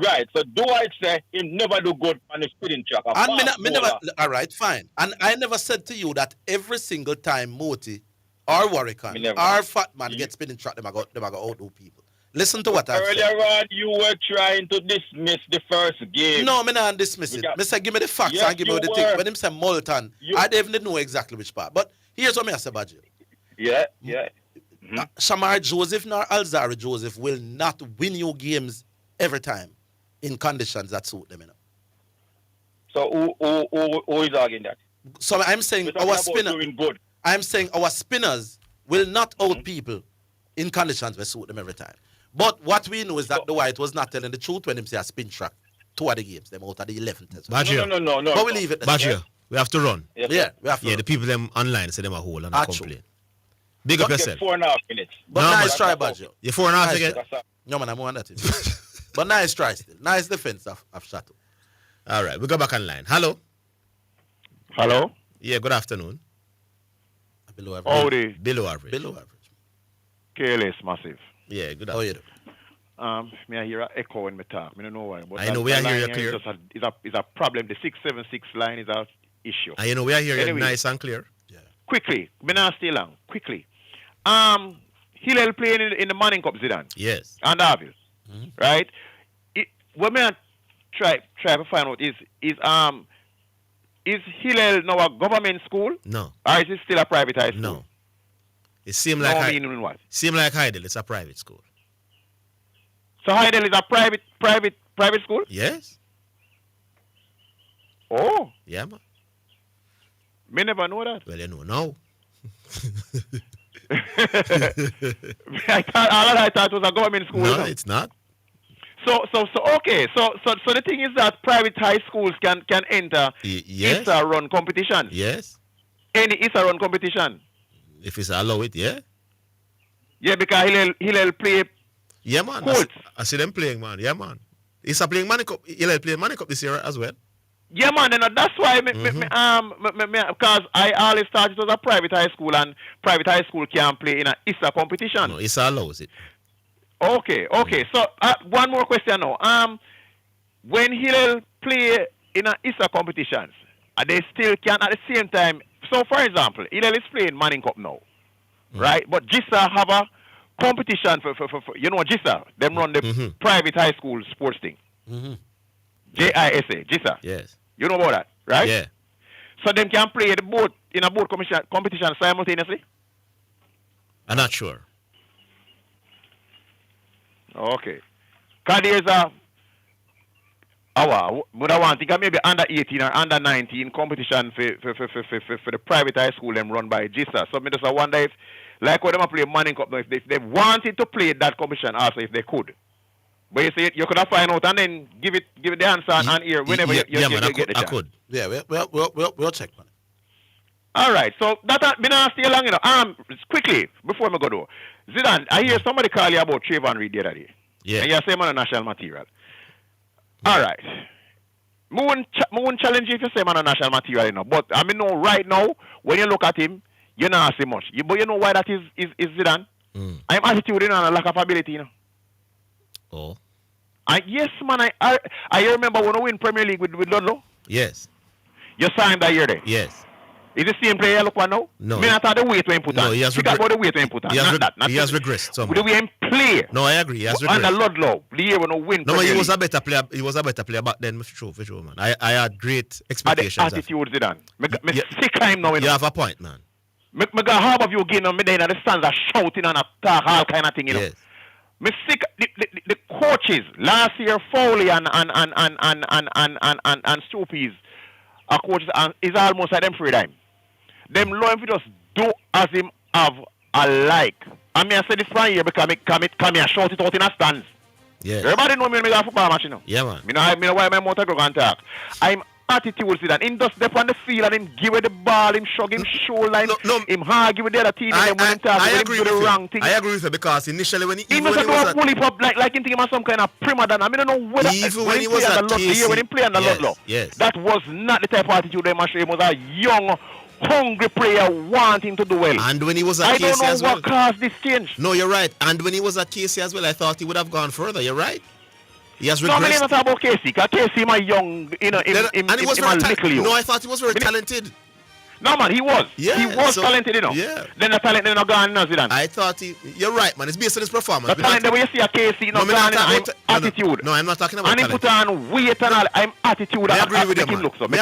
right. So do I say he never do good on the spinning track? And me never. All right, fine. And I never said to you that every single time Moti or Warwican or Fatman get spinning track, them I got outdo people. Listen to what I said. Earlier on, you were trying to dismiss the first game. No, me not dismiss it. Me say give me the facts and give me the thing. When him say Molten, I didn't know exactly which part. But here's what me I say, Badger. Yeah. Shamar Joseph nor Alzari Joseph will not win you games every time in conditions that suit them. So who is arguing that? So I'm saying our spinner. I'm saying our spinners will not out people in conditions that suit them every time. But what we know is that the White was not telling the truth when him say a spin track 2 of the games, them out of the 11th. No. But we leave it. Badger, we have to run. Yeah, we have to run. The people them online say them a whole and a complain. Big up yourself. 4.5 minutes. But no, nice try, Badger. You're 4.5 again? No, man, I'm on that. But nice try still. Nice defense of Shato. All right, we go back online. Hello? Yeah, good afternoon. Below average. Below average. KLS massive. Yeah, good afternoon. Me I hear an echo when me talk. I don't know why. But I know we are hearing you clear. It's a problem. The 676 line is an issue. I know we are hearing anyway, nice and clear. Yeah. Quickly, me not stay long. Quickly. Hillel playing in the Manning Cup, Zidane. Yes. And Orville. Mm-hmm. Right? What me try to find out is Hillel now a government school? No. Or is it still a private high school? No. It seems like what? Seem like Heidel, it's a private school. So Heidel is a private school? Yes. Oh. Yeah, man. Me never know that. Well, you know now. I thought it was a government school. No, it's not. So okay. So the thing is that private high schools can enter ISA run competition. Yes. Any ISA run competition. If it's allow it, yeah. Yeah, because Hillel play. Yeah, man. I see them playing, man. Yeah, man. ISA playing Manning Cup. Hillel playing Manning Cup this year as well. Yeah, man, and that's why because I always thought it was a private high school and private high school can play in a ISA competition. No, ISA allows it. Okay. So one more question now. When Hillel play in a ISA competitions, they still can at the same time. So, for example, Hillel is playing Manning Cup now, right? But GISA have a competition for GISA. Them run the private high school sports thing. JISA, GISA. Yes. You know about that, right? Yeah. So them can play the boat in a boat competition simultaneously? I'm not sure. Okay. Because there's would I want to think maybe under 18 or under 19 competition for the private high school them run by GISA. So I just wonder if, like when them play Manning Cup, if they wanted to play that competition also, if they could. But you see, you could have find out and then give it the answer and hear whenever you get the chance. I could. Yeah, we'll check, man. All right, so that me not stay long enough. Quickly before me go though, Zidane, I hear somebody call you about Trayvon Reed the other day. Yeah. And you say man a national material. All right. Me won't challenge you if you say man a national material, but I mean, no, right now when you look at him, you not see much. But you know why that is Zidane? I'm attitude and a lack of ability, Oh. Yes, man. I remember when we win Premier League with Ludlow. Yes. You signed that year there. Yes. Is the same player look one now? No. Me not the weight when put on. No, he has regressed. About the weight when put on. He has regressed. The way he play. No, I agree. He has regressed. And the Ludlow, the year when we win. No, he was a better player. He was a better player back then, for sure, man. I had great expectations. The attitude, Zidane. Me sick of him now. You have a point, man. Me got half of you again on me there in the stands are shouting and talk all kind of thing, you know. Yes. Me sick the coaches last year, Foley and Stoopies, coaches is almost like them free time. Them low him to just do as him have I like. I mean, I said this right here because I shout it out in a stance. Yeah. Everybody know me when I go to football match, you know. Yeah, man. Me know why my mouth go and talk. I'm attitude with that. Him just step on the field and him give it the ball, him shrug him shoulder, him argue with the other team and when him talk, I when agree him do with the you. wrong thing. I agree with you because initially when he was a bully pop like him think him as some kind of prima donna. I don't know whether when he was at KC, when he play on the Ludlow, that was not the type of attitude they must show. He was a young, hungry player wanting to do well. And when he was at KC as well. I don't know what caused this change. No, you're right. And when he was at KC as well, I thought he would have gone further. You're right. He has regressed. No, I mean, not about Casey. Because Casey, my young, you know, and he was very talented. No, I thought he was very talented. No, man, he was. Yeah, he was talented, you know. Yeah. Then the talent then gone now, Zidane. I thought you're right, man. It's based on his performance. The talent when you see a Casey, gone attitude. No, I'm not talking about talent. And he put on weight and all. I'm attitude. I agree with him. I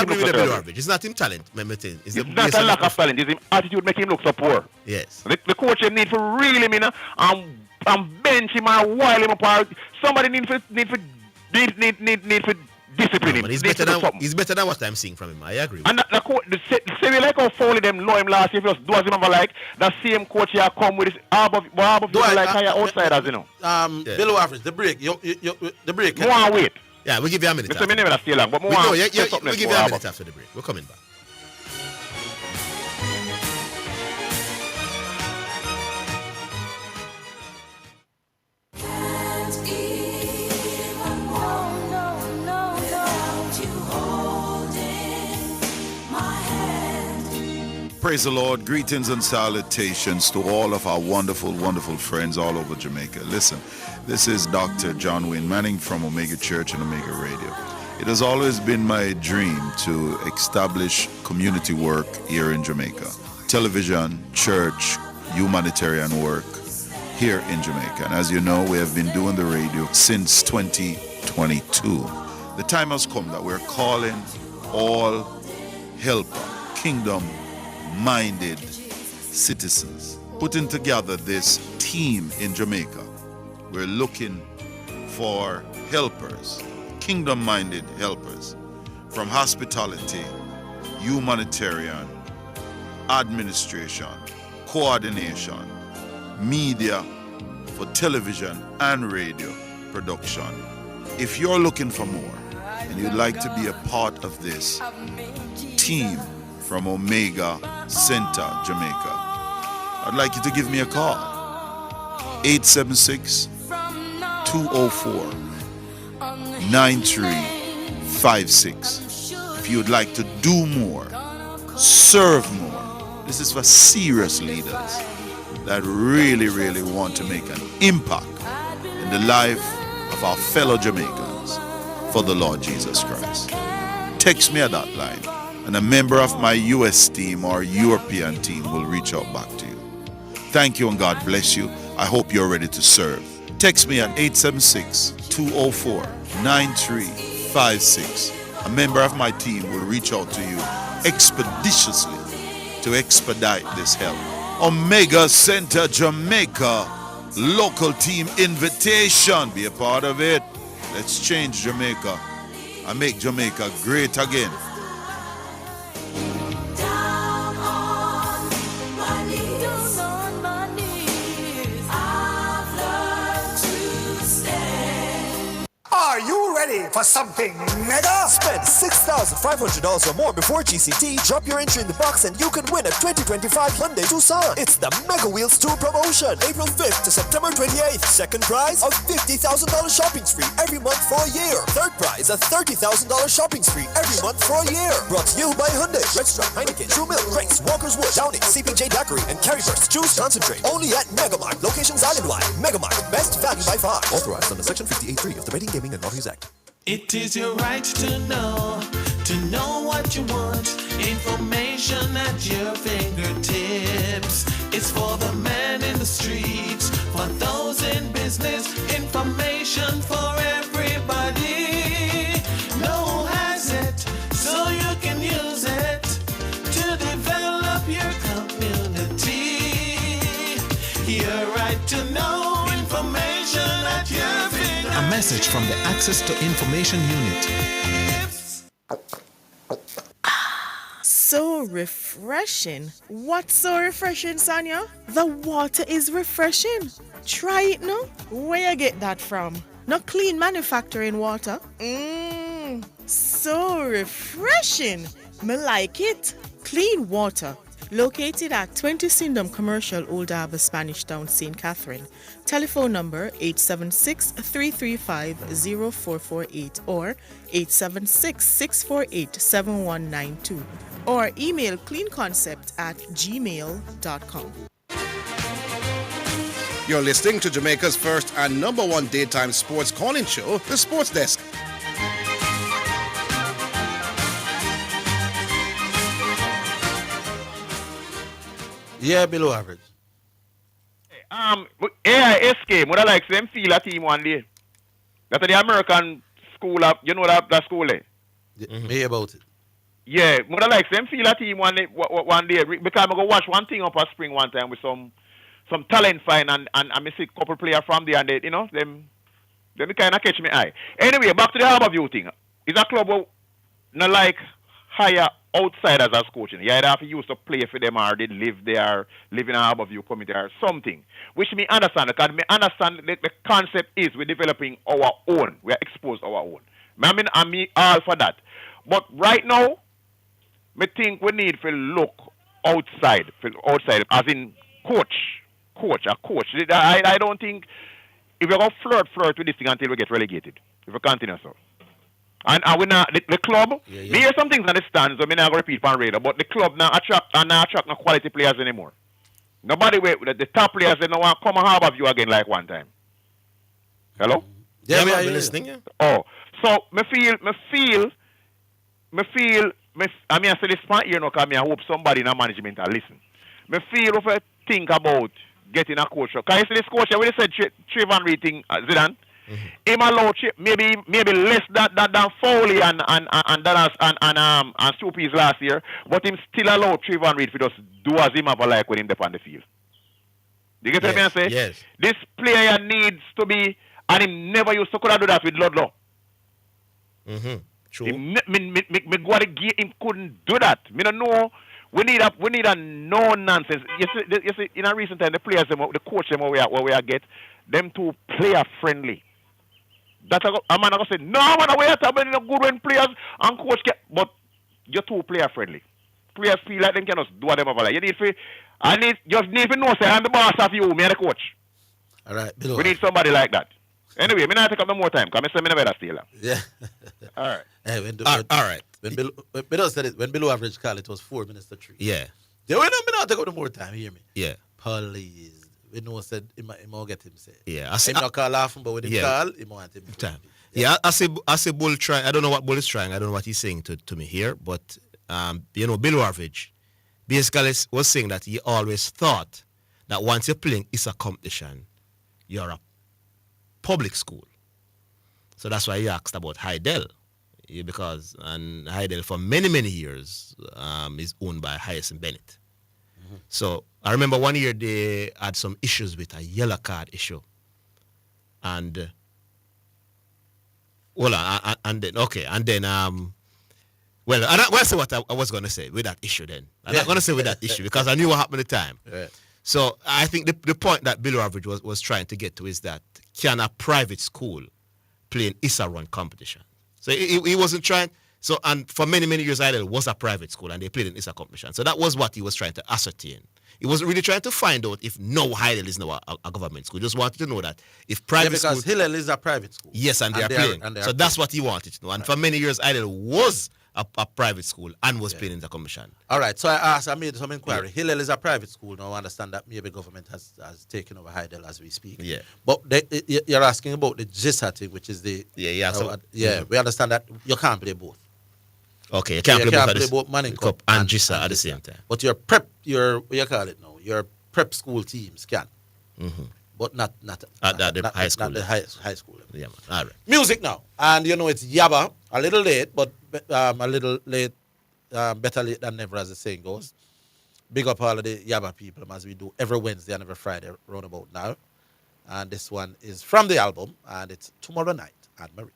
agree with him, Orville. It's not him talent, It's not a lack of talent. It's him attitude make him look so poor. Yes. The coach need to reel him in and bench him and wile him apart. Somebody need for discipline him. He's better than what I'm seeing from him. I agree. And the coach, say we like how Foley them know him last year. If you does remember like the same coach here come with his above like higher outsiders, you know. Below average. The break. The break. More wait. Yeah, we'll give you a minute. Mr. Minnie will stay long, but more. We'll give you a minute after the break. We're coming back. Praise the Lord. Greetings and salutations to all of our wonderful, wonderful friends all over Jamaica. Listen, this is Dr. John Wayne Manning from Omega Church and Omega Radio. It has always been my dream to establish community work here in Jamaica. Television, church, humanitarian work here in Jamaica. And as you know, we have been doing the radio since 2022. The time has come that we're calling all helper, kingdom-minded citizens, putting together this team in Jamaica. We're looking for helpers, kingdom-minded helpers, from hospitality, humanitarian, administration, coordination, media, for television and radio production. If you're looking for more and you'd like to be a part of this team from Omega Center, Jamaica, I'd like you to give me a call. 876-204-9356. If you'd like to do more, serve more. This is for serious leaders that really, really want to make an impact in the life of our fellow Jamaicans for the Lord Jesus Christ. Text me at that line, and a member of my US team or European team will reach out back to you. Thank you and God bless you. I hope you're ready to serve. Text me at 876-204-9356. A member of my team will reach out to you expeditiously to expedite this help. Omega Center Jamaica, local team invitation. Be a part of it. Let's change Jamaica and make Jamaica great again. Are you ready for something mega? Spend $6,500 or more before GCT, drop your entry in the box and you can win a 2025 Hyundai Tucson. It's the Mega Wheels 2 promotion, April 5th to September 28th. Second prize, a $50,000 shopping spree every month for a year. Third prize, a $30,000 shopping spree every month for a year. Brought to you by Hyundai, Restaurant, Heineken, True Milk, Grace, Walker's Wood, Downing, CPJ Daiquiri, and Carryburst. Choose Concentrate. Only at Megamart. Locations island-wide. Megamart, best value by far. Authorized under Section 58.3 of the Betting, Gaming, and Lotteries Act. It is your right to know what you want. Information at your fingertips. It's for the man in the streets, for those in business. Information for everybody. No one has it, so you can use it to develop your community. Your right to know information at your fingertips. A message from the Access to Information Unit. so refreshing. What's so refreshing, Sonia? The water is refreshing. Try it now. Where you get that from? No clean manufacturing water. So refreshing. Me like it. Clean water. Located at 20 Syndham Commercial, Old Harbour, Spanish Town, St. Catherine. Telephone number 876-335-0448 or 876-648-7192 or email cleanconcept@gmail.com. You're listening to Jamaica's first and number one daytime sports calling show, The Sports Desk. Yeah, below average. AIS game, what I like them feel a team one day. That's the American school up, you know that school there? Me about it. Yeah, what I like them feel a team one day, because I'm going to watch one thing up at spring one time with some talent find and I see a couple players from there and they, them kind of catch me eye. Anyway, back to the Harborview thing. It's a club who not like hire outsiders as coaching. You either have to use to play for them or they live there, live in a Harborview community or something. Which me understand, because me understand that the concept is we're developing our own. We are exposed our own. I'm all for that. But right now, me think we need to look outside as in coach. I don't think if we're going to flirt with this thing until we get relegated. If we continue so. And we not the club. Me hear some things on the stands, so me not gonna repeat on radar. But the club now attract no quality players anymore. Nobody the top players they don't want to come and Harborview again like one time. Hello? Yeah, we are listening. Yeah. Oh, so me feel. I mean, I say this point here, because I hope somebody in the management will listen. Me feel if I think about getting a coach. Because you see this coach, when they said Trayvon Reed thing, Zidane. Him allow maybe less than Foley and Stuppies last year, but him still allow Trayvon Reed to just do as him ever like when him on the field. You get what I say? Yes. This player needs to be, and him never used to could have do that with Ludlow. True. Me go to gear him couldn't do that. Me don't know. We need a no nonsense. You see, in a recent time, the players, the coach, where we are get them too player friendly. That a man gonna say, no man, we have to be good when players and coach but you're too player friendly. Players feel like them can just do whatever like. You need to know say I'm the boss of you, me and the coach. All right, we need somebody like that. Anyway, me not take up no more time because I say me never steal. Yeah. All right. Hey, all right. When below average call it was 4 minutes to 3. Yeah. Yeah, we not take up no more time, hear me? Yeah. Please. We know said he might get him say. Yeah, I not call laughing, but when he call, he might want him. Time. Yeah, I say Bull trying. I don't know what Bull is trying. I don't know what he's saying to me here, but below average, basically was saying that he always thought that once you're playing it's a competition, you're a public school. So that's why he asked about Hydel, because Hydel for many years is owned by Hyacinth Bennett. So I remember one year they had some issues with a yellow card issue, and then I say what I was going to say with that issue. Then I'm not going to say with that issue because I knew what happened at the time. Yeah. So I think the point that below average was trying to get to is that can a private school play an ISA run competition? So he wasn't trying. So, and for many years, Idle was a private school and they played in ISA competition. So that was what he was trying to ascertain. He wasn't really trying to find out if Hillel is now a government school. He just wanted to know that if private school... because Hillel is a private school. Yes, and they are playing. So that's what he wanted to know. And for many years, Idle was a private school and was playing in the competition. All right, so I made some inquiry. Yeah. Hillel is a private school. Now I understand that maybe government has taken over Hillel as we speak. Yeah. But you're asking about the GISA thing, which is the... we understand that you can't play both. Okay, you can't play both Manning Cup and GISA at the same time. But your what you call it now, your prep school teams can. But not at the high school. Not the high school. Yeah, man. All right. Music now. And it's Yaba, a little late, but better late than never, as the saying goes. Big up all of the Yaba people, as we do every Wednesday and every Friday round about now. And this one is from the album, and it's Tomorrow Night, Anne-Marie.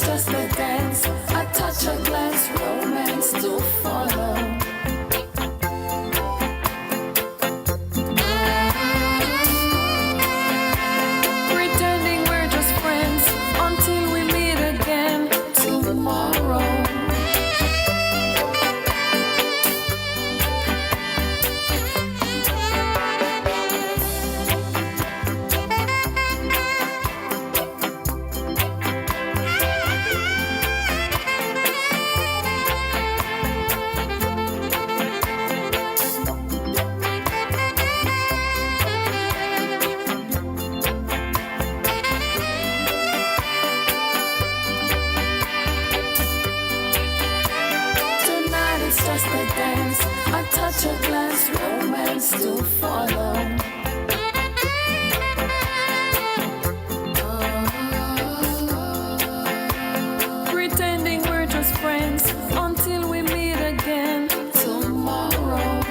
it's just a dance, a touch, a glance, romance to follow. Pretending we're just friends until we meet again tomorrow. Tonight it's just a dance, a touch, a glance, romance to follow. Pretending we're just friends until we meet again tomorrow.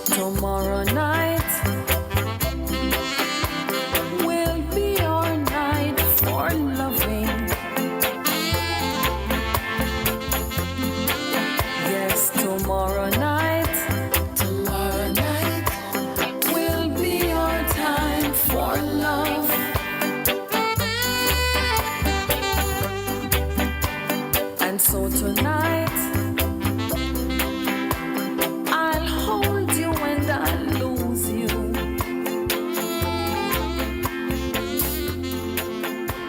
Tomorrow night will be our night for loving. Yes, tomorrow night will be our time for love. And so tonight I'll hold you and I'll lose you.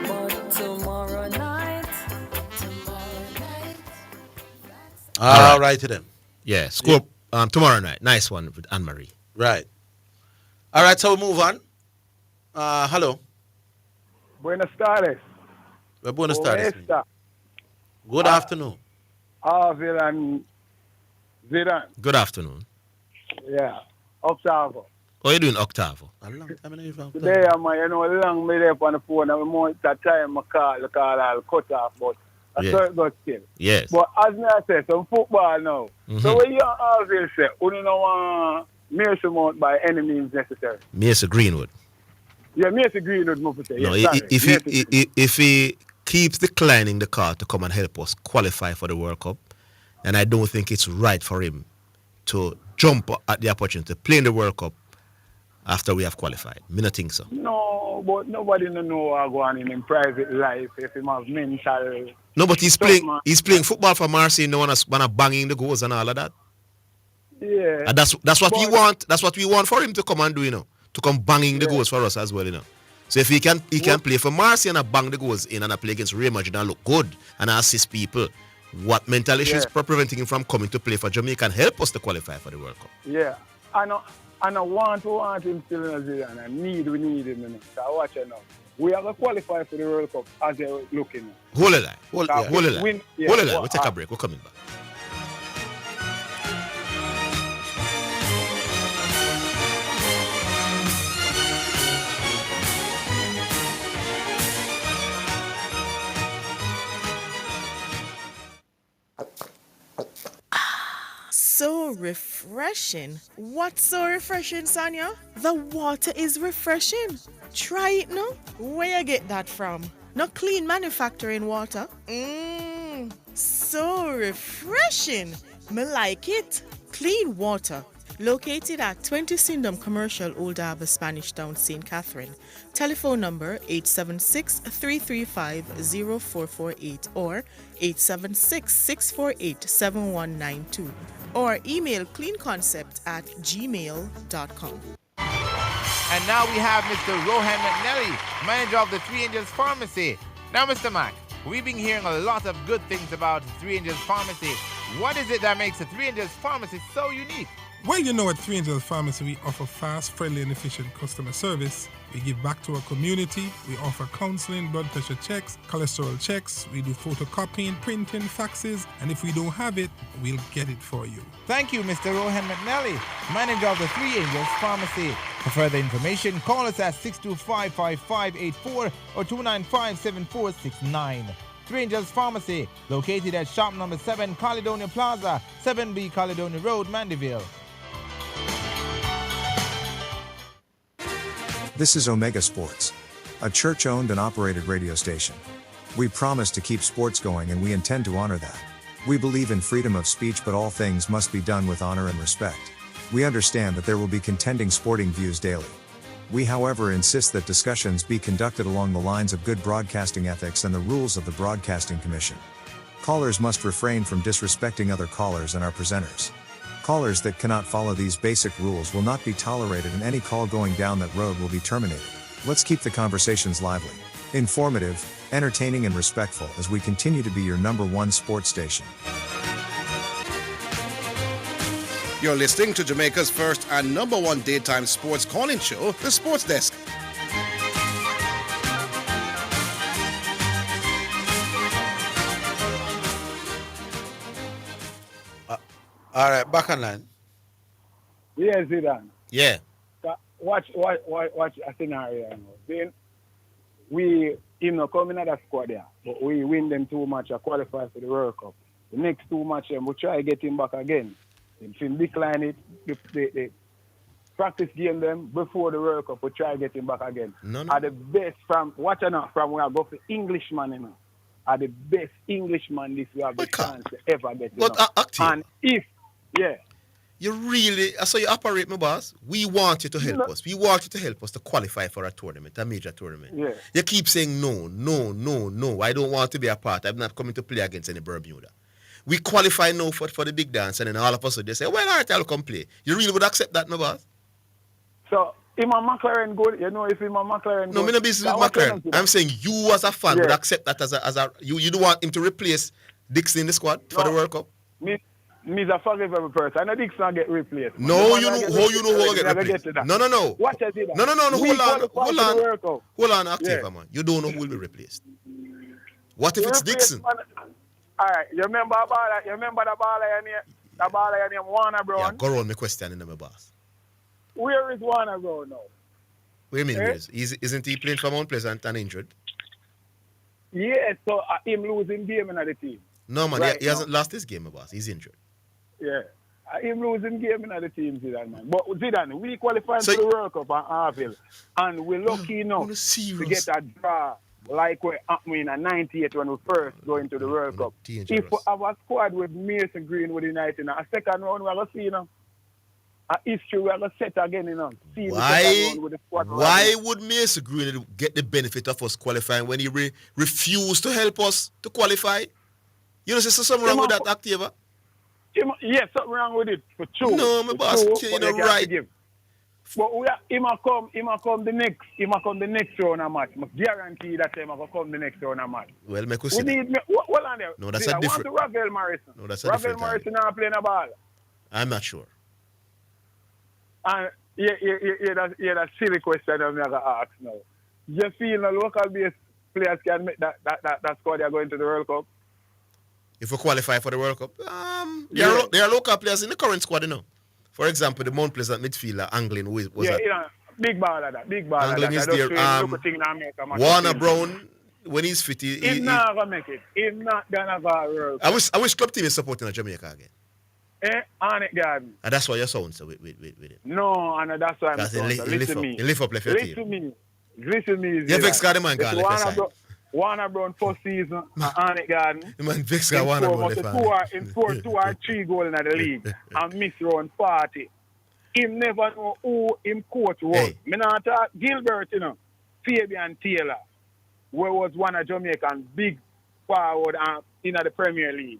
But tomorrow night. All right to them. Yeah, scope tomorrow night. Nice one with Anne-Marie. Right. All right, so we move on. Hello. Buenas tardes. Buenas tardes. Esta. Good afternoon. Orville and Zidane. Good afternoon. Yeah. Octavo. How are you doing, Octavo? Today, long me there on the phone, and more that time I call, I'll cut off, but I Yeah. saw it got still. Yes. But as I say, some football now. So when you Orville say, you don't want Mason Mount by any means necessary. Mason Greenwood. Yeah, Mason Greenwood, must say. No, Yes, sorry. if he keeps declining the call to come and help us qualify for the World Cup, then I don't think it's right for him to jump at the opportunity to play in the World Cup after we have qualified. Me not think so. No, but nobody don't know what go on in him private life if he have mental. No, but he's stuff, playing. man. He's playing football for Marseille. No one is banging the goals and all of that. Yeah. And that's what we But- want. That's what we want for him to come and do. To come banging the goals for us as well. So if he can play for Marseille and bang the goals in and play against Real Madrid and look good and assist people. What mental issues preventing him from coming to play for Jamaica and help us to qualify for the World Cup? Yeah. I want him still in Zidane. We need him. So watch it now. We have to qualify for the World Cup as they're looking. Hold it line. Hold it line. Hold it line. well, We'll take a break. We're coming back. So refreshing. What's so refreshing, Sonia? The water is refreshing. Try it now. Where you get that from? No clean manufacturing water. So refreshing. Me like it. Clean water. Located at 20 Syndham Commercial, Old Harbour, Spanish Town, St. Catherine. Telephone number 876-335-0448 or 876-648-7192 or email cleanconcept@gmail.com. And now we have Mr. Rohan McNally, manager of the Three Angels Pharmacy. Now, Mr. Mac, we've been hearing a lot of good things about Three Angels Pharmacy. What is it that makes the Three Angels Pharmacy so unique? Well, at Three Angels Pharmacy, we offer fast, friendly, and efficient customer service. We give back to our community. We offer counseling, blood pressure checks, cholesterol checks. We do photocopying, printing, faxes, and if we don't have it, we'll get it for you. Thank you, Mr. Rohan McNally, manager of the Three Angels Pharmacy. For further information, call us at 625-5584 or 295-7469. Three Angels Pharmacy, located at shop number 7 Caledonia Plaza, 7B Caledonia Road, Mandeville. This is Omega Sports, a church-owned and operated radio station. We promise to keep sports going and we intend to honor that. We believe in freedom of speech, but all things must be done with honor and respect. We understand that there will be contending sporting views daily. We, however, insist that discussions be conducted along the lines of good broadcasting ethics and the rules of the Broadcasting Commission. Callers must refrain from disrespecting other callers and our presenters. Callers that cannot follow these basic rules will not be tolerated, and any call going down that road will be terminated. Let's keep the conversations lively, informative, entertaining, and respectful as we continue to be your #1 sports station. You're listening to Jamaica's first and #1 daytime sports calling show, The Sports Desk. All right, back online. Yeah, Zidane. Yeah. Watch a scenario. Then we, come in at the squad there, but we win them 2 matches, qualify for the World Cup. The next 2 matches, we try to get him back again. If he decline it, the practice game them before the World Cup, we try to get him back again. Are the best from where I go for Englishman, are the best Englishman this we have the chance to ever get. And if, you really, so you operate, my boss. We want you to help us. We want you to help us to qualify for a tournament, a major tournament. Yeah. You keep saying no. I don't want to be a part. I'm not coming to play against any Bermuda. We qualify now for the big dance, and then all of us would just say, well, all right, I'll come play. You really would accept that, my boss? So, if my McLaren good, if my McLaren good. No, me no business with McLaren. I'm saying you as a fan would accept that as a you don't want him to replace Dixon in the squad for the World Cup? Me's a forgivable person. I know Dixon get replaced. No, you know how get replaced. No. Watch it. No, hold on, Octavia, man. You don't know who will be replaced. What if it's Dixon? All right, you remember the baller named Warner Brown? Yeah, go on my question in my boss. Where is Warner Brown now? What do you mean, where is? Isn't he playing for Mount Pleasant and injured? Yeah, so him losing game in the team. No, man, he hasn't lost his game, my boss. He's injured. Yeah. Him losing game in the team, Zidane, man. But Zidane, we qualified for the World Cup at Orville, and we're lucky enough to get a draw like we happened in 98 when we first go into the World Cup. If we have a squad with Mason Greenwood United, a second round we're going to see, a history we're going to set again, Why would Mason Greenwood get the benefit of us qualifying when he refused to help us to qualify? You know, there's something wrong with that, Octavia? Yes, something wrong with it for true. No, my boss, you know, right. But he might come the next round of match. I guarantee that he might come the next round of match. Well, make us see. Hold on there. No, that's a different. I want to Ravel Morrison. No, that's a different. Ravel Morrison not playing a ball. I'm not sure. And that silly question I'm going to ask now. You feel the local based players can make that squad they're going to the World Cup? If we qualify for the World Cup, there are local players in the current squad, you know. For example, the Mount Pleasant midfielder, Anglin, who was big baller that. Anglin is there. Warner Brown, when he's fit, he's not going to make it. He's not going to go World Cup. I wish club team is supporting Jamaica again. On it, Garden. And that's why you're sound so with him. No, and that's why I'm sound. Listen to me. You lift up left your team. Listen to me. You vex got the man gone left side. Warner Brown first season at Arnett Garden. The man vex got Warner Brown left He scored 2 or 3 goals in the league and missed round 40. Him never know who him coach was. Hey. Me not talk Gilbert, Fabian Taylor, where was one of Jamaican big forward in the Premier League.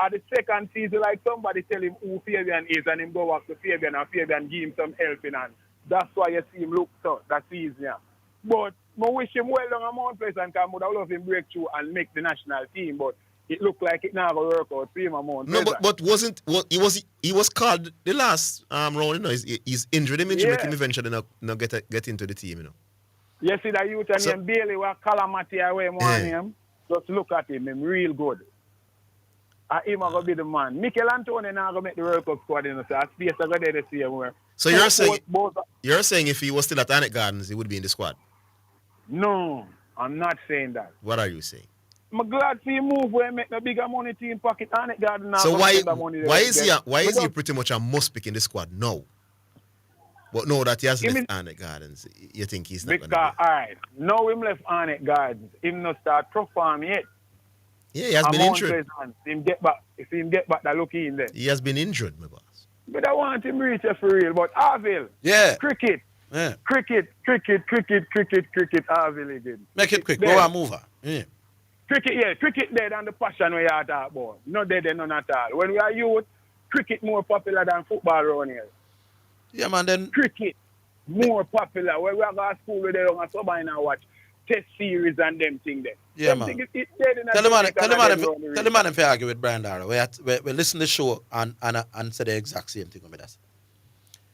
At the second season, like somebody tell him who Fabian is and him go back to Fabian and Fabian give him some helping hand. That's why you see him look so that season. Yeah. But I wish him well on a Mount Pleasant because I would have loved him break through and make the national team. But it looked like it never work out for him Mount Pleasant. But he was called the last round, he's injured. Him injured make him eventually not get into the team, You see that youth named Bailey was Calamity away him. Just look at him real good. Him going to be the man. Mikel Antonio now going to make the World Cup squad in the space to go there to see him where. So you're saying if he was still at Arnett Gardens, he would be in the squad? No, I'm not saying that. What are you saying? I'm glad for him move where he make the bigger money team pocket Arnett Gardens now. So why is he pretty much a must pick in the squad? No. But now that he has left Arnett Gardens, you think he's not going to Because, all right, now him left Arnett Gardens, him not start perform yet. Yeah, he has been injured. If him get back, that look in there. He has been injured, my boss. But I want him reach for real. But Orville, cricket, Yeah. cricket, Orville again. Make it quick. Go and move on. Yeah. Cricket dead and the passion we are talking about. Not dead and none at all. When we are youth, cricket more popular than football around here. Yeah, man, then... Cricket more popular. When we are going to school with them and somebody now watch test series and them thing there. Yeah, man. Tell the man if you argue with Brian Darrow. We listen to the show and say the exact same thing with us.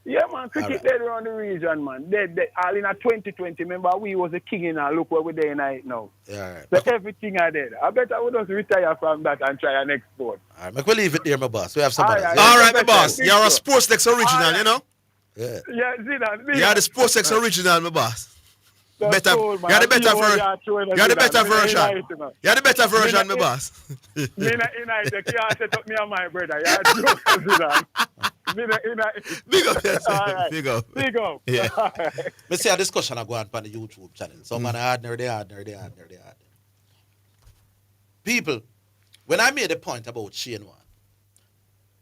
Yeah, man, cricket dead around the region, man. Dead. All in a 2020, remember, we was a king in our look where we're there right now. Yeah, right. So everything are dead. I bet I would just retire from that and try an export. All right, we'll leave it there, my boss. We have somebody. All right, my boss. You're a Sports X original, you know? Yeah. Yeah, Zidane. You're the Sports X original, my boss. Better, you're the better version. You're the better version. You're the better version, my boss. Me you can't set up me and my brother. You're joke, Zidane. Big up yourself. Big up. Big up. Yeah. Let's see a discussion I go on the YouTube channel. Some man hard. People, when I made a point about Shane Warne,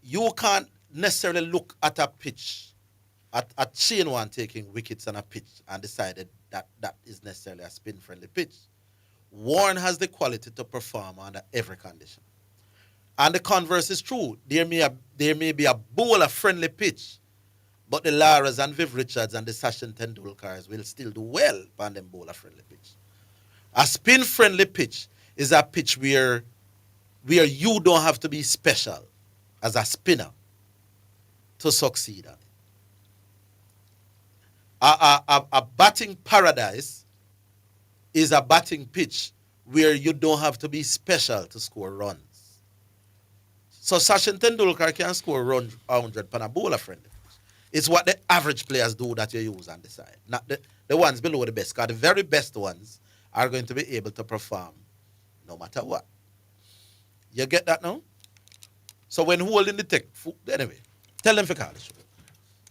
you can't necessarily look at a pitch, at Shane Warne taking wickets on a pitch and decided that is necessarily a spin-friendly pitch. Warne has the quality to perform under every condition. And the converse is true. There may be a bowler-friendly pitch, but the Laras and Viv Richards and the Sachin Tendulkars will still do well on them bowler-friendly pitch. A spin-friendly pitch is a pitch where you don't have to be special as a spinner to succeed at it. A batting paradise is a batting pitch where you don't have to be special to score runs. So Sachin Tendulkar can score 100 on a bowler-friendly pitch. It's what the average players do that you use on the side, not the ones below the best. Because the very best ones are going to be able to perform no matter what. You get that now? So when holding the tech, anyway, tell them for call the show.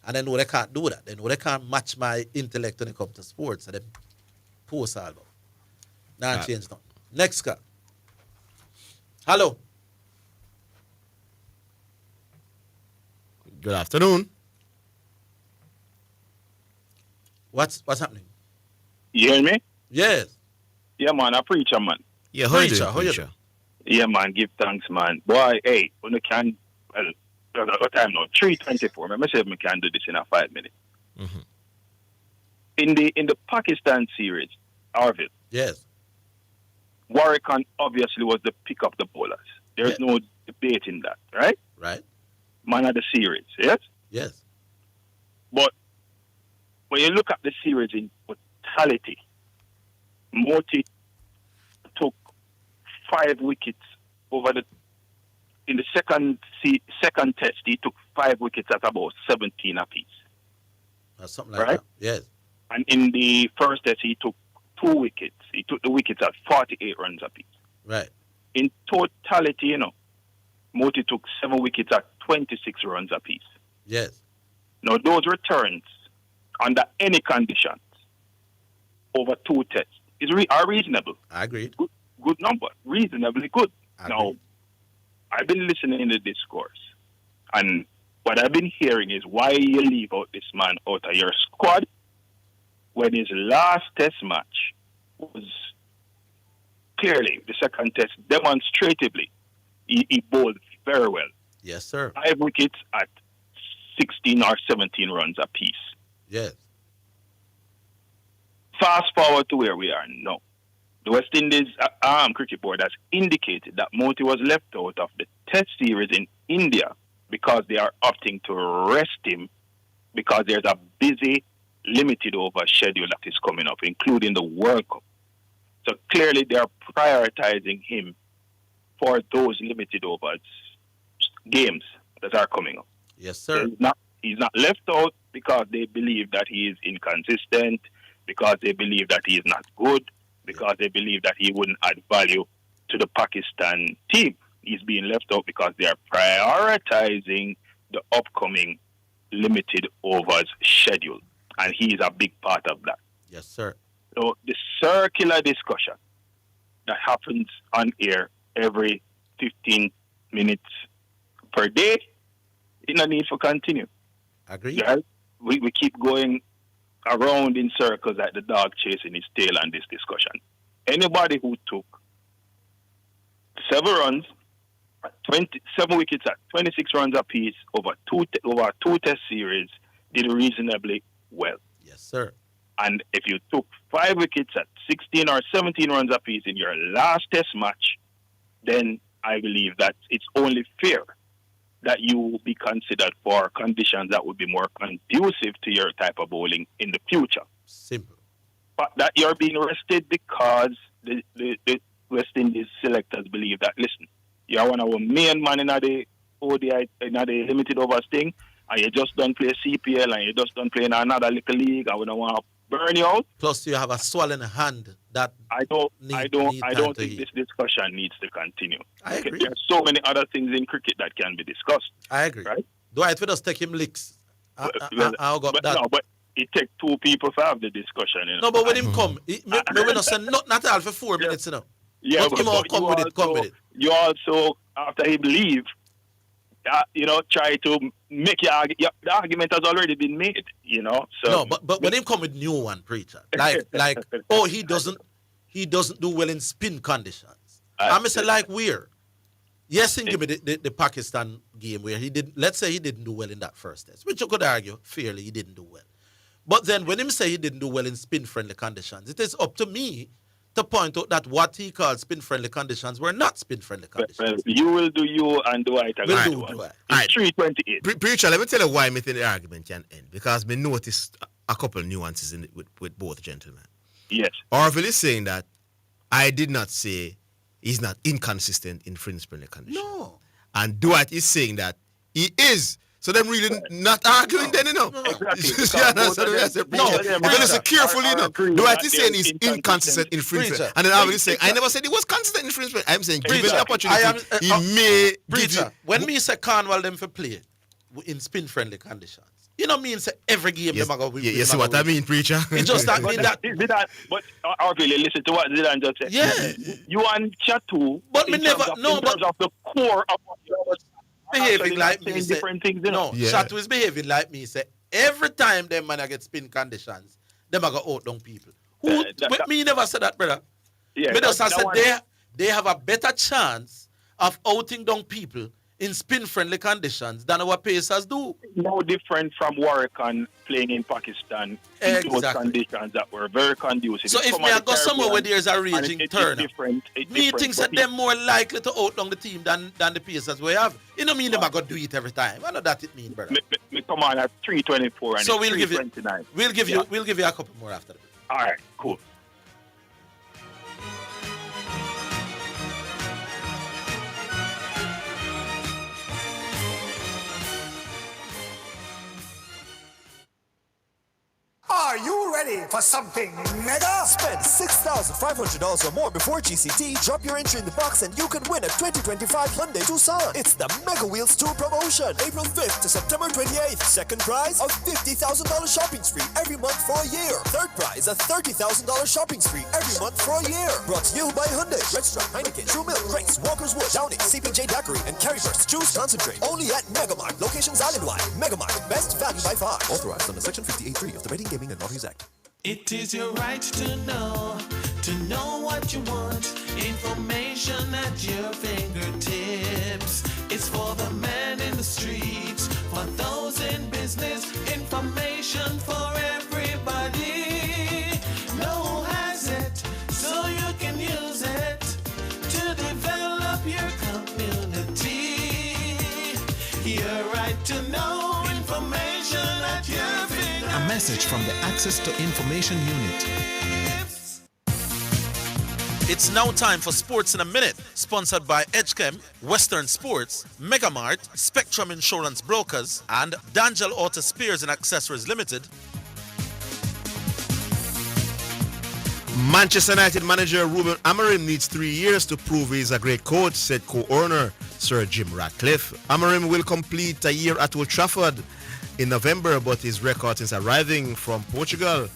And they know they can't do that. They know they can't match my intellect when it comes to sports. So they post all about. Now change now. Next call. Hello. Good afternoon. What's happening? You hear me? Yes. Yeah, man, a preacher, man. Yeah, how you doing, preacher? Yeah, man, give thanks, man. Boy, hey, when you can, what time now? 3:24. Remember, I said we can do this in a 5 minutes. Mm-hmm. In the Pakistan series, Orville. Yes. Warwick obviously was the pick of the bowlers. There's no debate in that, right? Right. Man of the series, yes? Yes. But when you look at the series in totality, Moti took 5 wickets in the second test. He took 5 wickets at about 17 apiece. Something like that. Yes. And in the first test, he took 2 wickets. He took the wickets at 48 runs apiece. Right. In totality, Moti took 7 wickets at 26 runs apiece. Yes. Now, those returns under any conditions over 2 tests are reasonable. I agree. Good number. Reasonably good. Now, I've been listening to the discourse, and what I've been hearing is why you leave out this man out of your squad when his last test match was clearly the second test, demonstratively, he bowled very well. Yes, sir. 5 wickets at 16 or 17 runs apiece. Yes. Fast forward to where we are now. The West Indies Cricket Board has indicated that Moti was left out of the test series in India because they are opting to rest him because there's a busy, limited over schedule that is coming up, including the World Cup. So clearly they are prioritizing him for those limited overs games that are coming up. Yes, sir. He's not left out because they believe that he is inconsistent, because they believe that he is not good, because they believe that he wouldn't add value to the Pakistan team. He's being left out because they are prioritizing the upcoming limited overs schedule, and he is a big part of that. Yes, sir. So the circular discussion that happens on air every 15 minutes per day, no need for continue. Agree. Right? We keep going around in circles like the dog chasing his tail on this discussion. Anybody who took 7 runs, 27 wickets at 26 runs apiece over two test series did reasonably well. Yes, sir. And if you took 5 wickets at 16 or 17 runs apiece in your last test match, then I believe that it's only fair that you will be considered for conditions that would be more conducive to your type of bowling in the future. Simple. But that you're being rested because the West Indies selectors believe that, listen, you're one of our main man in the ODI, in the limited overs thing, and you just don't play CPL and you just don't play in another little league, and we don't want to burn you out. Plus, you have a swollen hand that I don't think this discussion needs to continue. I agree. There are so many other things in cricket that can be discussed. I agree. Right? Dwight, we just take him licks. But it takes 2 people to have the discussion. You know? No, but when him come, we not say not all for 4 minutes, you know. Yeah, but him all come with it. You also, after he leave, try to make the argument has already been made, you know. So no, but when him come with new one, preacher, like he doesn't do well in spin conditions. I'm say like where? Yes, and give me the Pakistan game where he didn't. Let's say he didn't do well in that first test, which you could argue fairly he didn't do well. But then when him say he didn't do well in spin-friendly conditions, it is up to me to point out that what he called spin-friendly conditions were not spin-friendly conditions. Well, you will do you and do I. Will do I. It's 328. Preacher, let me tell you why I think the argument can end. Because we noticed a couple of nuances in it with both gentlemen. Yes. Orville is saying that I did not say he's not inconsistent in spin-friendly conditions. No. And Dwight is saying that he is. So them really not arguing then, you know. Exactly. Because listen carefully, you know. Dwight is saying he's inconsistent in spin-friendly. And then Orville is saying, I never said he was consistent in spin-friendly. I'm saying, given the opportunity, he may give you. When me say Cornwall them for play in spin-friendly conditions, you know mean say every game yes, them go win. You see what I mean, preacher? It just that mean that. But Orville, listen to what Zidane just said. Yeah. You and Chatu. But me never. No, but of the core of what you behaving like me say, different things, you know. No, Chatu is behaving like me say every time them man get spin conditions, them I go out down people. Who me never said that, brother. Yeah, me just said they have a better chance of outing down people in spin friendly conditions than our pacers do. No different from Warrican playing in Pakistan in those conditions that were very conducive. So if me I go somewhere where there's a raging turn, me thinks that they're more likely to outdown the team than the pacers we have. You know mean them I go do it every time. I know that it mean, brother. Me come on at 324 and so we'll give you we'll give you a couple more after the break. All right, cool. Are you ready for something mega? Spend $6,500 or more before GCT. Drop your entry in the box and you can win a 2025 Hyundai Tucson. It's the Mega Wheels 2 promotion. April 5th to September 28th. Second prize, a $50,000 shopping spree every month for a year. Third prize, a $30,000 shopping spree every month for a year. Brought to you by Hyundai, Redstrom, Heineken, True Milk, Grace, Walker's Wood, Downing, CPJ Daiquiri, and Carryburst Juice Concentrate. Only at Megamart. Locations island-wide. Megamart. Best value by far. Authorized under Section 58.3 of the Betting, Gaming, and Lotteries Act. It is your right to know what you want. Information at your fingertips. It's for the man in the streets, for those in business. Information for everybody. No one has it, so you can use it to develop your community. Your right to know information at your fingertips. A message from the Access to Information Unit. It's now time for Sports in a Minute, sponsored by Edgechem, Western Sports, Megamart, Spectrum Insurance Brokers, and D'Angelo Auto Spares and Accessories Limited. Manchester United manager Ruben Amorim needs 3 years to prove he's a great coach, said co-owner Sir Jim Ratcliffe. Amorim will complete a year at Old Trafford in November, but his record since arriving from Portugal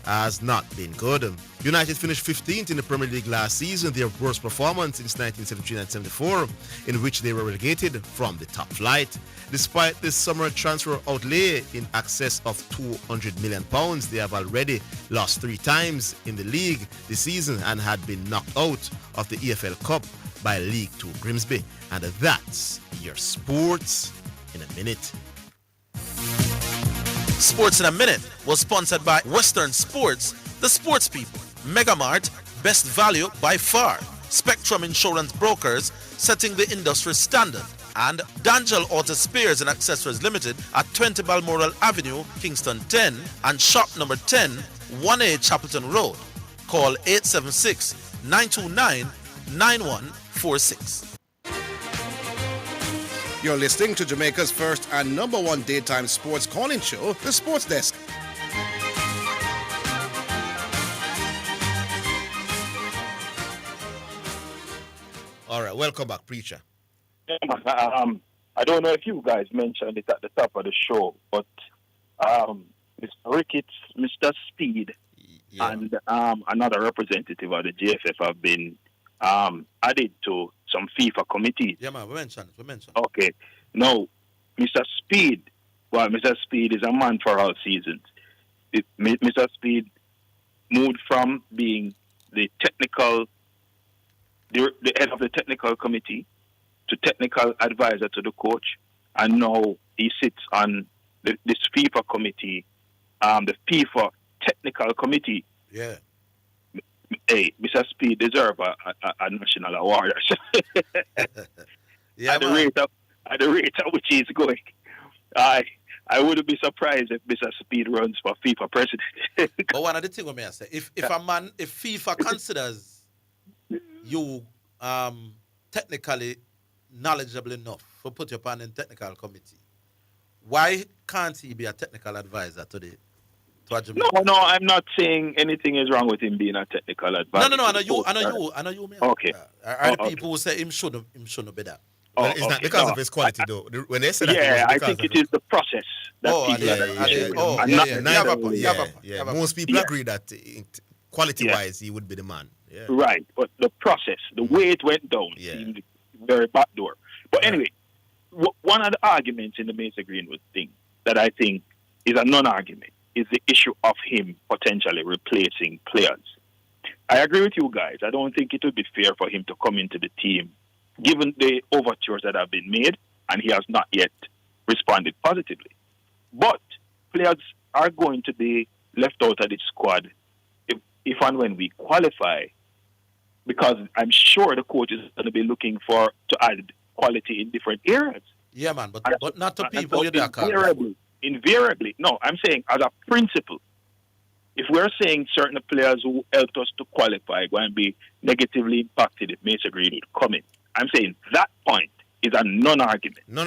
has not been good. United finished 15th in the Premier League last season, their worst performance since 1973-74, in which they were relegated from the top flight. Despite this summer transfer outlay in excess of £200 million, they have already lost 3 times in the league this season and had been knocked out of the EFL Cup by League 2 Grimsby. And that's your sports in a minute. Sports in a Minute was sponsored by Western Sports, the sports people, Megamart, best value by far, Spectrum Insurance Brokers, setting the industry standard, and Danjel Auto Spares and Accessories Limited at 20 Balmoral Avenue, Kingston 10, and shop number 10, 1A Chapelton Road. Call 876-929-9146. You're listening to Jamaica's first and number 1 daytime sports calling show, The Sports Desk. All right, welcome back, Preacher. I don't know if you guys mentioned it at the top of the show, but Mr. Ricketts, Mr. Speed, and another representative of the GFF have been added to some FIFA committees. Yeah, man, we mentioned it. Okay. Now, Mr. Speed is a man for all seasons. Mr. Speed moved from being the head of the technical committee to technical advisor to the coach, and now he sits on this FIFA committee, the FIFA technical committee. Yeah. Hey, Mr. Speed deserves a national award. Yeah, at the rate at which he's going, I wouldn't be surprised if Mr. Speed runs for FIFA president. But one of the things I may say, if FIFA considers you technically knowledgeable enough to put you upon a technical committee, why can't he be a technical advisor to the? No, I'm not saying anything is wrong with him being a technical advisor. No, I know you, man. Okay. Are the people who say him shouldn't be that? Well, it's not because of his quality, though. When they say that, I think it is the process. Most people agree that quality-wise, he would be the man. Yeah. Right, but the process, the way it went down, seemed very backdoor. But anyway, one of the arguments in the Mason Greenwood thing that I think is a non-argument is the issue of him potentially replacing players. I agree with you guys. I don't think it would be fair for him to come into the team, given the overtures that have been made, and he has not yet responded positively. But players are going to be left out of the squad if and when we qualify, because I'm sure the coach is going to be looking to add quality in different areas. Yeah, man, but not to people you're invariably. No, I'm saying as a principle, if we're saying certain players who helped us to qualify going to be negatively impacted if Mason Greenwood come in, I'm saying that point is a non-argument. No,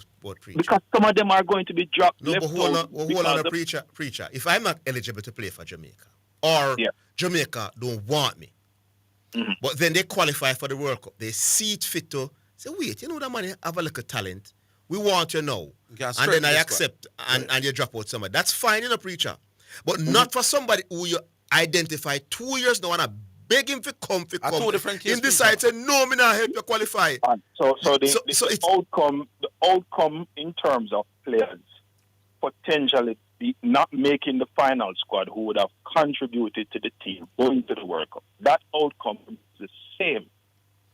sport Preacher. Because some of them are going to be dropped. No, but hold on, Preacher. If I'm not eligible to play for Jamaica, or Jamaica don't want me, but then they qualify for the World Cup, they see it fit to say, wait, you know that man have a little talent, we want you now, and then I accept, and you drop out somebody. That's fine, Preacher. But not for somebody who you identify 2 years now and I beg him to come. In this side, say, no, me not help you qualify. So the outcome in terms of players potentially not making the final squad who would have contributed to the team going to the World Cup, that outcome is the same.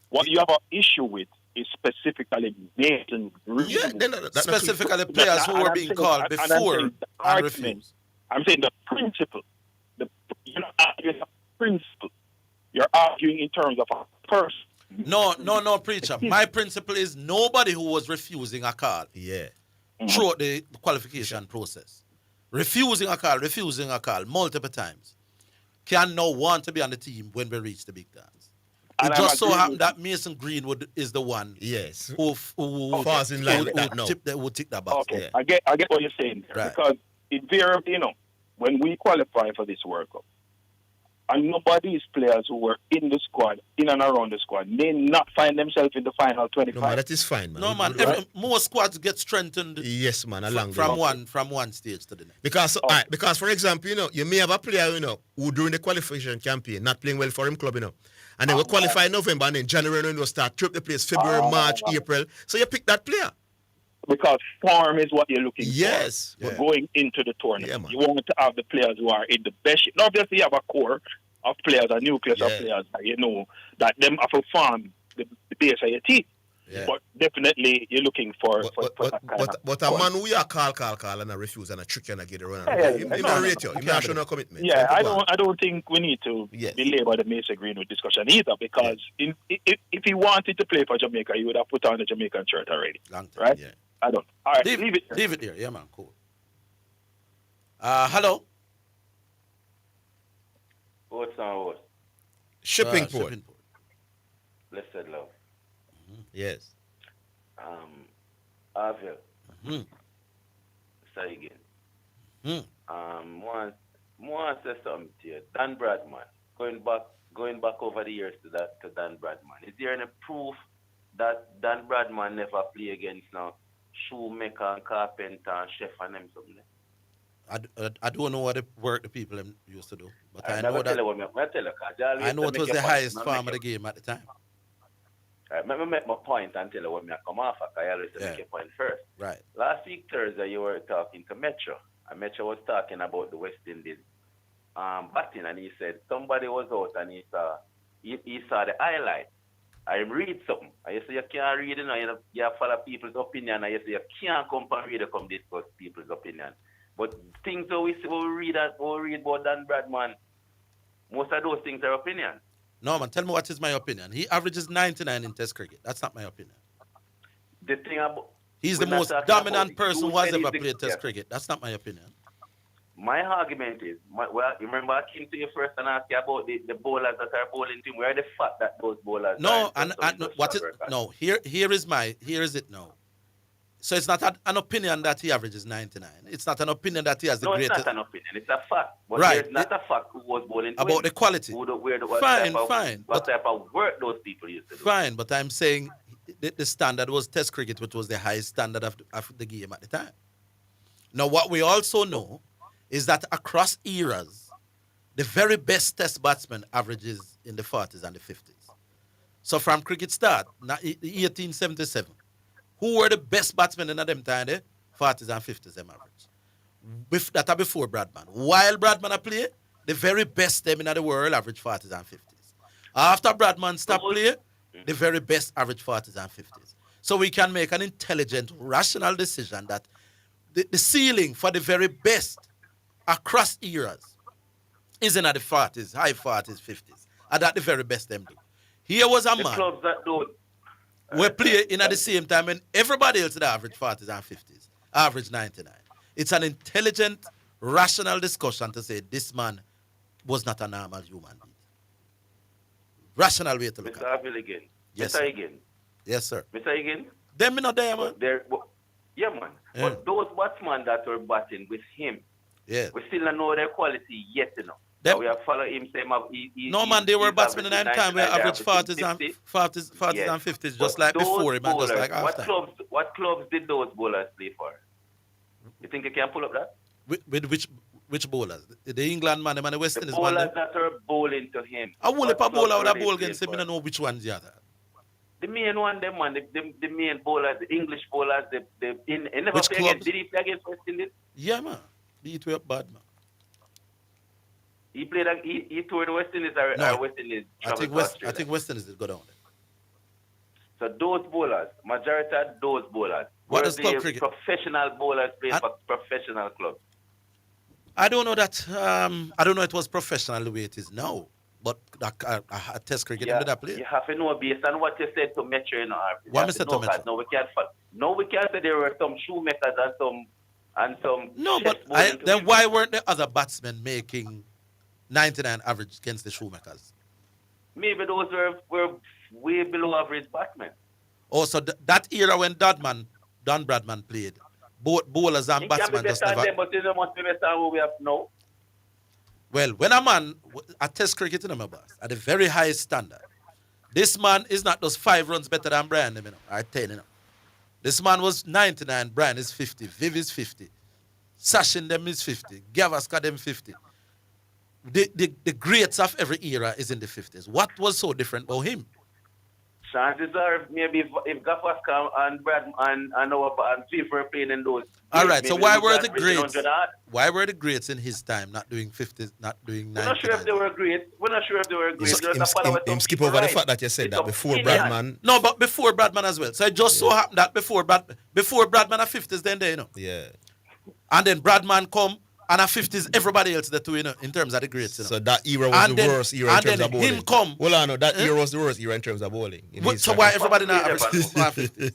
What you have an issue with is specifically Mason Greenwood. Specifically players who were being called before and refused. I'm saying the principle. You're not arguing a principle. You're arguing in terms of a person. No, Preacher. My principle is nobody who was refusing a call throughout the qualification process, refusing a call multiple times, can now want to be on the team when we reach the big dance. It just so happened that Mason Greenwood is the one who falls in line with that. Who tick that box. Okay, I get what you're saying there, because invariably, when we qualify for this World Cup, And nobody's players who were in the squad, in and around the squad, may not find themselves in the final 25. No, man, that is fine, man. No, man. More squads get strengthened. Yes, man, along from the one stage to the next. Because, because for example, you may have a player, who during the qualification campaign not playing well for him club, and then we qualify in November, and then January, start trip the place, February, March, April. So you pick that player. Because form is what you're looking yes. for. We're going into the tournament. You want to have the players who are in the best shape. Now, obviously, you have a core of players, a nucleus of players that that them have to form the base of your team. Yeah. But definitely, you're looking for that kind of But a man who you call and I refuse and I trick you and I get it run. You may rate you. You may show no commitment. Yeah, I don't think we need to belabor the Mason Greenwood discussion either, because if he wanted to play for Jamaica, he would have put on the Jamaican shirt already. Right? Yeah. I don't. All right, leave it. Leave it there. Yeah, man. Cool. Hello. What's on what? Shipping port. Blessed love. Yes. Orville. Say again. More say something to you. Dan Bradman. Going back over the years to Dan Bradman. Is there any proof that Dan Bradman never play against now shoemaker and carpenter and chef and them something? I don't know what the work the people used to do, but I know that. I know it was the highest form of the game at the time. Let me make my point and tell you when I come off. I always make a point first. Right. Last week Thursday you were talking to Metro, and Metro was talking about the West Indies batting, and he said somebody was out and he saw the highlight. I read something. I say you can't read it, you follow people's opinion, and you say you can't come and read it, come discuss people's opinion. But things that we read about Dan Bradman, most of those things are opinion. No, man, tell me what is my opinion. He averages 99 in Test cricket. That's not my opinion. The thing about... He's the most dominant person who has ever played Test cricket. That's not my opinion. My argument is, you remember I came to you first and asked you about the bowlers that are bowling team. Where are the fact that those bowlers No, here is it now. So it's not an opinion that he averages 99. It's not an opinion that he has the greatest... No, it's not an opinion. It's a fact. But right. It's not a fact who was bowling to about him. the quality. Fine. What type of work those people used to do. Fine, but I'm saying the standard was Test cricket, which was the highest standard of the game at the time. Now, what we also know is that across eras, the very best Test batsman averages in the 40s and the 50s. So from cricket start, 1877, who were the best batsmen in them time there? 40s and 50s them average. That are before Bradman. While Bradman play, the very best them in the world average 40s and 50s. After Bradman stopped play, the very best average 40s and 50s. So we can make an intelligent, rational decision that the ceiling for the very best across eras is in the 40s, high 40s, 50s. And that the very best them do. Here was a man clubs that do we play in at the same time when everybody else that average 40s and 50s, average 99. It's an intelligent, rational discussion to say this man was not a normal human being. Rational way to look Mr. at it. Orville again. Yes, Mr. sir. Higgins. Yes, sir. Mr. Higgins. Them me not there, man. Yeah, man. Yeah. But those batsmen that were batting with him, we still don't know their quality yet, We have followed him. No, man, they were batsmen in that time where average 40s and 50s, just like before him and just like after. What clubs did those bowlers play for? You think you can pull up that? With which bowlers? The England man, the West Indies man. Bowlers that are bowling to him. I will if a bowler would have bowl against him, I don't know which one's the other. The main one, them man, the main bowlers, the English bowlers, he never Which play clubs? against, did he play against West Indies? Yeah, man. Beat way up bad, man. He played. He toured the West Indies or West Indies. I think West Indies did go down there. So those bowlers, majority of those bowlers, What were is club they cricket? professional bowlers playing for professional clubs? I don't know that. I don't know it was professional the way it is now. But a Test cricket, did that play? You have to know based on what you said to Metro, What I said to Metro? No, we can't say there were some shoemakers and some. No, but then why weren't the other batsmen making 99 average against the shoemakers? Maybe those were way below average batsmen. Oh, so that era when Don Bradman played, both bowlers and batsmen just never. But you must be better than what we have now. Well, when a man, at Test cricket in my boss, at the very highest standard, this man is not just 5 runs better than Brian, you know, or 10, you know. This man was 99, Brian is 50, Viv is 50, Sachin them is 50, Gavaskar them 50. The greats of every era is in the 50s. What was so different about him? Chances are maybe if Gavaskar and Brad and Viv were playing in those. All right, so why were the greats? 100 odd. Why were the greats in his time not doing 50s, not doing 90s? We're not sure if they were great. We're not sure if they were great. Him skip over the fact that you said that before Bradman. No, but before Bradman as well. So it just so happened that before Bradman at 50s, then they, you know. Yeah. And then Bradman come and at 50s, everybody else that too, you know, in terms of the greats. You know. So that era was the worst era in terms of bowling. And then him come. Well, I know that era was the worst era in terms of bowling. So why everybody now average 50s?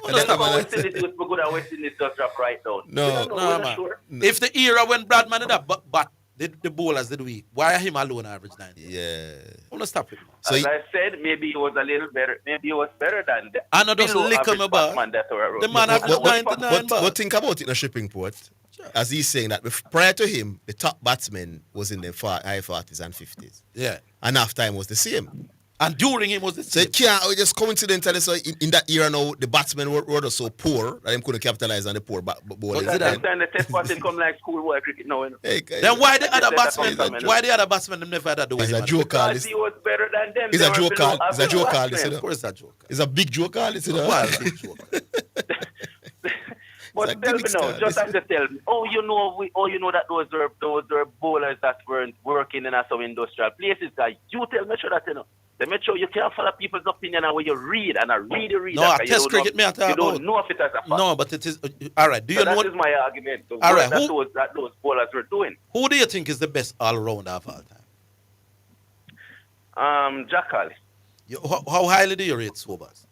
West Indies was good at West Indies just drop right down. No, man. Sure. If the era when Bradman did that, but the bowlers did weak, why are him alone average 90? Yeah. I'm gonna stop it. So as I said, maybe he was a little better. Maybe he was better than the. I know just lick him about. The man averaged 99. But think about it in a shipping port. Sure. As he's saying that prior to him, the top batsman was in the high 40s and 50s. Yeah. And after him was the same. And during him was the same. So it can't just coincidentally. So in that era now, the batsmen were so poor that they couldn't capitalize on the poor bowling. But then the test passing come like schoolboy cricket now. Then why the other batsmen? Why the other batsmen never had that do? It's a joke call. Because he was better than them. It's a joke call. It's a joke call. Of course, it's a joke. It's a big joke call. It's a big joke. But tell me now, just have to tell me. You know that those were bowlers that weren't working in some industrial places. That you tell me sure that you know. They make sure you can't follow people's opinion and when you read and I read. No, I test cricket me at all. You don't know if it has a fact. No, but it is all right. Do you know that is my argument? So all right, that those bowlers were doing. Who do you think is the best all-rounder of all time? Jack Colley. How highly do you rate Sobers?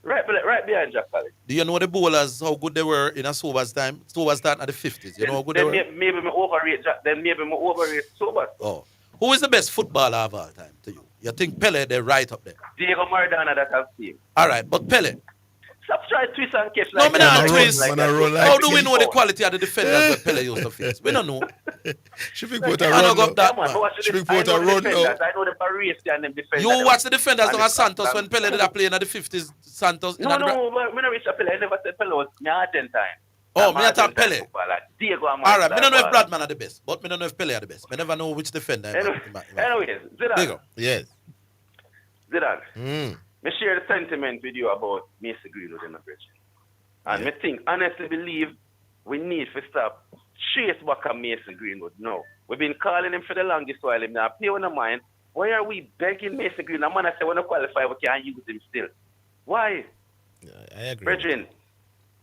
Right behind Jack Colley. Do you know the bowlers, how good they were in a Sobers time? Sobers starting at the 50s. You know how good they were? Maybe me overrate Jack. Then maybe me overrate Sobers. Oh. Who is the best footballer of all time to you? You think Pele, they're right up there? Diego Maradona that I've seen. All right, but Pele. Stop trying to twist and catch like that. No, twist. How do we know the before? quality of the defenders that Pele used to face? We don't know. Shipping Porter run now. Shipping Porter run now. I know the Paris and them defenders. You watch the defenders on Santos when Pele did play in the 50s. Santos. No, but when I reached Pele, I never said Pele was me at 10 times. Oh, me attack Pele. All right, I don't know if Bradman are the best, but I don't know if Pele are the best. I never know which defender. Anyways, Zidane. Yes. Zidane. I share the sentiment with you about Mason Greenwood in the bridge. And I think, honestly believe, we need to stop chase back at Mason Greenwood. No. We've been calling him for the longest while. Him now play on the mind. Why are we begging Mason Greenwood? I'm going to say when I qualify, we can't use him still. Why? I agree. Brethren,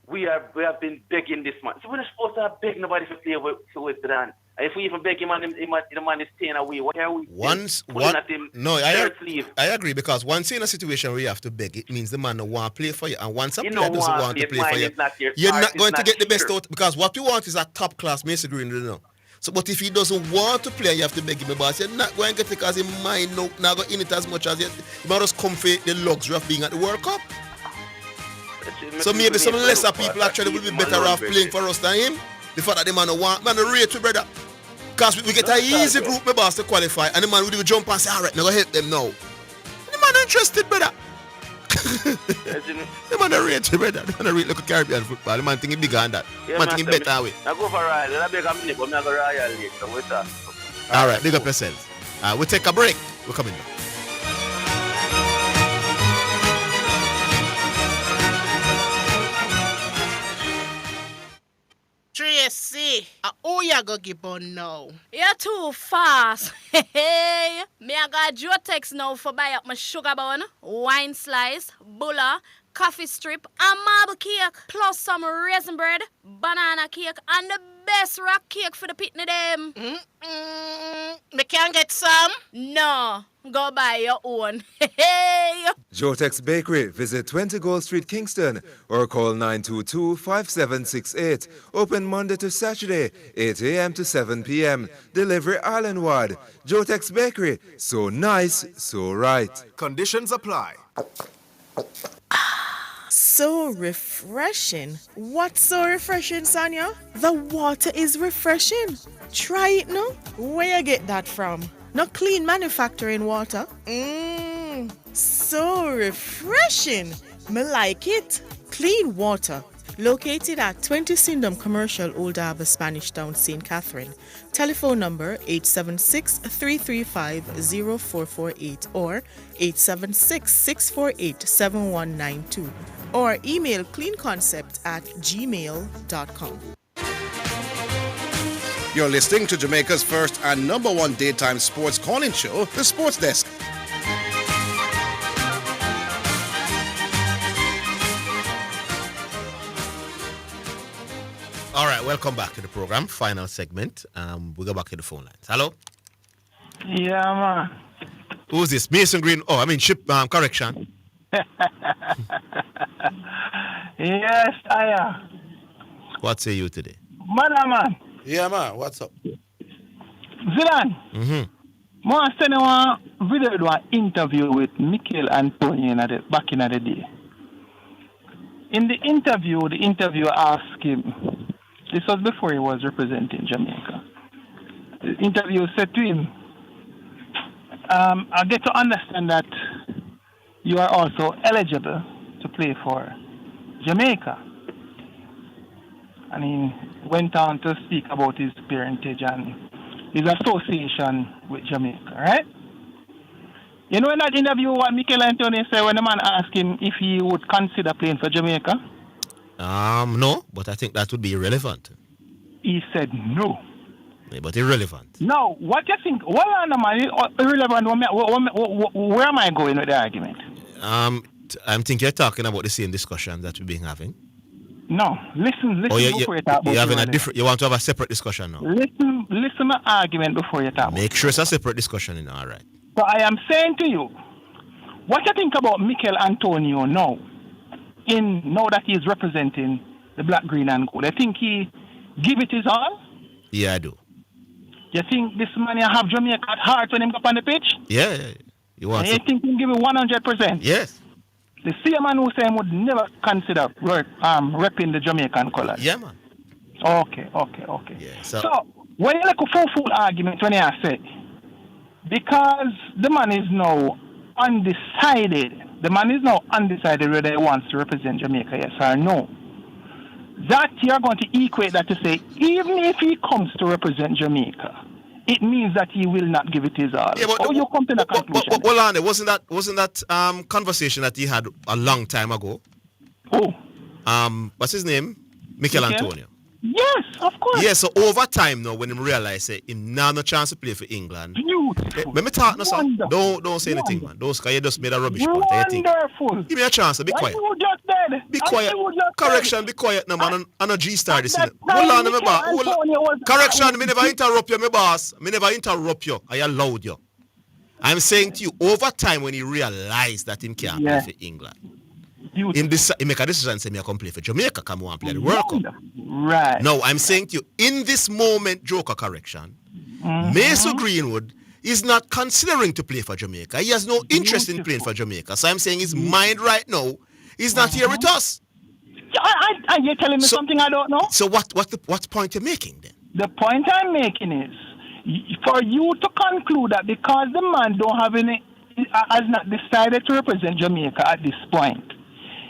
we have been begging this man. So we're not supposed to beg nobody to play with Zidane. And if we even beg him and the man is staying away, why are we I agree, because once you're in a situation where you have to beg, it means the man don't want to play for you. And once a player doesn't want to play for you, you're not going to get the best out, because what we want is a top class Mason Greenwood, you know. So, but if he doesn't want to play, you have to beg him, boss. You're not going to get it because he might not go in it as much as you might just come for the luxury of being at the World Cup. So maybe some lesser people actually will be better off playing for us than him. The fact that the man don't want, man, rate to brother. Because we get an easy group, my boss, to qualify, and the man will jump and say, all right, now go help them now. The man not interested, brother. The man don't rate to brother. The man don't rate like a Caribbean football. The man think he bigger than that. The man think he better way. I go for Royal. I beg a minute, but I go Royal later. All right, big up yourselves. We'll take a break. We're coming back. Tracy, who you go give on now? You're too fast. Hey, me I got Jotex now for buy up my sugar bun, wine slice, bulla, coffee strip, and marble cake, plus some raisin bread, banana cake, and the best rock cake for the pitney them. Me can't get some? No, go buy your own. Hey. Jotex Bakery. Visit 20 Gold Street, Kingston, or call 922-5768. Open Monday to Saturday, 8 a.m. to 7 p.m. Delivery island-wide. Jotex Bakery. So nice, so right. Conditions apply. So so refreshing. What's so refreshing, Sonia? The water is refreshing. Try it now. Where you get that from? No clean manufacturing water. So refreshing. Me like it. Clean water. Located at 20 Syndham Commercial, Old Harbour, Spanish Town, St. Catherine. Telephone number 876-335-0448 or 876-648-7192 or email cleanconcept@gmail.com. You're listening to Jamaica's first and number one daytime sports calling show, The Sports Desk. All right, welcome back to the program. Final segment. We go back to the phone lines. Hello? Yeah, man. Who's this? Mason Green. Oh, I mean, ship correction. Yes, I am. What say you today? Man. Yeah, man. What's up? Zidane. Mm-hmm. I sent a video to an interview with Mikel Antonio back in the day. In the interviewer asked him, this was before he was representing Jamaica. The interviewer said to him, I get to understand that you are also eligible to play for Jamaica. And he went on to speak about his parentage and his association with Jamaica, right? You know in that interview what Mikel Antonio said when the man asked him if he would consider playing for Jamaica? No, but I think that would be irrelevant. He said no. Yeah, but irrelevant. Now, what you think? What on the man irrelevant? Where am I going with the argument? I'm thinking you're talking about the same discussion that we've been having. No, listen before you talk about it. You want to have a separate discussion now? Listen my argument before you talk. Make sure it's a separate discussion, all right. So I am saying to you, what you think about Mikel Antonio now? Now that he is representing the black, green, and gold, I think he give it his all. Yeah, I do. You think this man have Jamaica at heart when he go up on the pitch? Yeah. You think he give it 100%? Yes. The same man who say he would never consider repping the Jamaican colors. Yeah, man. Okay. Yeah, so when you like a full argument when you say, because the man is now undecided whether he wants to represent Jamaica, yes or no. That you're going to equate that to say, even if he comes to represent Jamaica, it means that he will not give it his all. Yeah, but you come to the conclusion? Hold on, wasn't that conversation that he had a long time ago? Who? What's his name? Mikel Antonio. Yes, of course. Yeah, so over time now, when he realized that him now no chance to play for England. Let me talk now, son. Don't say anything, man. Those guys just made a rubbish point. Wonderful. Give me a chance to be quiet. You just dead. Be quiet. Correction, be quiet now, man. I'm a G-star this. Hold on, my boss. Correction, me never interrupt you, my boss. Me never interrupt you. I allowed you. I'm saying to you, over time when he realized that he can't play for England, he make a decision and say, I come play for Jamaica, come on play the World Cup. Right. No, I'm saying to you, in this moment, Joker correction, Mason Greenwood is not considering to play for Jamaica. He has no interest in playing for Jamaica. So I'm saying his mind right now is not here with us. You're telling me something I don't know? So what point you're making then? The point I'm making is, for you to conclude that because the man has not decided to represent Jamaica at this point,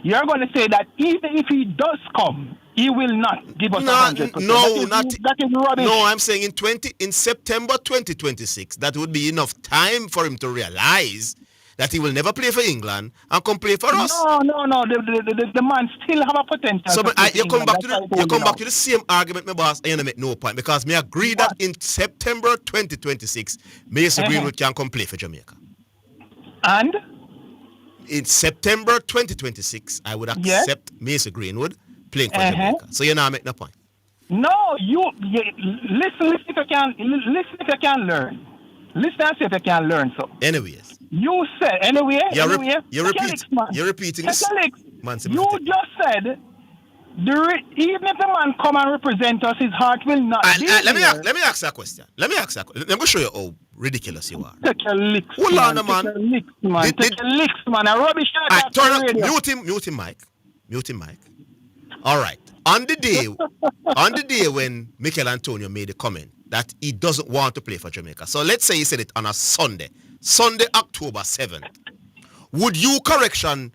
you're going to say that even if he does come, he will not give us 100%. That is rubbish. No, I'm saying in September 2026, that would be enough time for him to realize that he will never play for England and come play for us. No. The man still have a potential. So you come back to the same argument, my boss, and you make no point because me agree that in September 2026, Mason Greenwood can come play for Jamaica. And? In September 2026, I would accept Mason Greenwood playing for Jamaica. So you now make no point. No, listen if you can learn. Listen and see if you can learn so. Anyways. You said You're repeating this. You just said even if the man come and represent us, his heart will not be let me ask you a question. Let me go show you how ridiculous you are. Take a licks, Hold on, man. Take a licks, man. A rubbish. Mute him, Mike. Mute him, Mike. All right. On the day when Mikel Antonio made a comment that he doesn't want to play for Jamaica. So let's say he said it on a Sunday, October 7th. Would you, correction,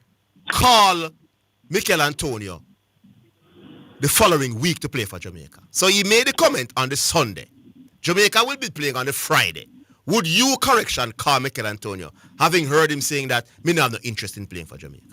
call Mikel Antonio the following week to play for Jamaica? So he made a comment on the Sunday. Jamaica will be playing on the Friday. Would you, correction, call Mikel Antonio, having heard him saying that me not have no interest in playing for Jamaica?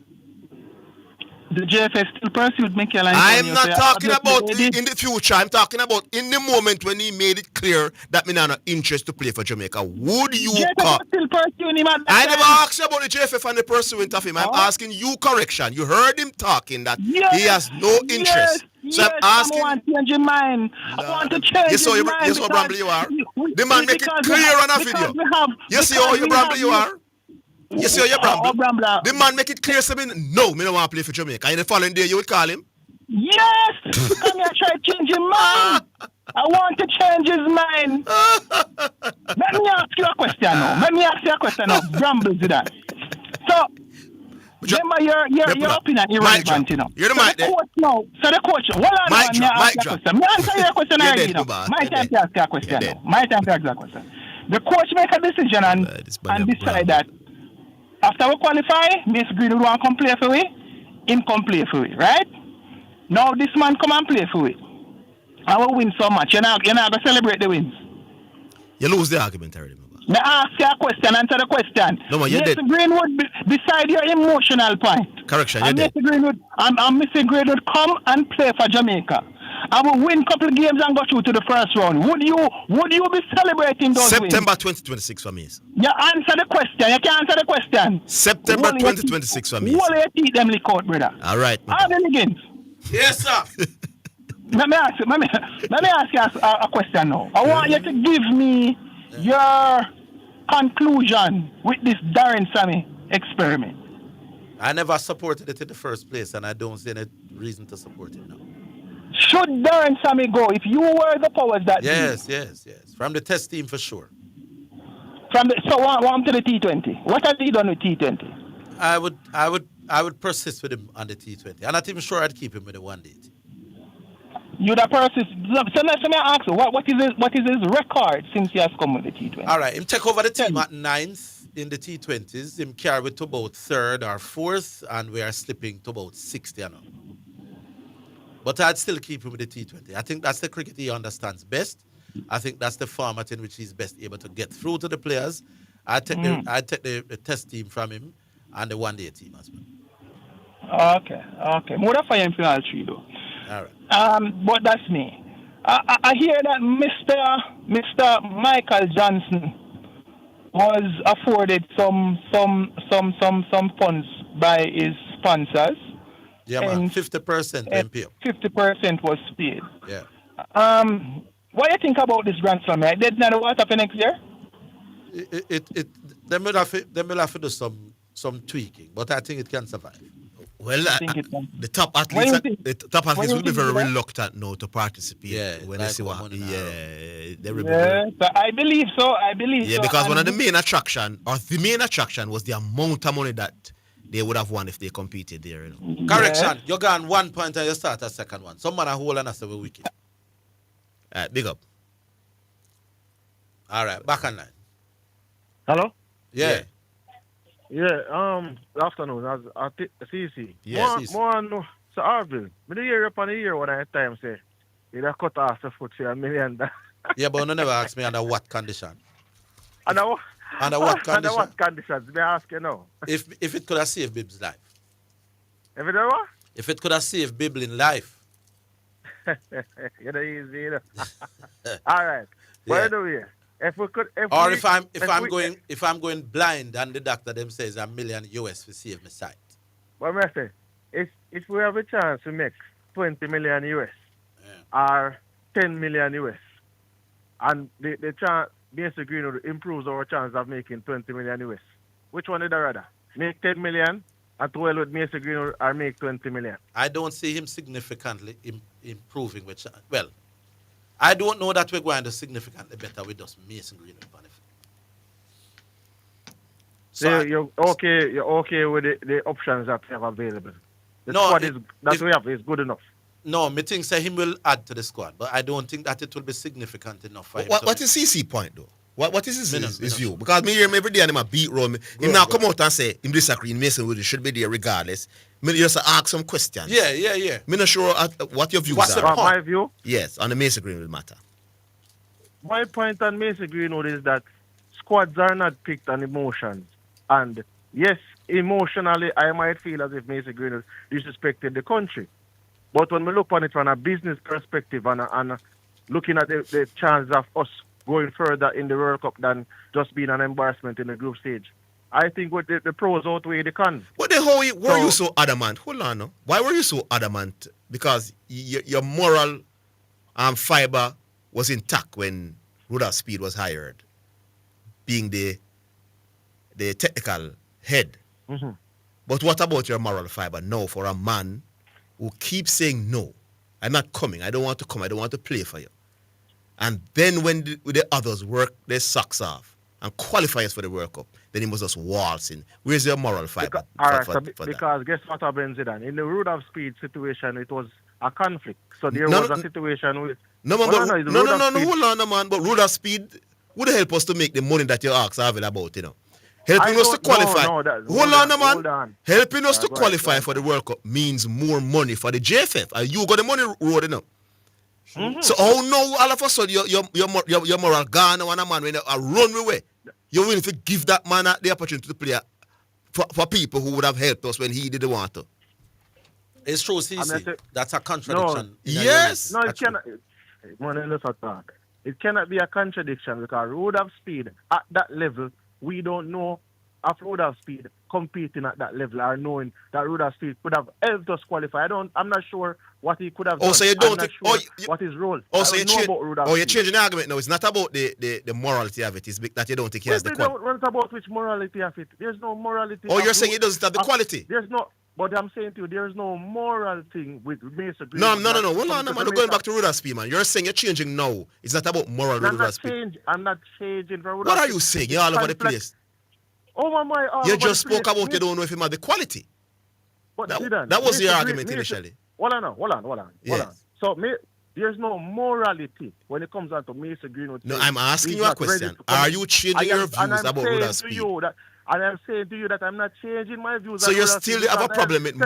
The JFS still pursued Mikel Antonio. I'm not talking about in the future. I'm talking about in the moment when he made it clear that me not have no interest to play for Jamaica. Would you call? Still pursuing him at that I time. never asked you about the JFF and the pursuit of him. I'm asking you, correction. You heard him talking that he has no interest. So I'm asking. I want to change your mind. I want to change his mind. Yes, how bramble you are. The man make it clear on a video. You see how you bramble you are. You see how you bramble. The man make it clear to me. No, me don't want to play for Jamaica. And the following day you would call him. Yes, come here, try to change his mind. I want to change his mind. Let me ask you a question now. Bramble to that. So. Remember your opinion irrelevant, you know. You're the mic there. So the coach, hold on, mic drop. Me answer your question already, you know. My time to ask you a question now. My time to ask you a question. The coach make a decision and decide that after we qualify, Miss Green will want to come play for we, him come play for we, right? Now this man come and play for we. I will win so much. You're not going to celebrate the wins. You lose the argument already. Me ask you a question, answer the question. No, man, Mr. Greenwood, beside your emotional point. Correction, you're dead. Mr. Greenwood, Mr. Greenwood come and play for Jamaica. I will win a couple of games and go through to the first round. Would you be celebrating those September wins? 2026 for me. You answer the question. You can't answer the question. September 2026 for me. Who will you teach them lick out, brother? All right. Higgins. Yes, sir. Let me ask you a question now. I want you to give me your conclusion with this Darren Sammy experiment. I never supported it in the first place, and I don't see any reason to support it now. Should Darren Sammy go if you were the powers that yes. From the test team for sure. So on to the T20. What has he done with T20? I would persist with him on the T20. I'm not even sure I'd keep him with the one day team. You'd persist. So let me ask you, what is his record since he has come with the T20? All right, him take over the team at 9th in the T20s. Him carry it to about 3rd or 4th, and we are slipping to about 60 now. But I'd still keep him with the T20. I think that's the cricket he understands best. I think that's the format in which he's best able to get through to the players. I'd take the test team from him and the one-day team as well. Okay. More than fire for all three, though. All right. But that's me. I hear that Mr. Michael Johnson was afforded some funds by his sponsors. Yeah, man. 50% MPO. 50% was paid. Yeah. What do you think about this Grand Slam? Right? Did not what happen next year? They will have to do some tweaking, but I think it can survive. Well, the top athletes will be very reluctant now to participate when they see what. They remember. So I believe so. Yeah, because one of the main attraction was the amount of money that they would have won if they competed there. You know? Correction, you got 1 point and you start a second one. Some man are holding us every wicket. Big up. All right, back on line. Hello? Yeah. Afternoon, at CC. Yeah, more so Orville. Me the year upon the year when I time say, you cut off the foot for $1 million. Yeah, but you never ask me under what condition. Under what condition? Under what conditions? Me ask you now. If it could have saved Bibb's life. If it what? If it could have saved Bibblin's life. You know, easy, you know. All right. Yeah. By the way, if I'm going blind and the doctor them says $1 million US to save my sight. What I say, if we have a chance to make 20 million US or 10 million US, and the chance Mr. Greenwood improves our chance of making 20 million US, which one would I rather? Make 10 million and dwell with Mr. Greenwood or make 20 million? I don't see him significantly improving with chance. Well, I don't know that we're going to significantly better with just Mason Greenwood. So you're okay with the options that you have available? The squad that we have is good enough. No, me think say him will add to the squad, but I don't think that it will be significant enough for him. What is CC point though? What is his view? Because me hear him every day and him a beat round me. Him now come out and say him disagree. Mason Wood should be there regardless. Me just ask some questions. Yeah. Me not sure what your views What's are. the point? My view? Yes, on the Mason Greenwood matter. My point on Mason Greenwood is that squads are not picked on emotions. And yes, emotionally, I might feel as if Mason Greenwood disrespected the country. But when we look on it from a business perspective and looking at the chance of us going further in the World Cup than just being an embarrassment in the group stage, I think what the pros outweigh the cons. But then how were you so adamant? Hold on now. Why were you so adamant? Because your moral fiber was intact when Rudolph Speed was hired, being the technical head. Mm-hmm. But what about your moral fiber now for a man who keeps saying, no, I'm not coming, I don't want to come, I don't want to play for you. And then when the others work their socks off and qualify us for the World Cup, then he must just waltz in. Where's your moral fiber? Because guess what happened, Zidane? In the Rudolph Speed situation, it was a conflict. So there was a situation with... hold on, man. But Rudolph Speed would help us to make the money that you asked Orville about, you know. Helping us to qualify. Hold on, man. Helping us to qualify for the World Cup means more money for the JFF. And you got the money road, you know. Mm-hmm. So how now all of a sudden your moral gone and a man when I run away? You're willing to give that man the opportunity to play for people who would have helped us when he didn't want to. It's true, CC. That's a contradiction. No. Yes. No, it cannot. It cannot be a contradiction because Rudolph Speed at that level, we don't know of Rudolph Speed competing at that level or knowing that Rudolph Speed could have helped us qualify. I'm not sure what he could have done. So you don't think, what his role. You're changing the argument now. It's not about the morality of it. It's that you don't think he has the quality. It's about which morality of it. There's no morality. You're saying he doesn't have the quality. There's no. But I'm saying to you, there's no moral thing with Mason Greenwood. No. Hold on, man. Going back to Rudolph Speed, man. You're saying you're changing now. It's not about moral with Rudolph Speed. I'm not changing for Rudolph. What are you saying? You're all over the place. Oh my! You just spoke about you don't know if he had the quality. But that was your argument initially. Hold on. So there's no morality when it comes down to Mason Greenwood. No, I'm asking you a question. Are you changing your views about Rudolph Speed? And I'm saying to you that I'm not changing my views. So you still have a problem with me?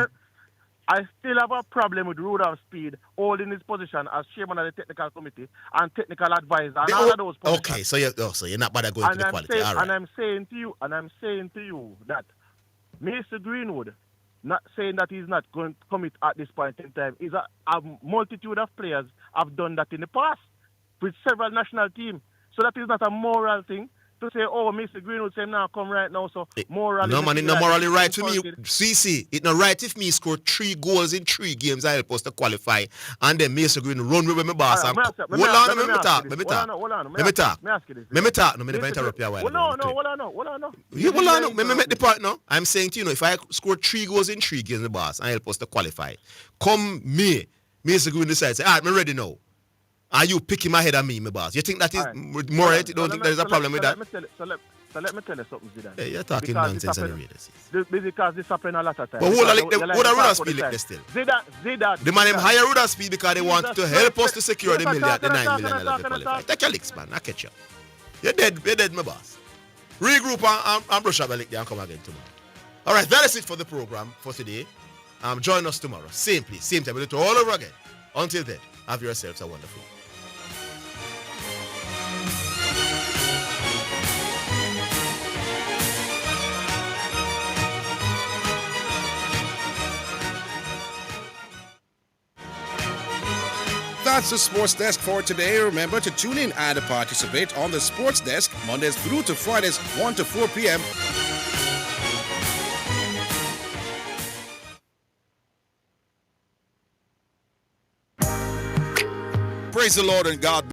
I still have a problem with Rudolph Speed holding his position as chairman of the technical committee and technical advisor and all of those positions. Okay, so you're not bad going to the quality. All right. And I'm saying to you that Mason Greenwood, not saying that he's not going to commit at this point in time, is a multitude of players have done that in the past with several national teams. So that is not a moral thing. To say, Mr. Greenwood say now come right now, so morally. No, man, it's not morally right to me. CC, it's not right if me score 3 goals in 3 games I help us to qualify, and then Mr. Greenwood run with my boss. Hold on, let me talk. Let me interrupt you a while. Hold on. Let me make the point now. I'm saying to you, if I score 3 goals in 3 games, my boss, and help us to qualify, come Mr. Greenwood decides, all right, I'm ready now. Are you picking my head at me, my boss? You think that is more right? You don't think there's a problem with that? So let me tell you something, Zidane. Yeah, you're talking nonsense on the radio. Because this happens a lot of times. But hold on, Rudolph Speed like this still. Zidane. The man hire Rudolph Speed because they want to help us to secure the $9 million qualify. Take your licks, man. I catch you. You're dead, my boss. Regroup and brush up a lick there and come again tomorrow. All right, that is it for the program for today. Join us tomorrow. Same place, same time. We'll do it all over again. Until then, have yourselves a wonderful day. That's the Sports Desk for today. Remember to tune in and participate on the Sports Desk Mondays through to Fridays 1 to 4 p.m. Praise the Lord and God